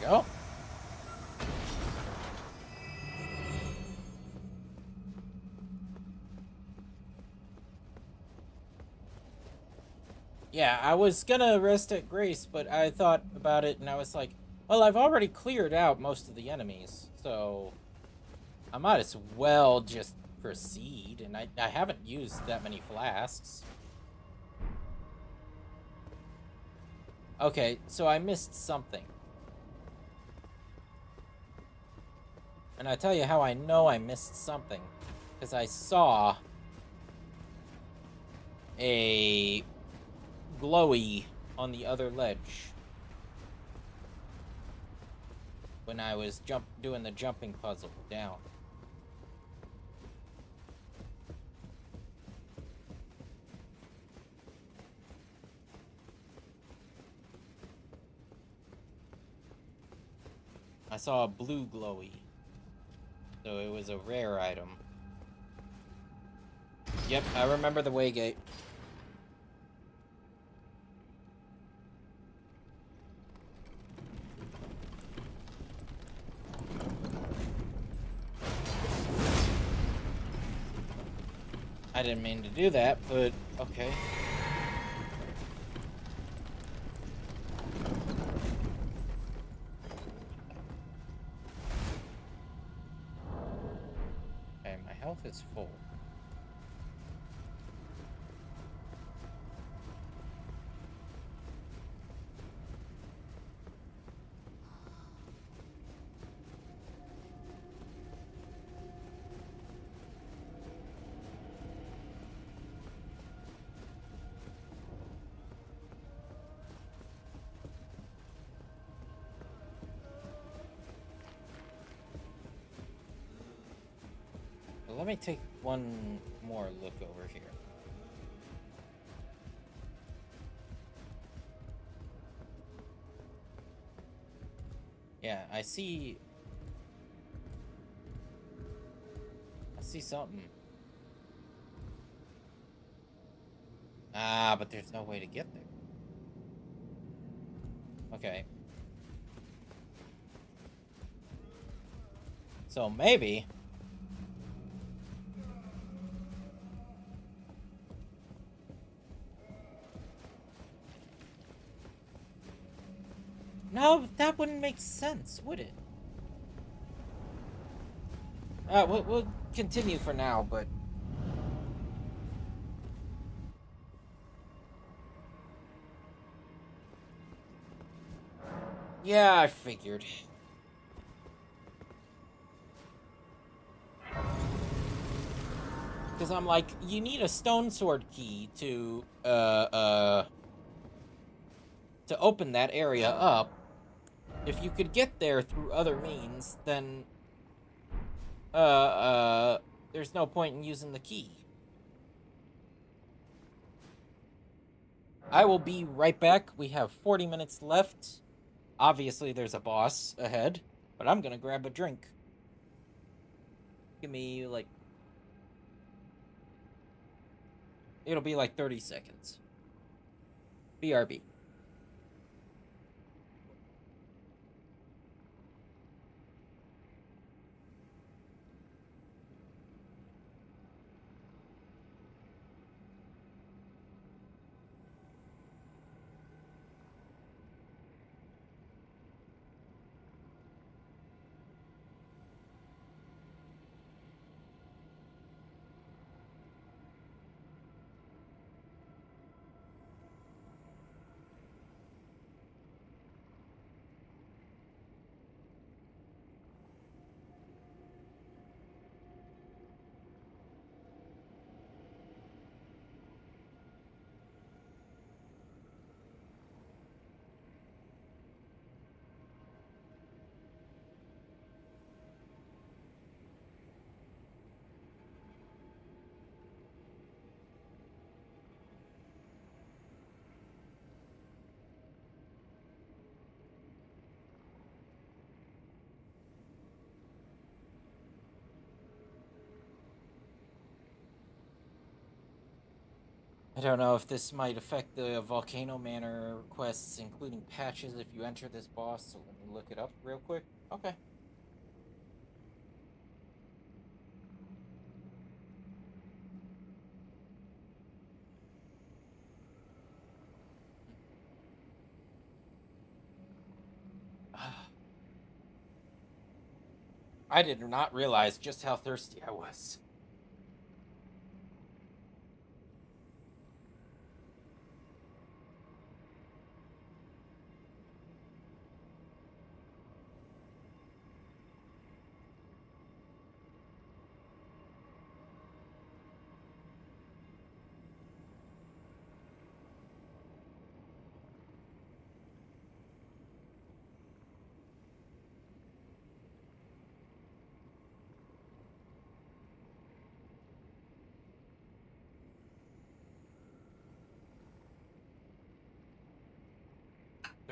Go. Yeah, I was gonna rest at Grace, but I thought about it and I was like, well, I've already cleared out most of the enemies, so I might as well just proceed, and I haven't used that many flasks. Okay, so I missed something. And I tell you how I know I missed something. Because I saw a glowy on the other ledge when I was doing the jumping puzzle down. I saw a blue glowy. So it was a rare item. Yep, I remember the Waygate. I didn't mean to do that, but okay. Okay, my health is full. Well, let me take one more look over here. Yeah, I see something. Ah, but there's no way to get there. Okay. So maybe... No, that wouldn't make sense, would it? We'll continue for now, but... Yeah, I figured. Because I'm like, you need a stone sword key to open that area up. If you could get there through other means, then, there's no point in using the key. I will be right back. We have 40 minutes left. Obviously, there's a boss ahead, but I'm gonna grab a drink. Give me, like... It'll be like 30 seconds. BRB. I don't know if this might affect the Volcano Manor requests, including patches if you enter this boss, so let me look it up real quick. Okay. I did not realize just how thirsty I was.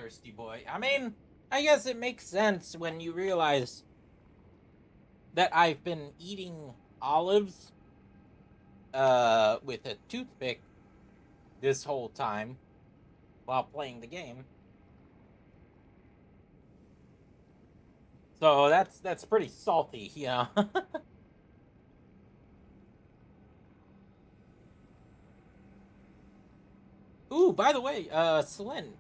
thirsty boy. I mean, I guess it makes sense when you realize that I've been eating olives with a toothpick this whole time while playing the game. So that's pretty salty, you know. Ooh, by the way, Celine,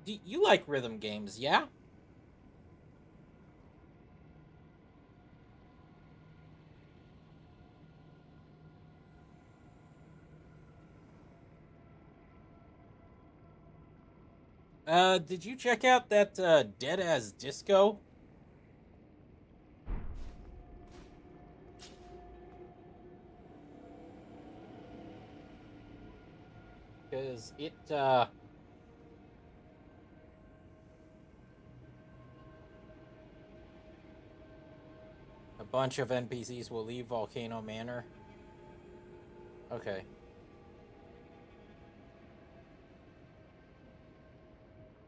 do you like rhythm games, yeah? Did you check out that Dead as Disco? Because a bunch of NPCs will leave Volcano Manor. Okay.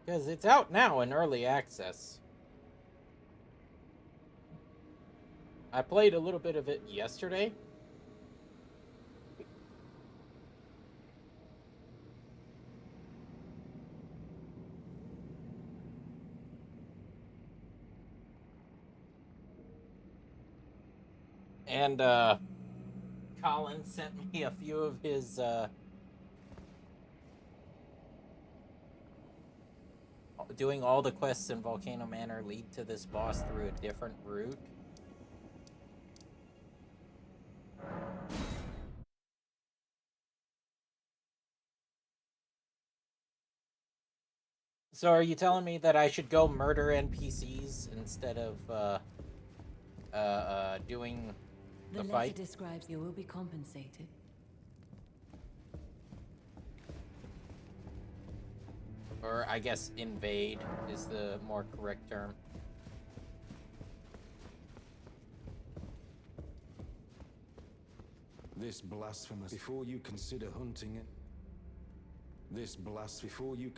Because it's out now in early access. I played a little bit of it yesterday. And Colin sent me a few of his doing all the quests in Volcano Manor lead to this boss through a different route. So are you telling me that I should go murder NPCs instead of doing The the letter fight? describes you will be compensated. Or I guess invade is the more correct term. This blasphemous before you consider hunting it. This blast before you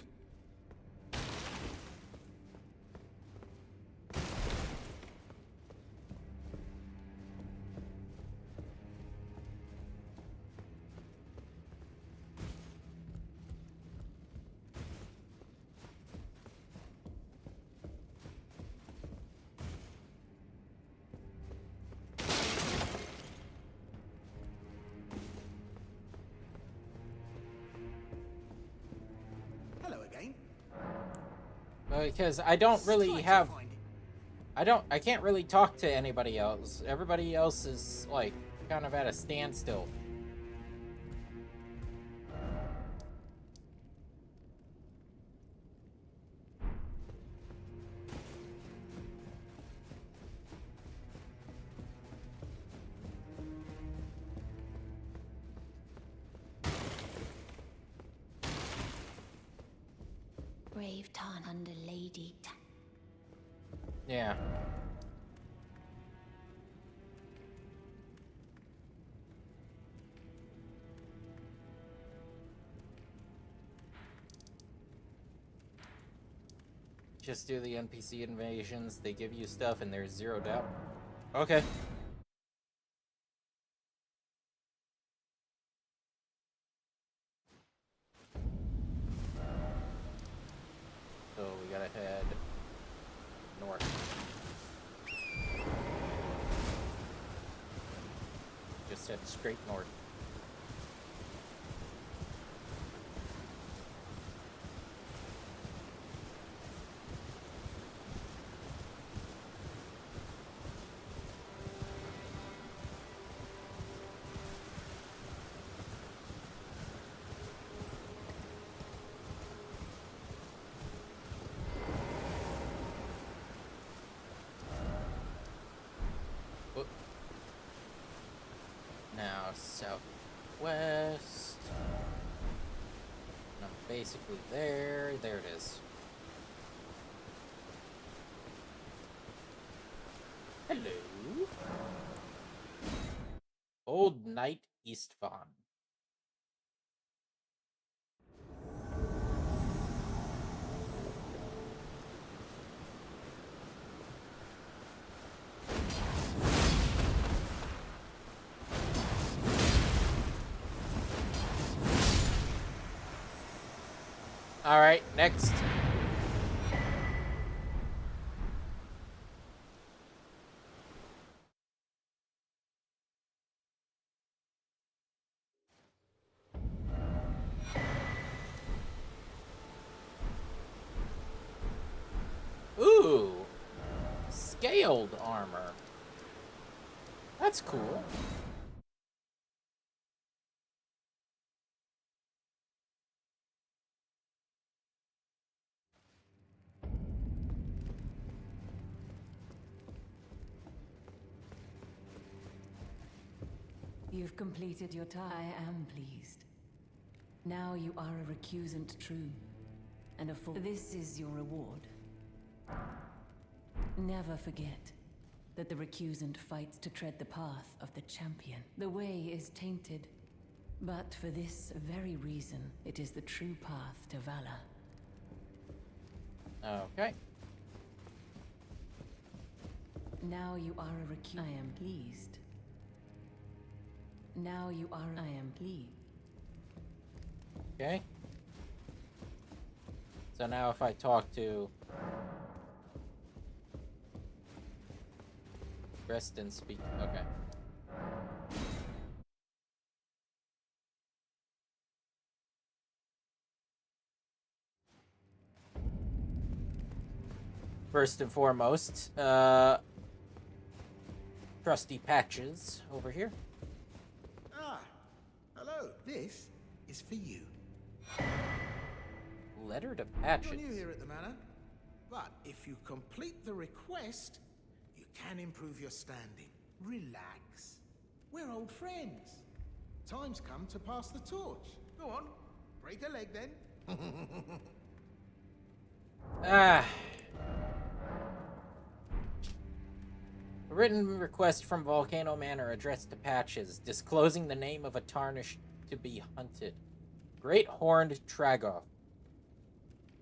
Hello again. Because I don't really have... I can't really talk to anybody else. Everybody else is, like, kind of at a standstill. Brave Tarn under Lady Yeah. Just do the NPC invasions, they give you stuff, and there's zero doubt. Okay. So we gotta head north. Just head straight north. Whoop. Now southwest. And I'm basically there. There it is. Hello. Old Knight Eastfon. All right, next. Ooh, scaled armor. That's cool. You've completed your task. I am pleased. Now you are a recusant true, and a full. This is your reward. Never forget that the recusant fights to tread the path of the champion. The way is tainted, but for this very reason, it is the true path to valor. Okay. Now you are a recusant. I am pleased. Now you are. I am pleased. Okay. So now if I talk to rest and speak. Okay. First and foremost, trusty Patches over here. Ah, hello. This is for you. Letter to Patches. You're new here at the manor, but if you complete the request, you can improve your standing. Relax. We're old friends. Time's come to pass the torch. Go on, break a leg then. Ah. A written request from Volcano Manor addressed to Patches, disclosing the name of a tarnished to be hunted. Great Horned Tragoth.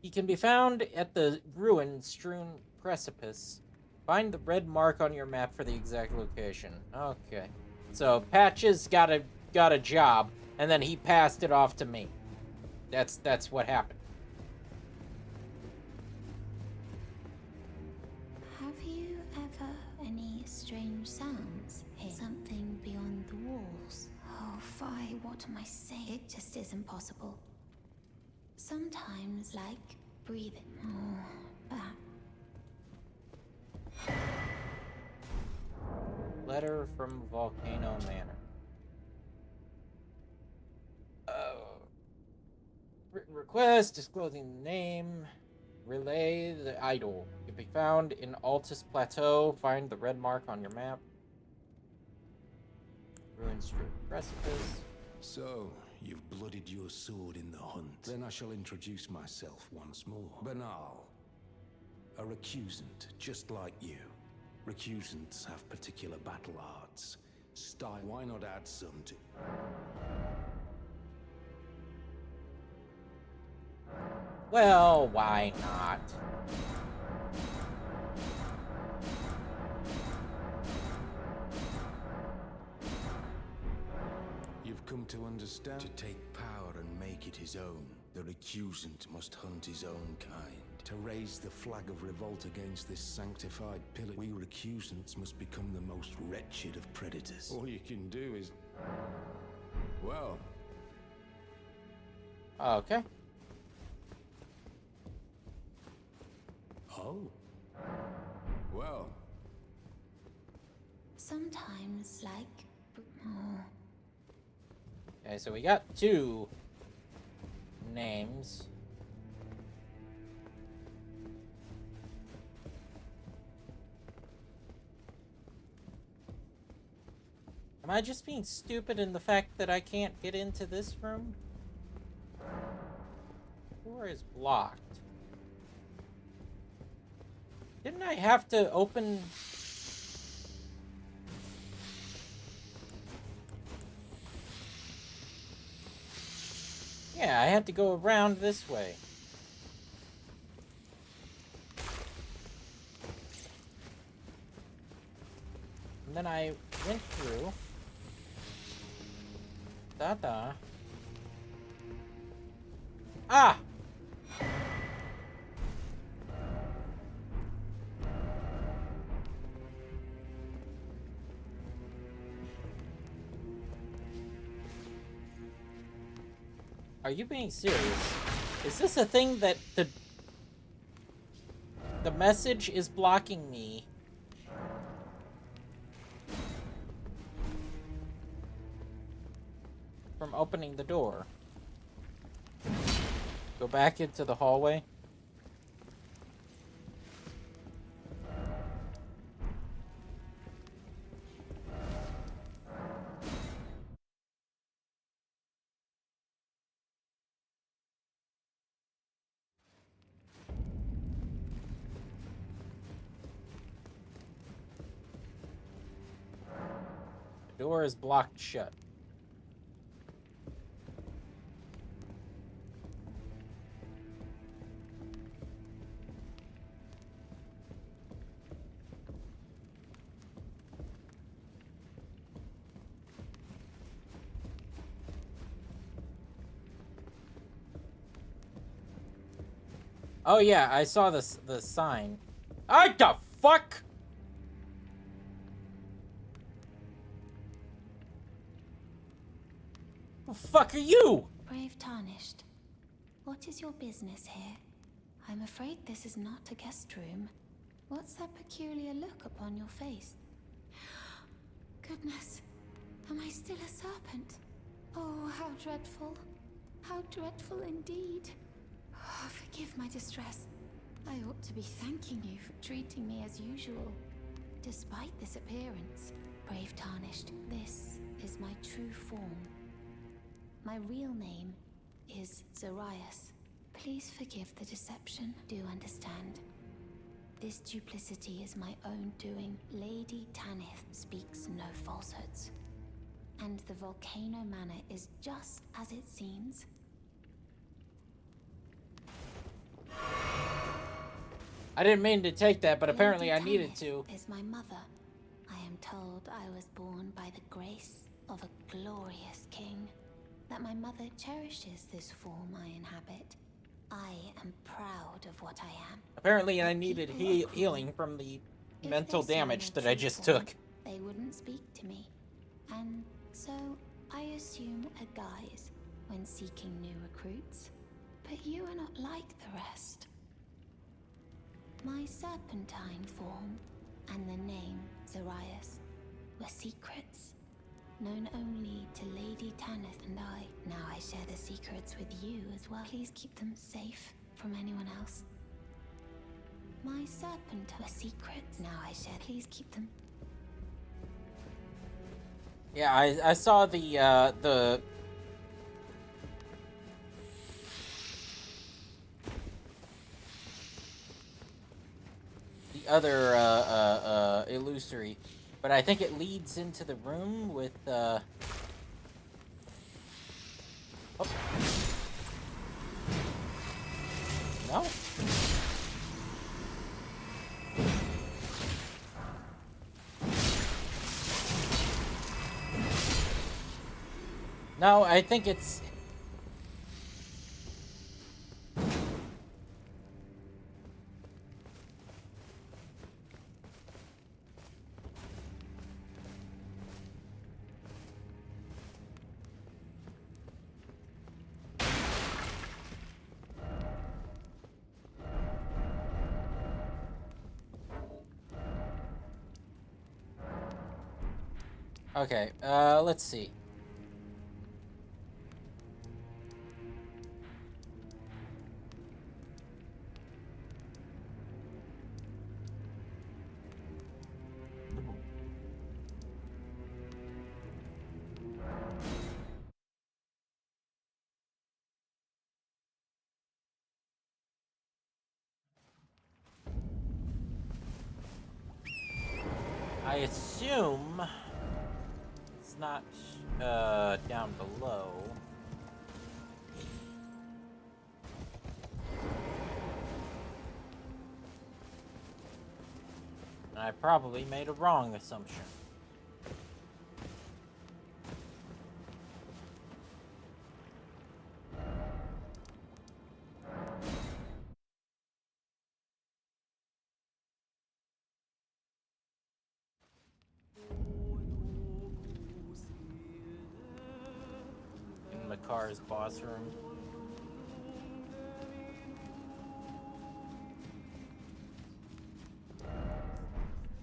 He can be found at the ruin-strewn precipice. Find the red mark on your map for the exact location. Okay. So Patches got a job, and then he passed it off to me. That's what happened. Have you ever any strange sounds here? Something beyond the walls? Oh, Fi, what am I saying? It just isn't possible. Sometimes, like breathing. Oh, Letter from Volcano Manor. Written request, disclosing the name. Relay the idol. Can be found in Altus Plateau. Find the red mark on your map. Ruin Street Precipice. So, you've bloodied your sword in the hunt. Then I shall introduce myself once more. Banal. A recusant, just like you. Recusants have particular battle arts. Style. Why not add some to... Well, why not? You've come to understand? To take power and make it his own, the recusant must hunt his own kind. To raise the flag of revolt against this sanctified pillar, we recusants must become the most wretched of predators. All you can do is... well... Okay. Oh. Well. sometimes, like. Oh. Okay, so we got 2 names. Am I just being stupid in the fact that I can't get into this room? The door is blocked. Didn't I have to open... Yeah, I had to go around this way. And then I went through. Ah! Are you being serious? Is this a thing that the message is blocking me? From opening the door. Go back into the hallway. The door is blocked shut. Oh yeah, I saw the sign. What the fuck? Who the fuck are you? Brave Tarnished, what is your business here? I'm afraid this is not a guest room. What's that peculiar look upon your face? Goodness, am I still a serpent? Oh, how dreadful. How dreadful indeed. Oh, forgive my distress. I ought to be thanking you for treating me as usual. Despite this appearance, Brave Tarnished, this is my true form. My real name is Zarias. Please forgive the deception. Do understand. This duplicity is my own doing. Lady Tanith speaks no falsehoods. And the Volcano Manor is just as it seems. I didn't mean to take that, but apparently I Lady needed Tanith to. is my mother. I am told I was born by the grace of a glorious king. That my mother cherishes this form I inhabit. I am proud of what I am. Apparently I But needed people are cruel. healing from the If mental they saw damage my that I true just form, took. they wouldn't speak to me. And so I assume a guise when seeking new recruits. But you are not like the rest. My serpentine form and the name Zarias were secrets, known only to Lady Tanith and I. Now I share the secrets with you as well. Please keep them safe from anyone else. My serpent were secrets. Now I share. Please keep them. Yeah, I saw the other illusory, but I think it leads into the room with oh. No? No, I think it's... Okay, let's see. I assume it's not down below. And I probably made a wrong assumption. In Makar's boss room.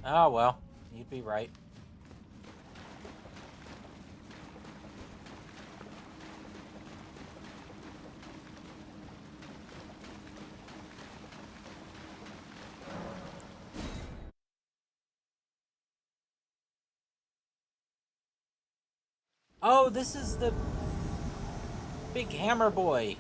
Oh, well. You'd be right. Oh, this is the big hammer boy.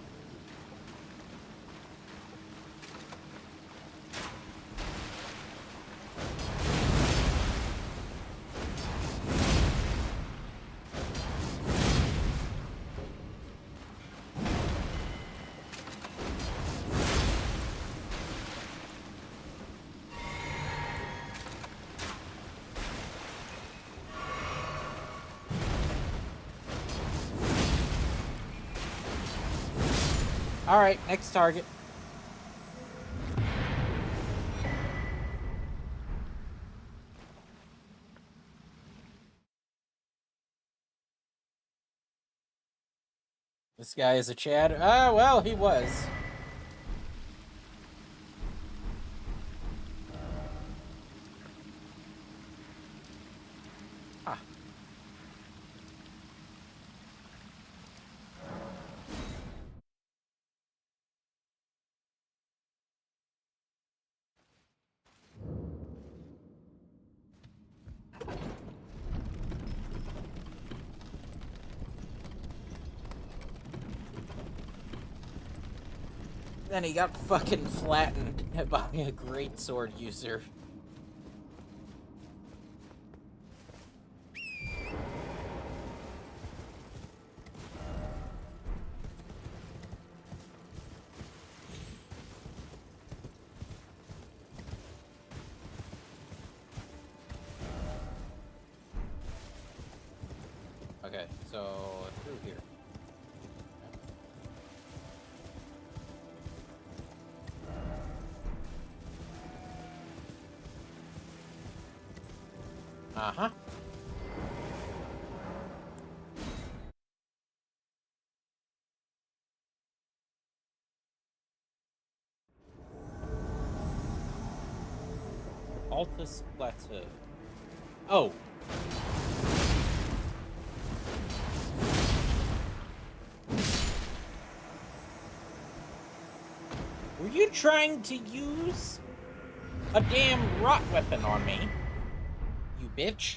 Alright, next target. This guy is a Chad. Ah, well, he was. Huh. Then he got fucking flattened by a great sword user. Okay, so through here. Uh-huh. Altus Plateau. Oh. Were you trying to use a damn rot weapon on me? You bitch.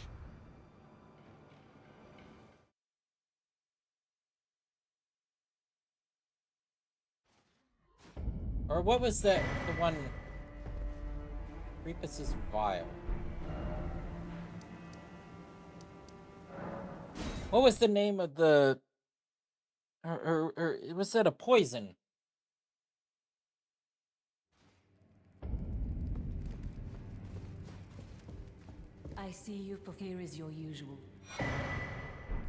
Or what was that? The one... Repus's Vial. What was the name of the... Or was that a poison? I see you here as your usual.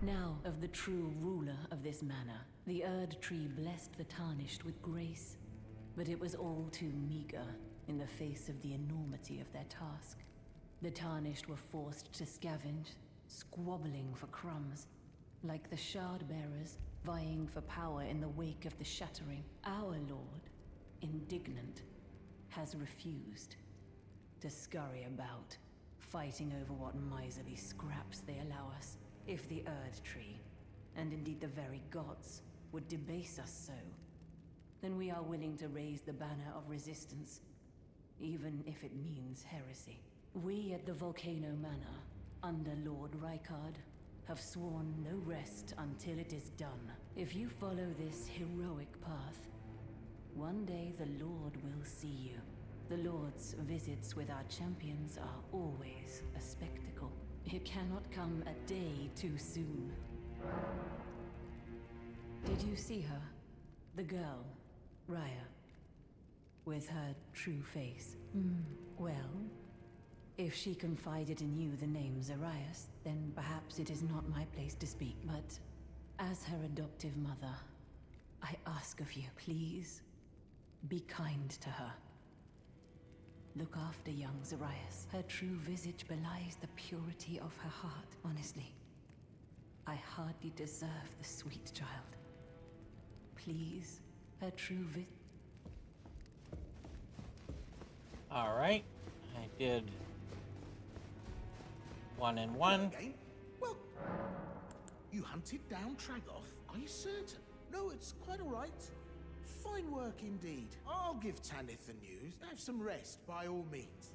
Now, of the true ruler of this manor, the Erd Tree blessed the Tarnished with grace, but it was all too meager in the face of the enormity of their task. The Tarnished were forced to scavenge, squabbling for crumbs, like the Shard Bearers vying for power in the wake of the Shattering. Our Lord, indignant, has refused to scurry about, fighting over what miserly scraps they allow us. If the Erd Tree, and indeed the very gods, would debase us so, then we are willing to raise the banner of resistance, even if it means heresy. We at the Volcano Manor, under Lord Rykard, have sworn no rest until it is done. If you follow this heroic path, one day the Lord will see you. The Lord's visits with our champions are always a spectacle. It cannot come a day too soon. Did you see her? The girl, Raya, with her true face. Well, if she confided in you the name Zarias, then perhaps it is not my place to speak. But as her adoptive mother, I ask of you, please, be kind to her. Look after young Zarias. Her true visage belies the purity of her heart. Honestly, I hardly deserve the sweet child. Please, her true Alright. I did 1 and 1. Again? Well, you hunted down Tragoth? Are you certain? No, it's quite all right. Fine work indeed. I'll give Tanith the news. Have some rest, by all means.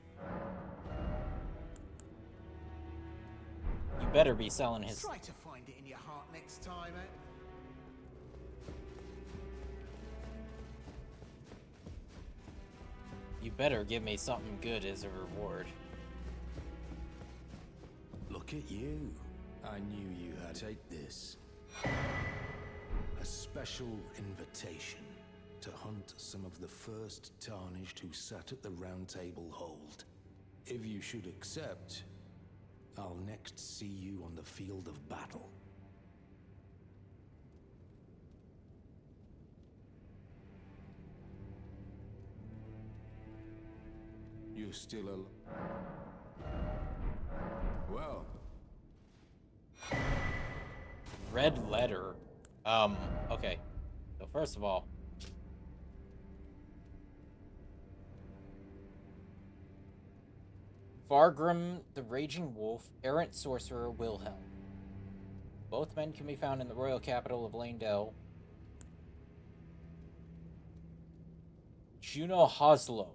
You better be selling his... Try to find it in your heart next time, eh? You better give me something good as a reward. Look at you. I knew you had to take this. A special invitation to hunt some of the first Tarnished who sat at the Round Table Hold. If you should accept, I'll next see you on the field of battle. You're still well. Red letter. Okay. So first of all, Vargrim, the Raging Wolf, Errant Sorcerer, Wilhelm. Both men can be found in the royal capital of Leyndell. Juno Hoslow.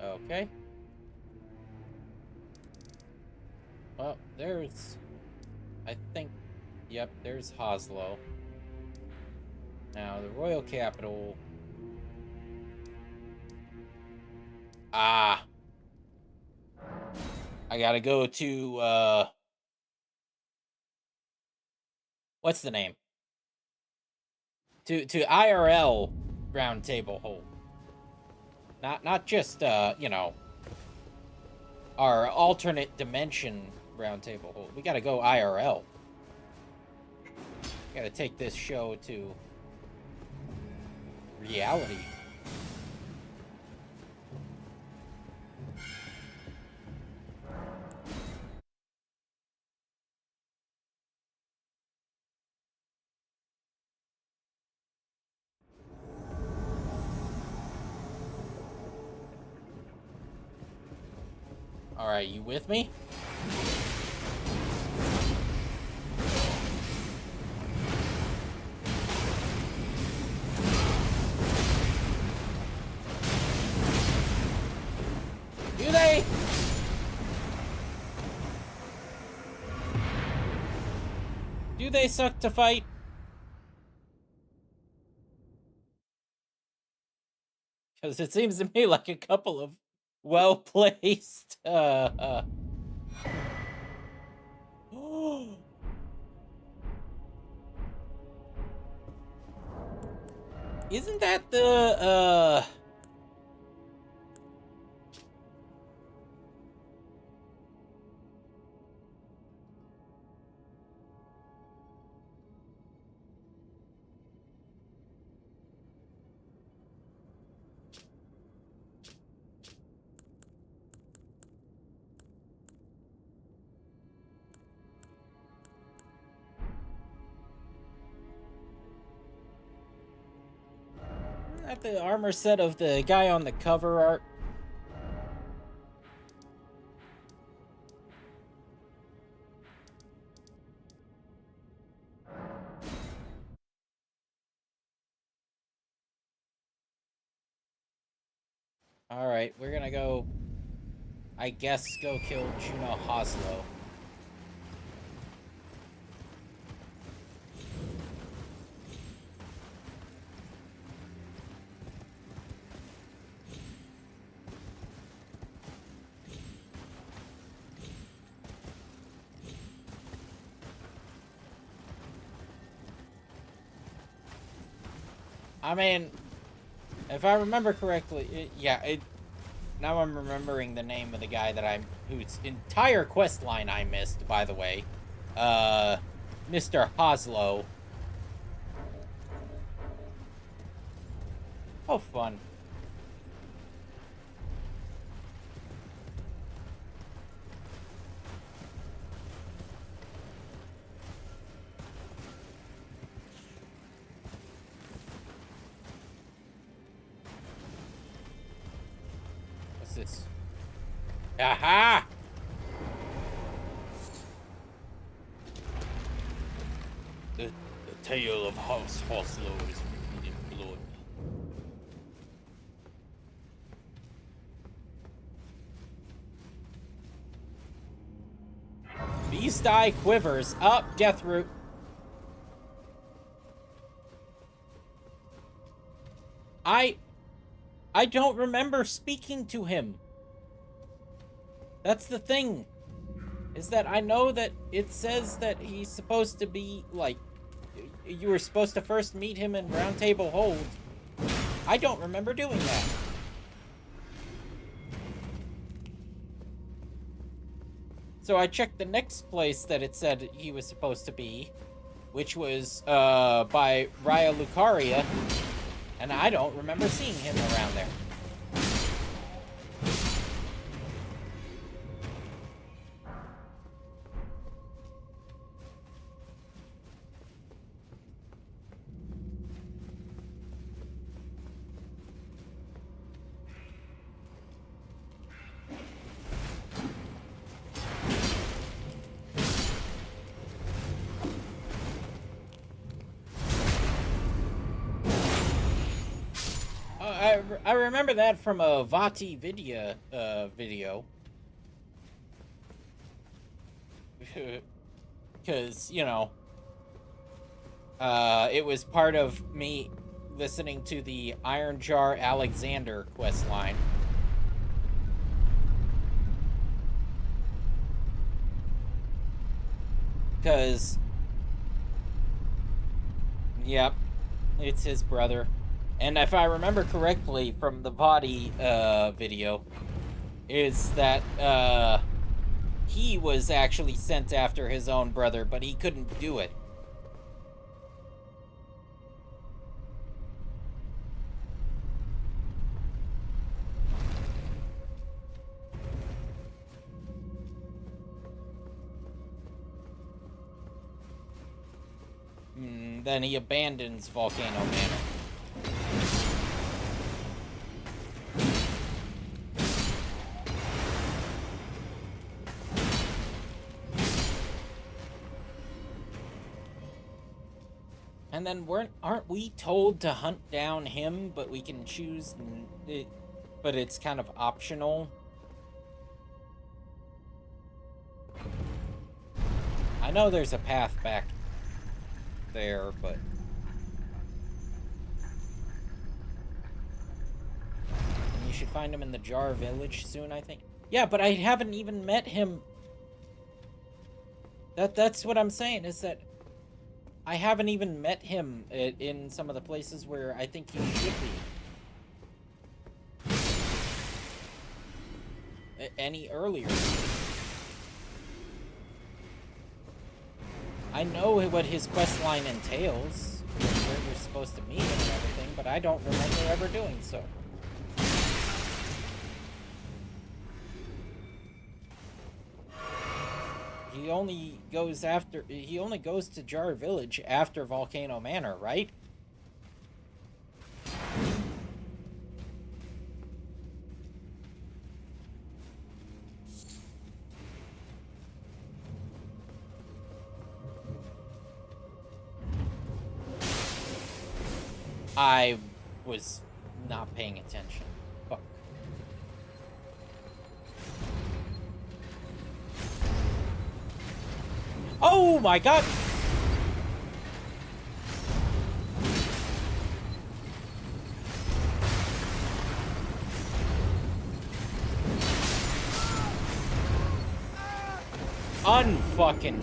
Okay. Well, there's... I think... Yep, there's Hoslow. Now, the royal capital... Ah! I gotta go to, what's the name? To IRL Round Table Hold. Not just, you know, our alternate dimension Round Table Hold. We gotta go IRL. Gotta take this show to reality. Alright, you with me? Do they? Do they suck to fight? Because it seems to me like a couple of well-placed, Isn't that the, isn't that the armor set of the guy on the cover art? Alright, we're gonna go, I guess, go kill Juno Hoslow. I mean, if I remember correctly, now I'm remembering the name of the guy that whose entire quest line I missed, by the way. Mr. Hoslow. Oh, fun. this? Aha! The tale of House Hoslow is written in blood. Beast Eye quivers. Up, Death Root. I don't remember speaking to him. That's the thing. Is that I know that it says that he's supposed to be, like, you were supposed to first meet him in Round Table Hold. I don't remember doing that. So I checked the next place that it said he was supposed to be, which was by Raya Lucaria, and I don't remember seeing him around there. I remember that from a Vati Vidya video. Because, you know, it was part of me listening to the Iron Jar Alexander questline. Because, yep, it's his brother. And if I remember correctly from the Vati video, is that he was actually sent after his own brother, but he couldn't do it. Then he abandons Volcano Manor. And then aren't we told to hunt down him, but we can choose it, but it's kind of optional? I know there's a path back there, but and you should find him in the Jar Village soon, I think. Yeah, but I haven't even met him. That's what I'm saying, is that I haven't even met him in some of the places where I think he should be. Any earlier. I know what his quest line entails, where we're supposed to meet him and everything, but I don't remember ever doing so. He only goes to Jar Village after Volcano Manor, right? I was not paying attention. Fuck. Oh my god! Unfucking.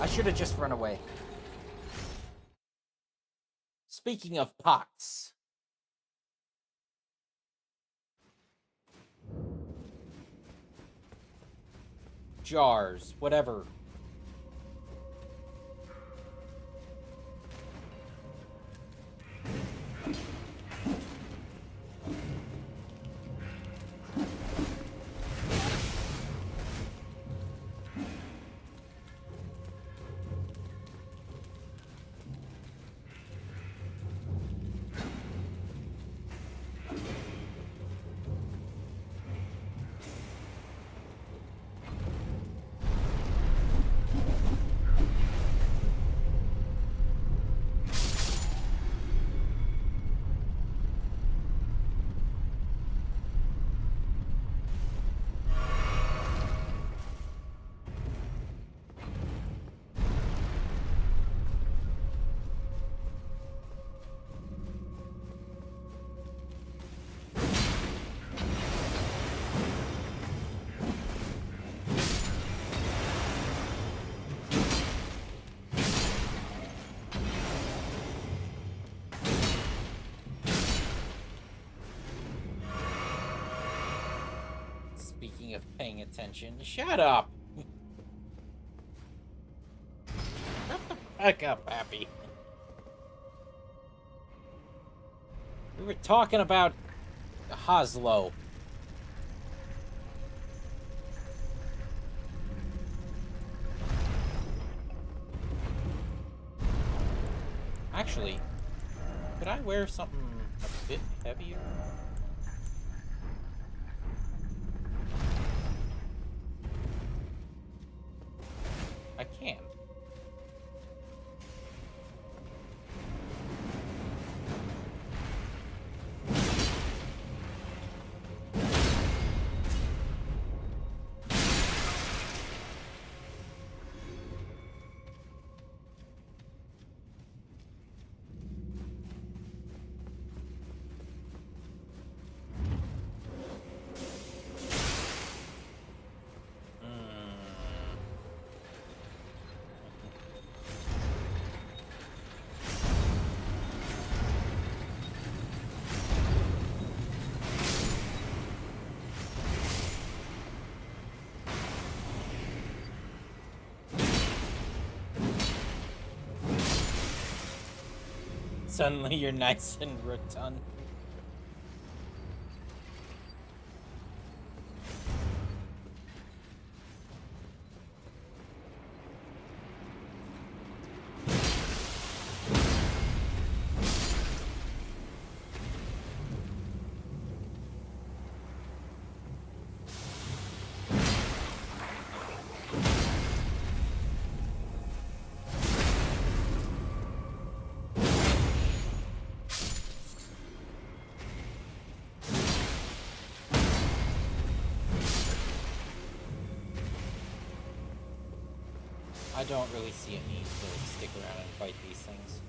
I should have just run away. Speaking of pots. Jars, whatever. Speaking of paying attention, shut up! Shut the fuck up, Happy. We were talking about Hoslow. Actually, could I wear something a bit heavier? I can. Suddenly you're nice and rotund. I don't really see a need to stick around and fight these things.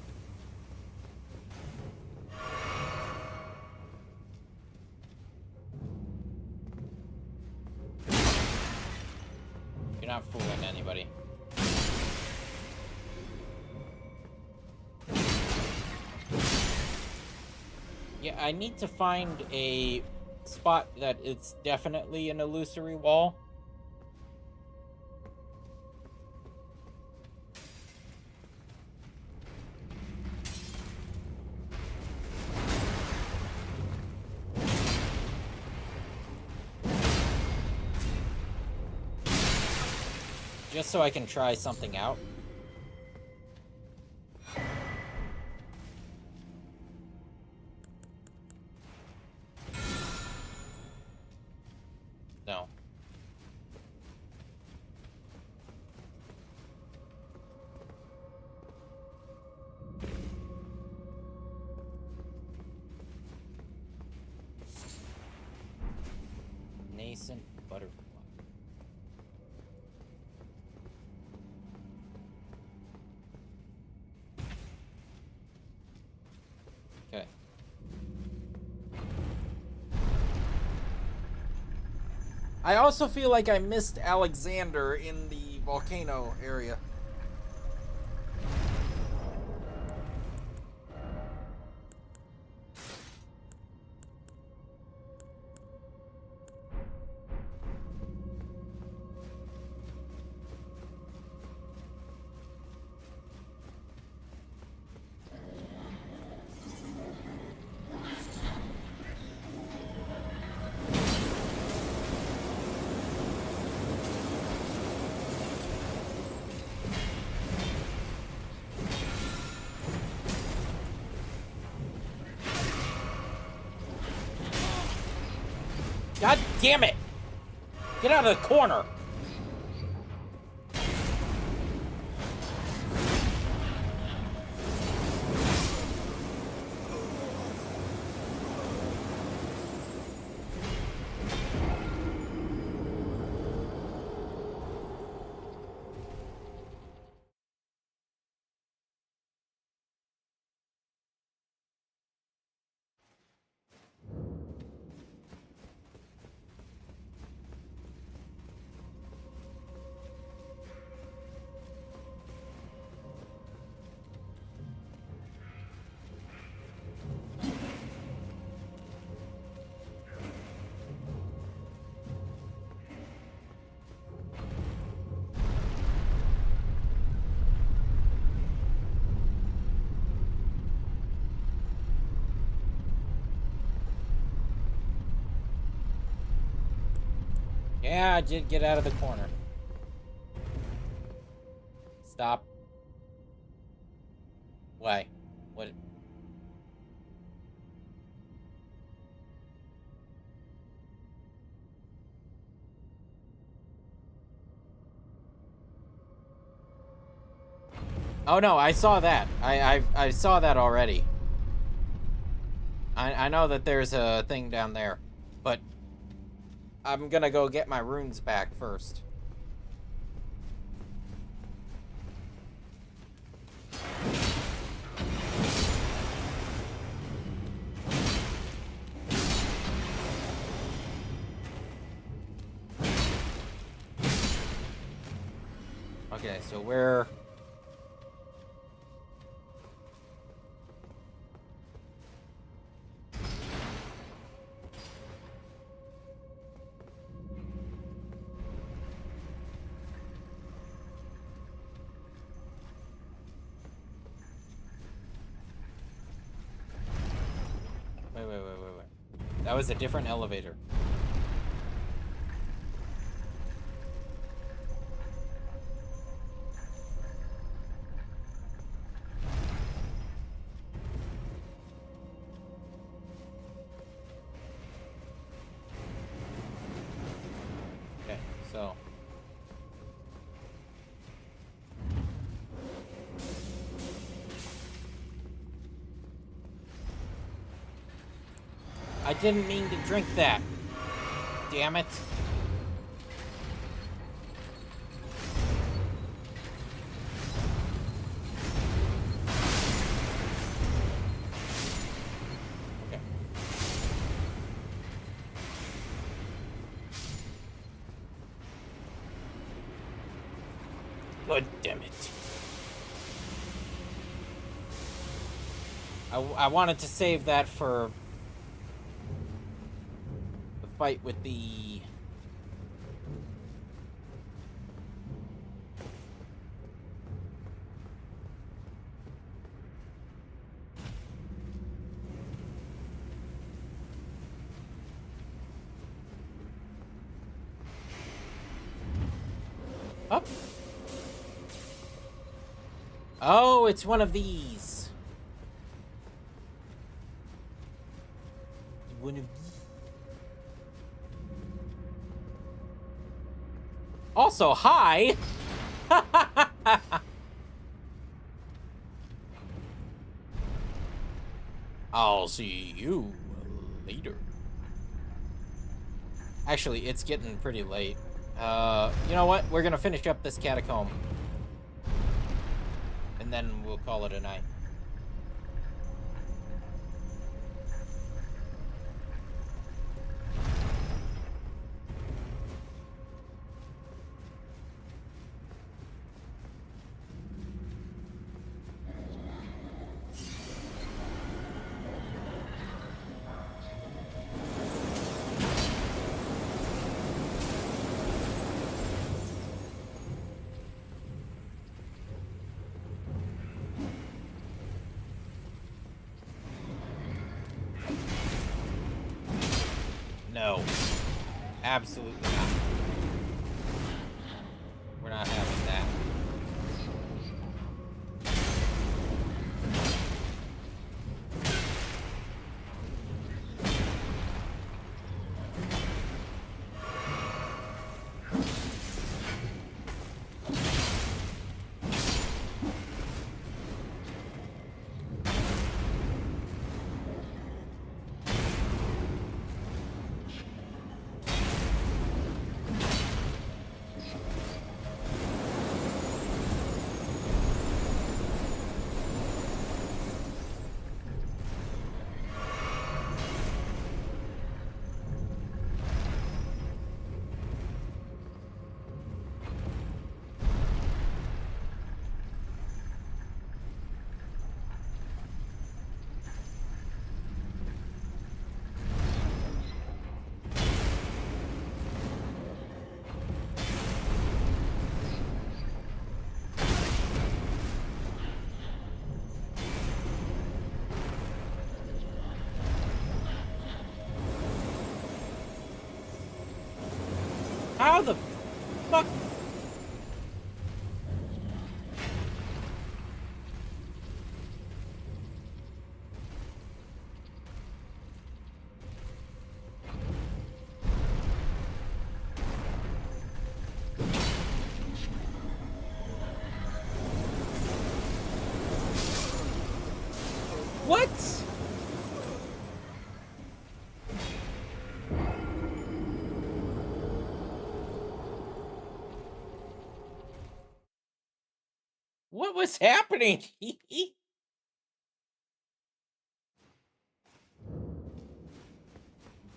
You're not fooling anybody. Yeah, I need to find a spot that it's definitely an illusory wall. Just so I can try something out. No. Nascent butterfly. Okay. I also feel like I missed Alexander in the volcano area. God damn it! Get out of the corner! Yeah, I did get out of the corner. Stop. Why? What? Oh no, I saw that. I saw that already. I know that there's a thing down there, but I'm gonna go get my runes back first. Okay, so where... Wait. That was a different elevator. Okay, so... I didn't mean to drink that. Damn it. Okay. God damn it. I wanted to save that for the fight with the... Up. Oh, it's one of these. One of these. Also, hi. I'll see you later. Actually, it's getting pretty late. You know what? We're gonna finish up this catacomb. And then we'll call it a night. No. Absolutely not. We're not having that. How the fuck? What? What was happening?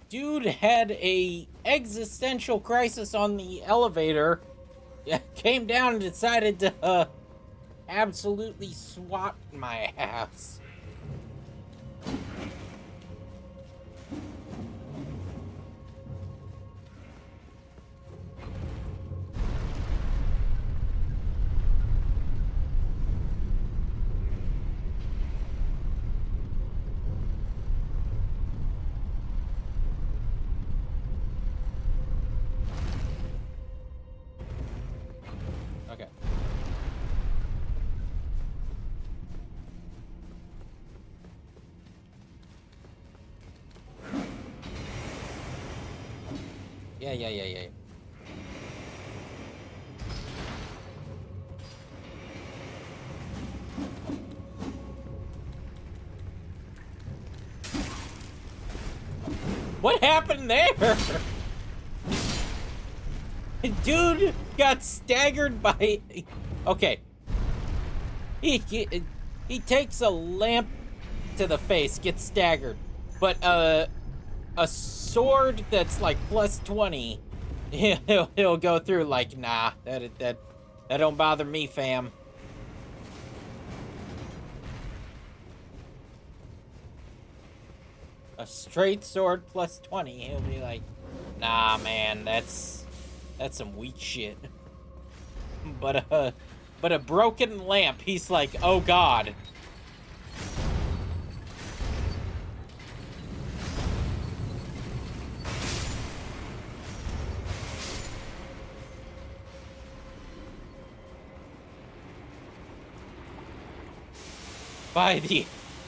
Dude had a existential crisis on the elevator. Yeah, came down and decided to absolutely swat my ass. Okay. Yeah. What happened there? Dude got staggered by... Okay. He takes a lamp to the face, gets staggered. But a sword that's like plus 20, he'll go through like, nah, that don't bother me, fam. A straight sword plus 20, he'll be like, nah, man, that's some weak shit. But a broken lamp, he's like, oh god.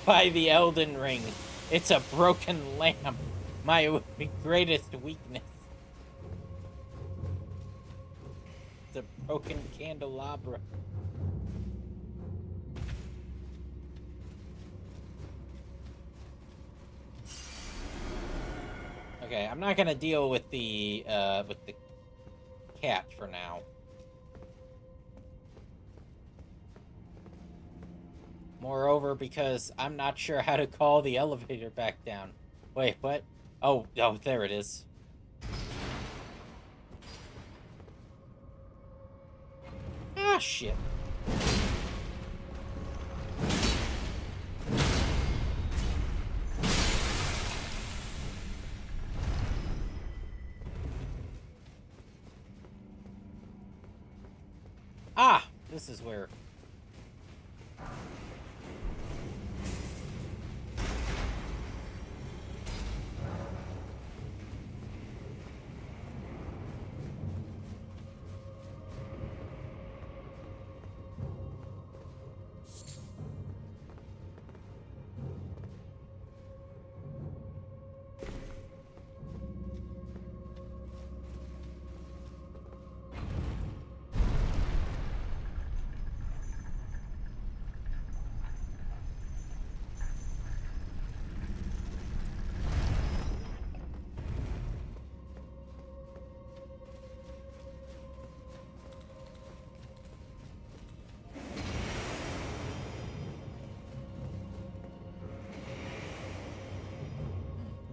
By the Elden Ring, it's a broken lamp, my greatest weakness. It's a broken candelabra. Okay, I'm not gonna deal with the cat for now. Moreover, because I'm not sure how to call the elevator back down. Wait, what? Oh, there it is. Ah, shit. Ah, this is where...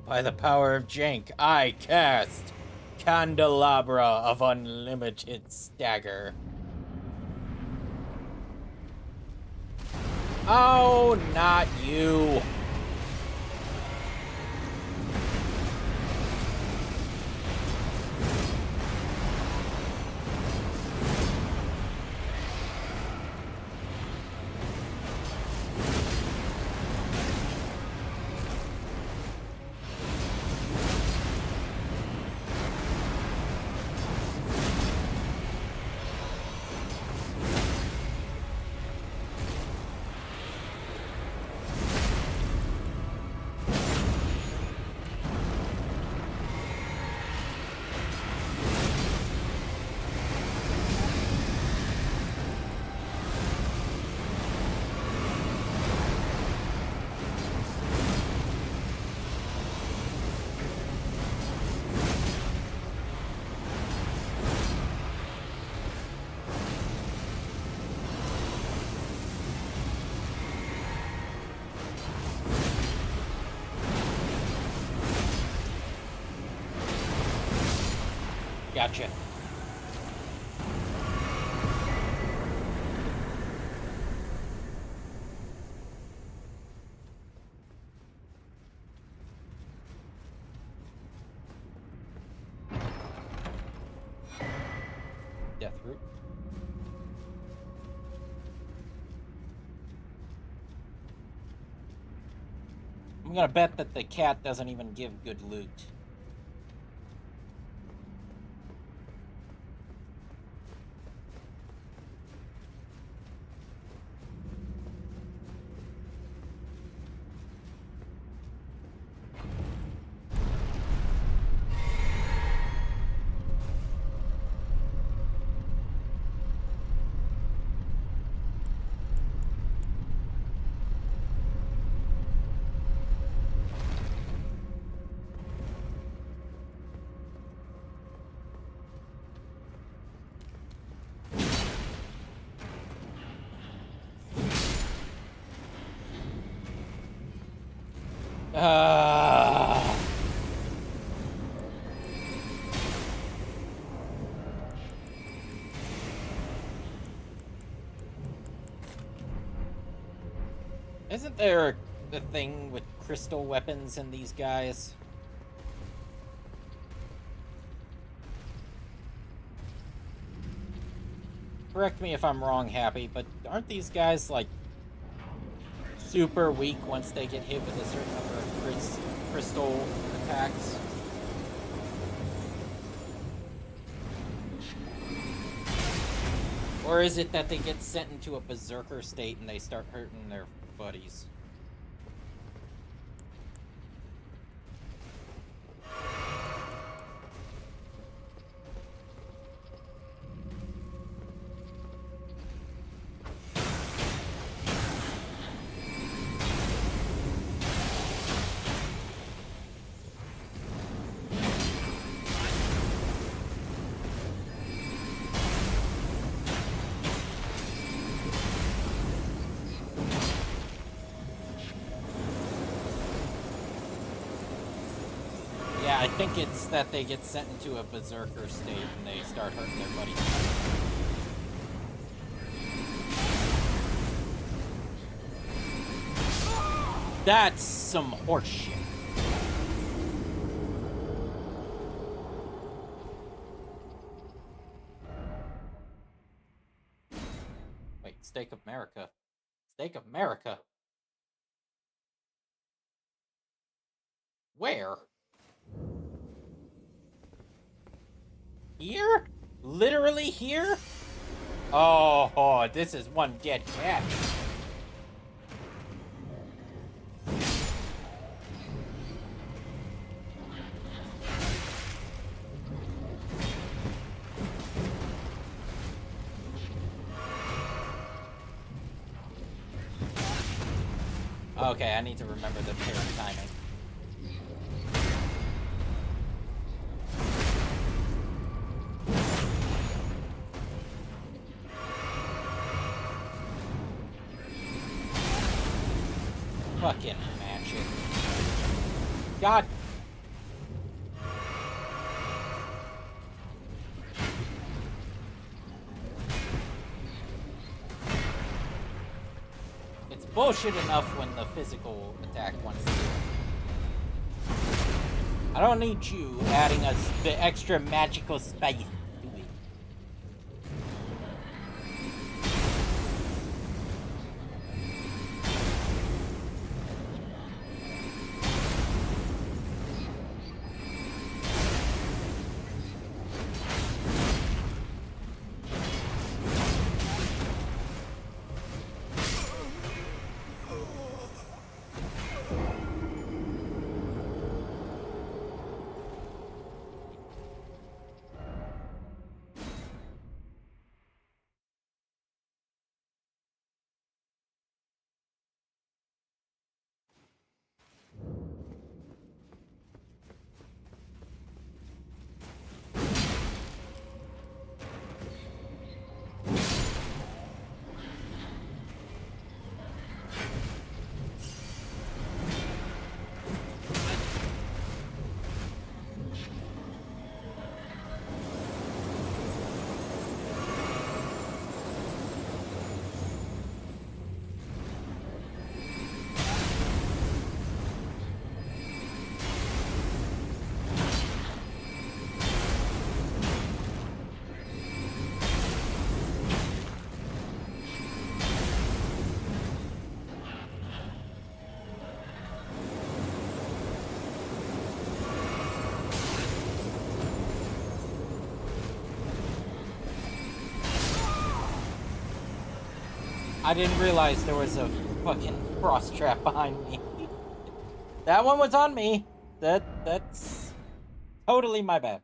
By the power of Jank, I cast Candelabra of Unlimited Stagger. Oh, not you. Gotcha. Death root. I'm gonna bet that the cat doesn't even give good loot. Isn't there a thing with crystal weapons in these guys? Correct me if I'm wrong, Happy, but aren't these guys, like, super weak once they get hit with a certain number of crystal attacks? Or is it that they get sent into a berserker state and they start hurting their buddies? I think it's that they get sent into a berserker state and they start hurting their buddies. That's some horseshit. Wait, Stake of America. Stake of America? Where? Here? Literally here? Oh, this is one dead cat. Okay, I need to remember the parry timing. Fucking match it. God. It's bullshit enough when the physical attack wants to do it. I don't need you adding us the extra magical spice to it. I didn't realize there was a fucking frost trap behind me. That one was on me. That's totally my bad.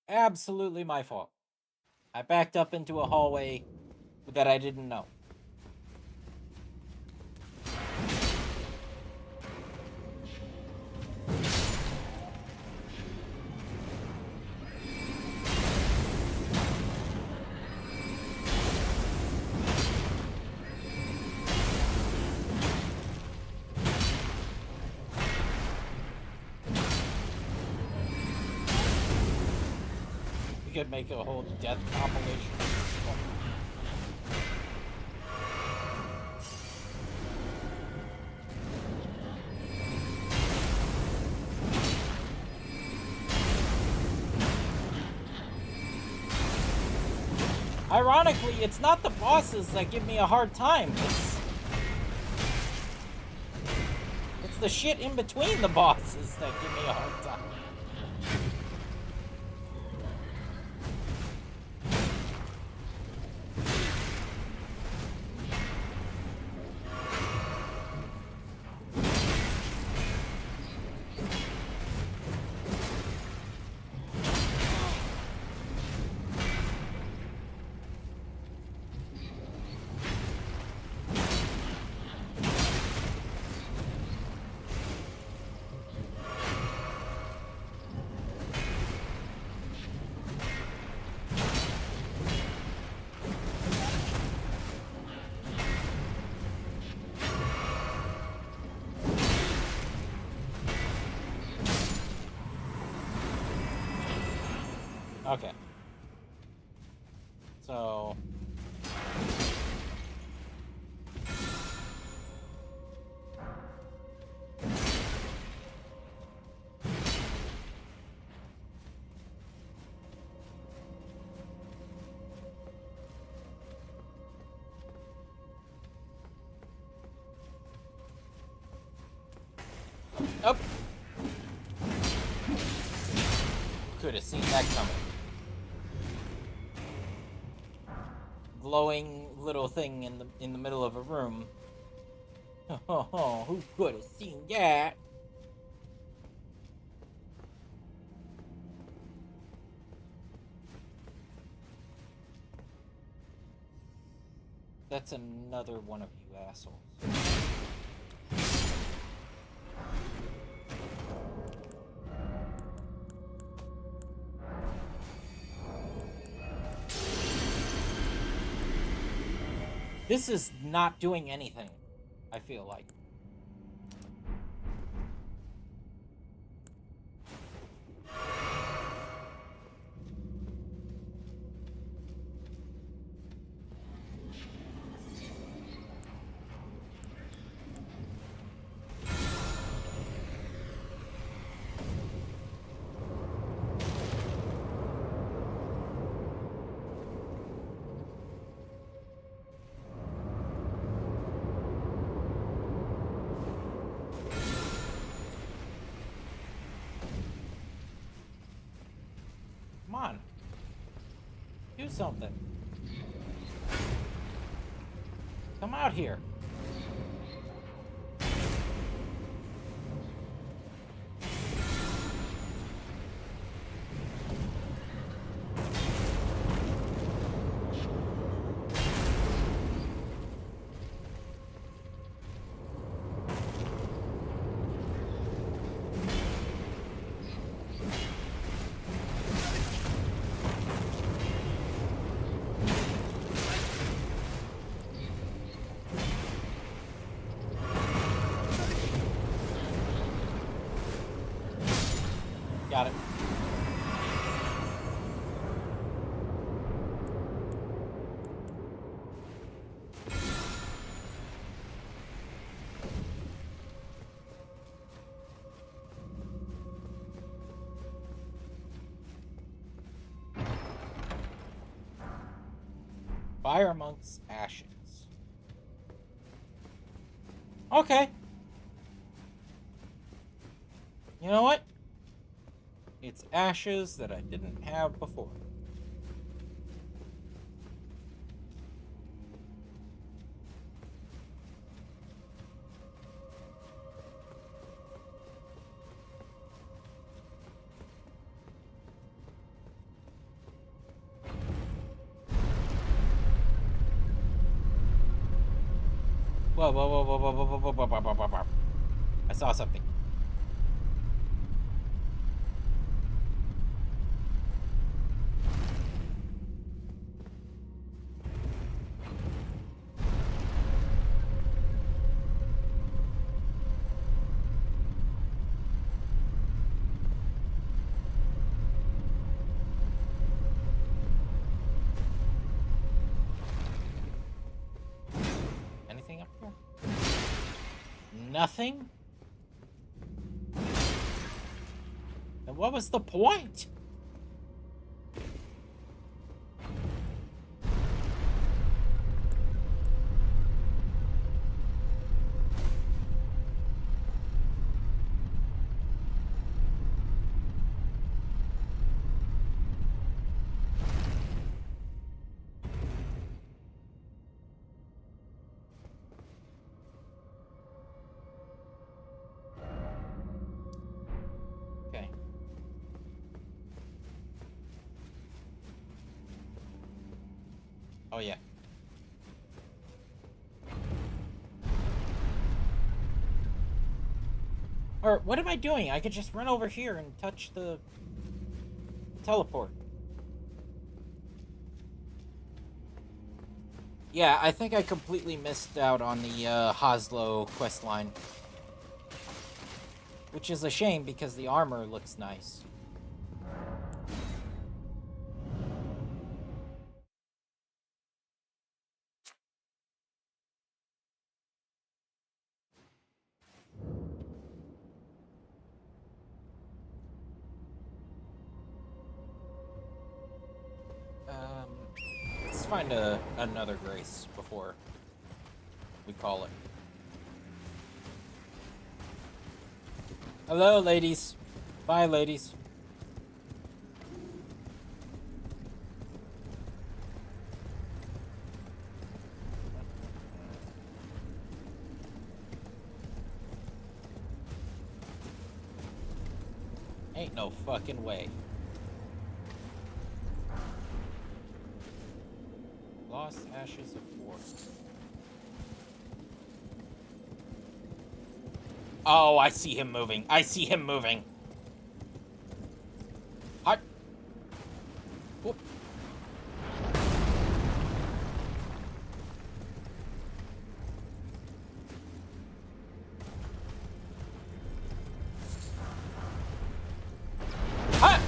Absolutely my fault. I backed up into a hallway that I didn't know. We could make a whole death compilation. Ironically, it's not the bosses that give me a hard time. It's the shit in between the bosses that give me a hard time. Okay. So... Oh! Could have seen that coming. Glowing little thing in the middle of a room. Oh, who could have seen that? That's another one of you assholes. This is not doing anything, I feel like. Come on. Do something. Come out here. Got it. Fire amongst ashes. Okay. You know what? It's ashes that I didn't have before. Whoa, whoa, whoa, whoa, whoa, whoa, whoa, whoa, whoa, whoa, whoa, whoa. I saw something. Anything up here? Nothing? And what was the point? Okay. Oh, yeah. Or what am I doing? I could just run over here and touch the teleport. Yeah, I think I completely missed out on the Hoslo questline. Which is a shame because the armor looks nice. Let's find another grace before we call it. Hello, ladies. Bye, ladies. Ain't no fucking way. Lost ashes of war. Oh, I see him moving. I see him moving. Hot. Whoop. Hot.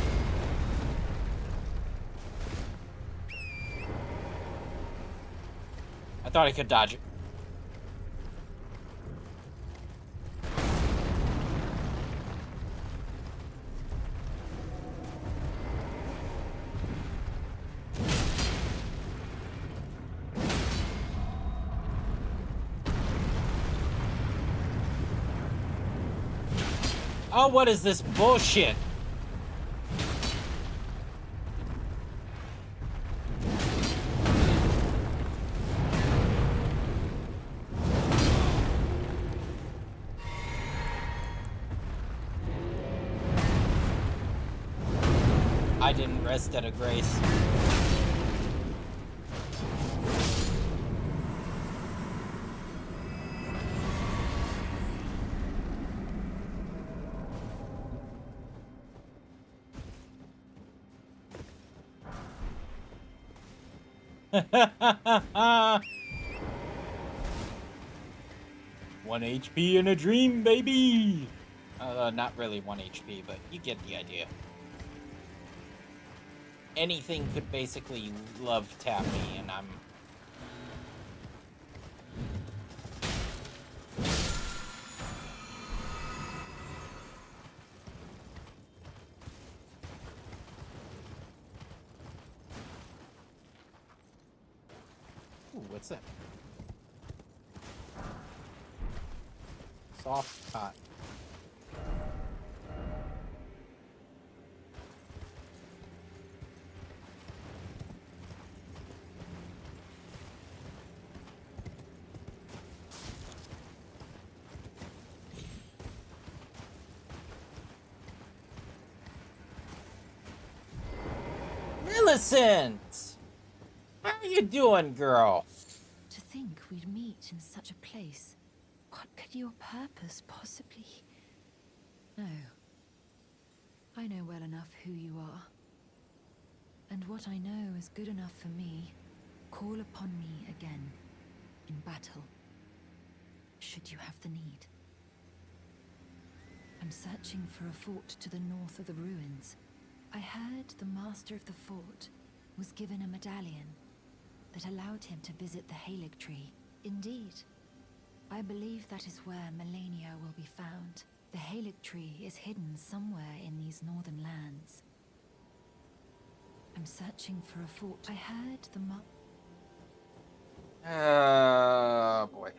I thought I could dodge it. Oh, what is this bullshit? I didn't rest at a grace. One HP in a dream, baby! Not really 1 HP, but you get the idea. Anything could basically love tap me, and I'm... Ooh, what's that? Soft cotton. Millicent! How you doing, girl? To think we'd meet in such a place. What could your purpose possibly... No. I know well enough who you are. And what I know is good enough for me. Call upon me again, in battle, should you have the need. I'm searching for a fort to the north of the ruins. I heard the master of the fort was given a medallion that allowed him to visit the Halig tree. Indeed, I believe that is where Melania will be found. The Halig tree is hidden somewhere in these northern lands. I'm searching for a fort. I heard the Boy.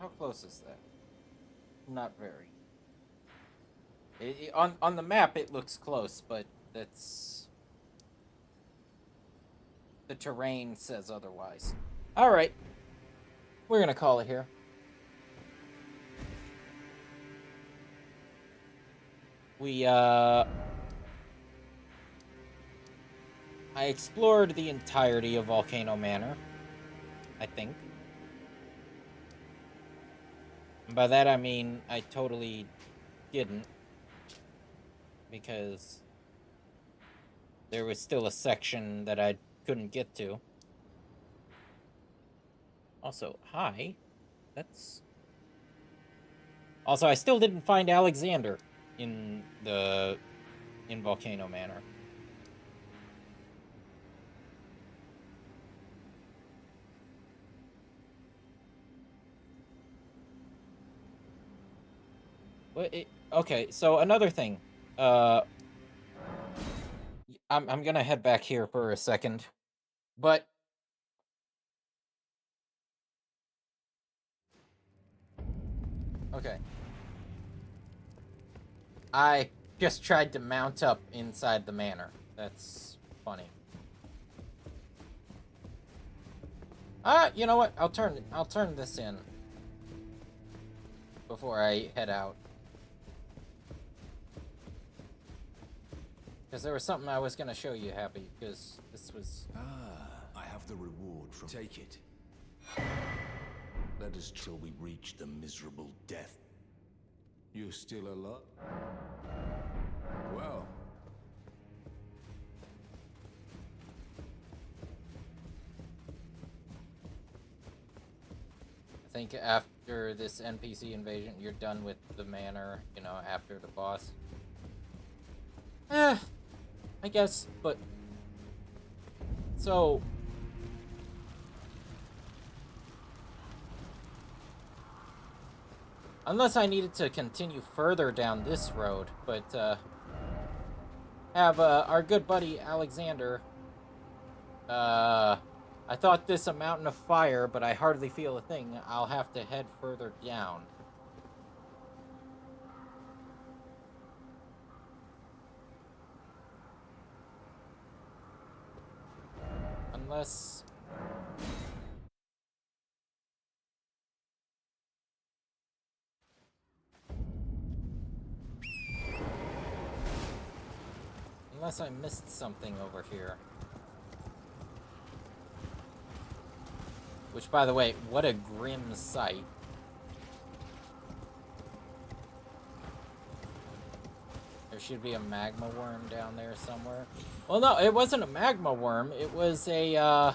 How close is that? Not very. On the map, it looks close, but that's... the terrain says otherwise. Alright. We're gonna call it here. We, I explored the entirety of Volcano Manor, I think. And by that I mean I totally didn't, because there was still a section that I couldn't get to. Also, hi. That's... Also, I still didn't find Alexander in Volcano Manor. Okay, so another thing. I'm gonna head back here for a second, but okay. I just tried to mount up inside the manor. That's funny. You know what? I'll turn this in before I head out. Because there was something I was gonna show you, Happy, because this was... I have the reward from... Take it. Let us till we reach the miserable death. You're still alive? Well... I think after this NPC invasion, you're done with the manor, you know, after the boss. I guess, but... So... Unless I needed to continue further down this road, but, have, our good buddy Alexander, I thought this a mountain of fire, but I hardly feel a thing. I'll have to head further down. Unless... Unless I missed something over here. Which, by the way, what a grim sight. There should be a magma worm down there somewhere. Well, no, it wasn't a magma worm. It was a,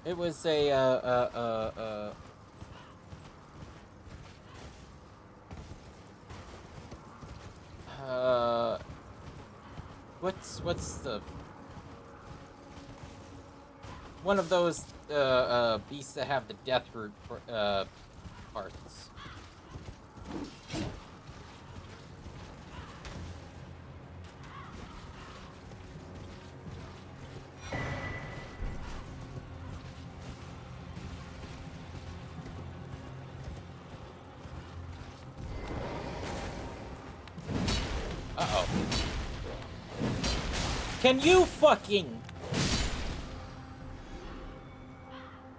It was a, What's the... One of those, beasts that have the death root, parts. Can you fucking...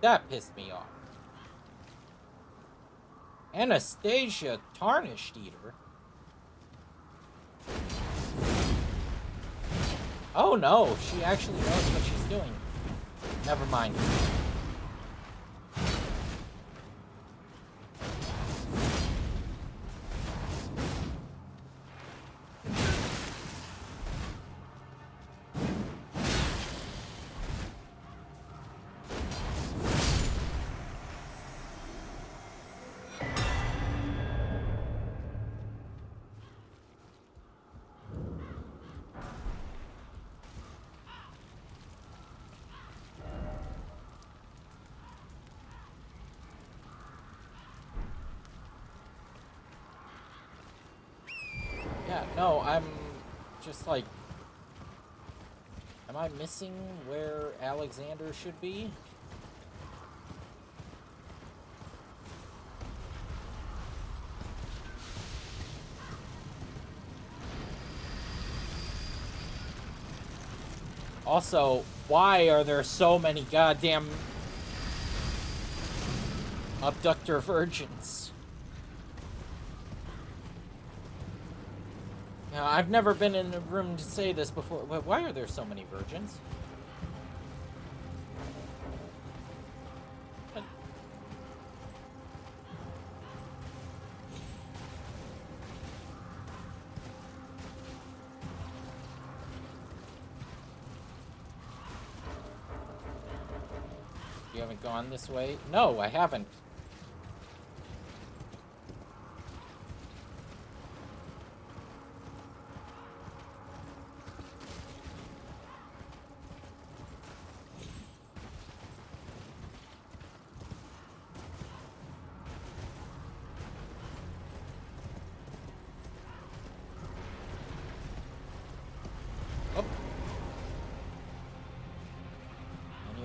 That pissed me off. Anastasia Tarnished Eater? Oh no, she actually knows what she's doing. Never mind. Yeah, no, I'm just like... Am I missing where Alexander should be? Also, why are there so many goddamn abductor virgins? Now, I've never been in a room to say this before, but why are there so many virgins? You haven't gone this way? No, I haven't.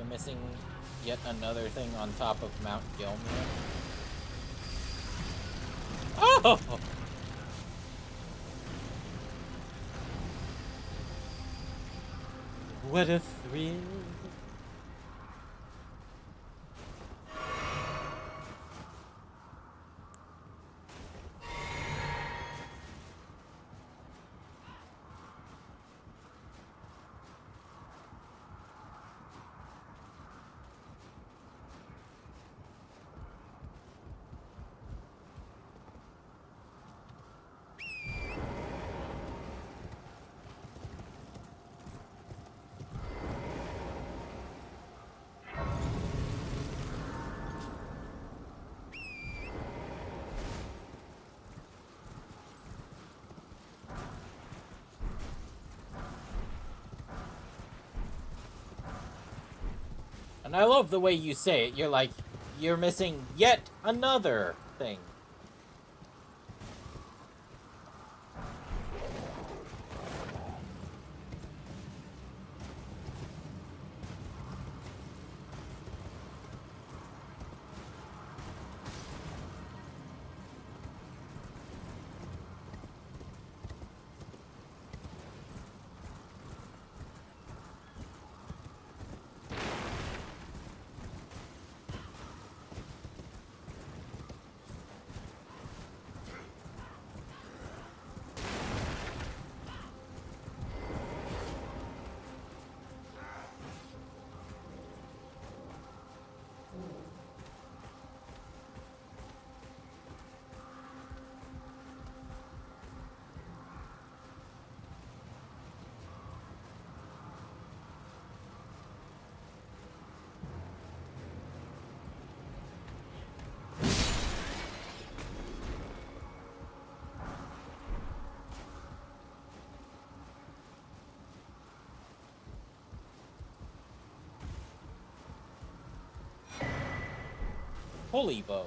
Missing yet another thing on top of Mount Gilmere. Oh! What a thrill! And I love the way you say it. You're like, you're missing yet another thing. Holy bow.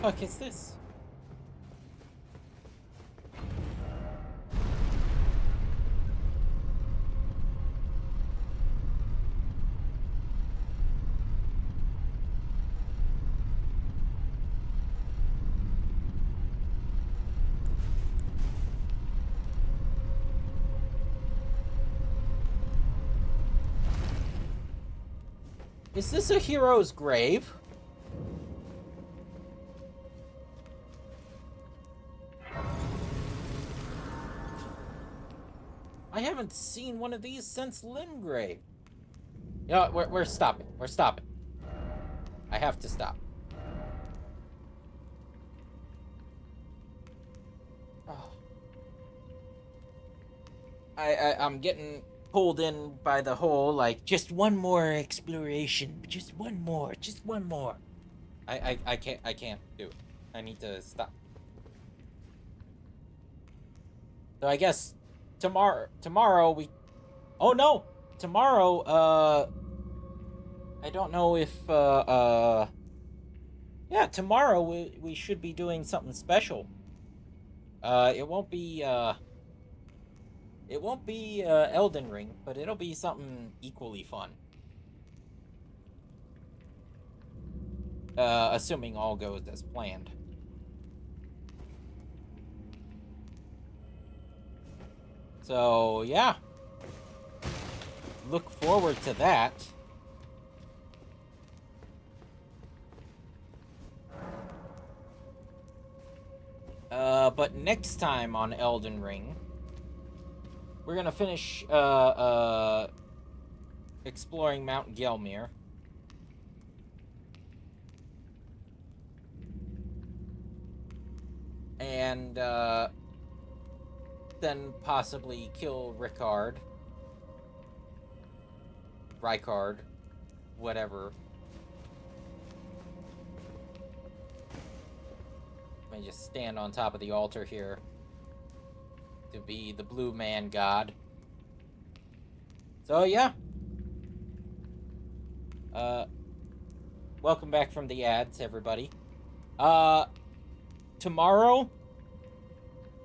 fuck is this? Is this a hero's grave? I haven't seen one of these since Limgrave. You know what, we're stopping. We're stopping. I have to stop. Oh. I'm getting pulled in by the whole, like, just one more exploration. Just one more. Just one more. I can't do it. I need to stop. So I guess tomorrow we... Oh no! Tomorrow, I don't know if, yeah, tomorrow we should be doing something special. It won't be Elden Ring, but it'll be something equally fun. Assuming all goes as planned. So, yeah. Look forward to that. But next time on Elden Ring, we're gonna finish, exploring Mount Gelmir. And, then possibly kill Rykard, whatever. Let me just stand on top of the altar here to be the blue man god. So yeah. Welcome back from the ads, everybody. Tomorrow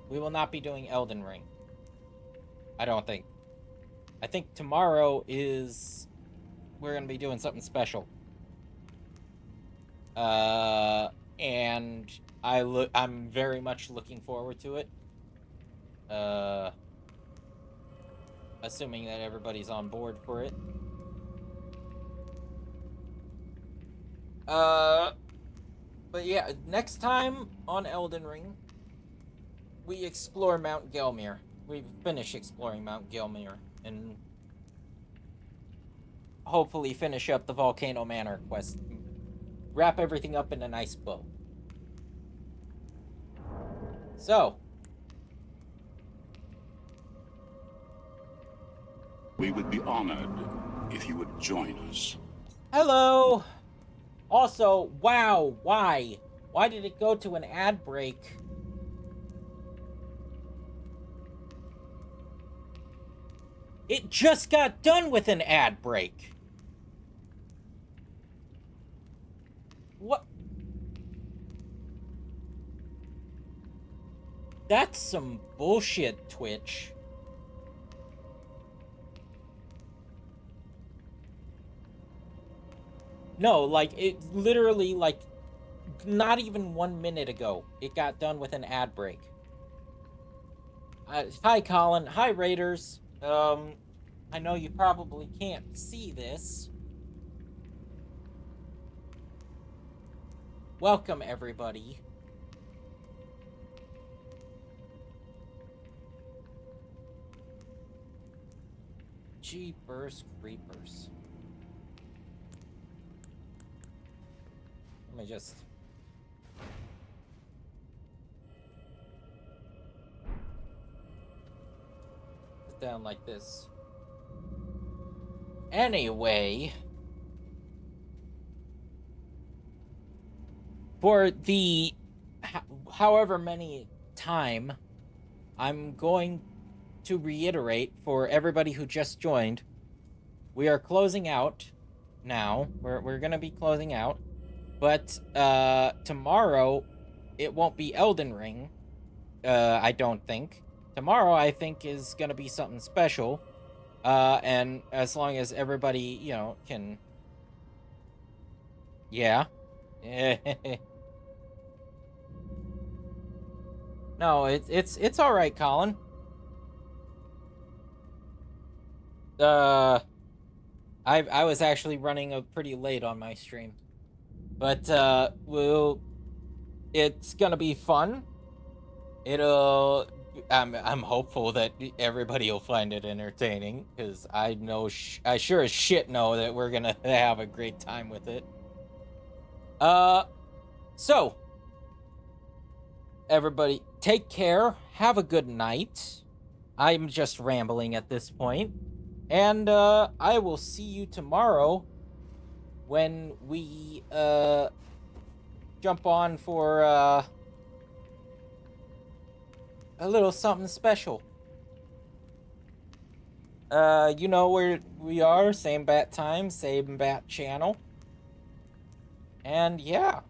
we will not be doing Elden Ring. I don't think. I think tomorrow we're gonna be doing something special. And I'm very much looking forward to it. Assuming that everybody's on board for it. But yeah, next time on Elden Ring, we explore Mount Gelmir. We finish exploring Mount Gelmir and hopefully finish up the Volcano Manor quest. Wrap everything up in a nice bow. So, We would be honored if you would join us. hello! Also, wow, why? Why did it go to an ad break? It just got done with an ad break. What? That's some bullshit, Twitch. No, like, it literally, like, not even 1 minute ago, it got done with an ad break. Hi, Colin. Hi, Raiders. I know you probably can't see this. Welcome, everybody. Jeepers creepers. Let me just... sit down like this. Anyway... for the... however many time, I'm going to reiterate for everybody who just joined, we are closing out now. We're gonna be closing out. But tomorrow it won't be Elden Ring. I don't think. Tomorrow, I think, is gonna be something special. And as long as everybody, can. Yeah. No, it's all right, Colin. Uh, I was actually running a pretty late on my stream, but it's gonna be fun. It'll. I'm hopeful that everybody will find it entertaining because I know I sure as shit know that we're gonna have a great time with it. So everybody, take care. Have a good night. I'm just rambling at this point, and I will see you tomorrow when we jump on for a little something special. You know where we are, same bat time, same bat channel. And yeah.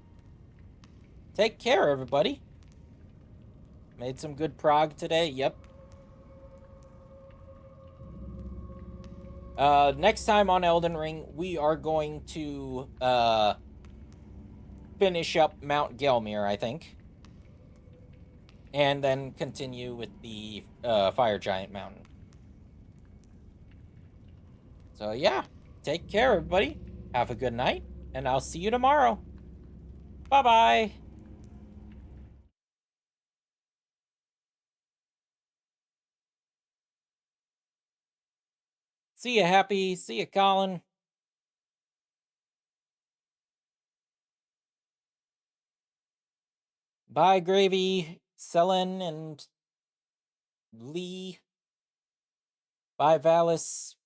Take care, everybody. Made some good prog today, yep. Next time on Elden Ring, we are going to finish up Mount Gelmir, I think. And then continue with the Fire Giant Mountain. So yeah, take care, everybody. Have a good night, and I'll see you tomorrow. Bye-bye. See ya, Happy. See ya, Colin. Bye, Gravy, Selen, and Lee. Bye, Valis.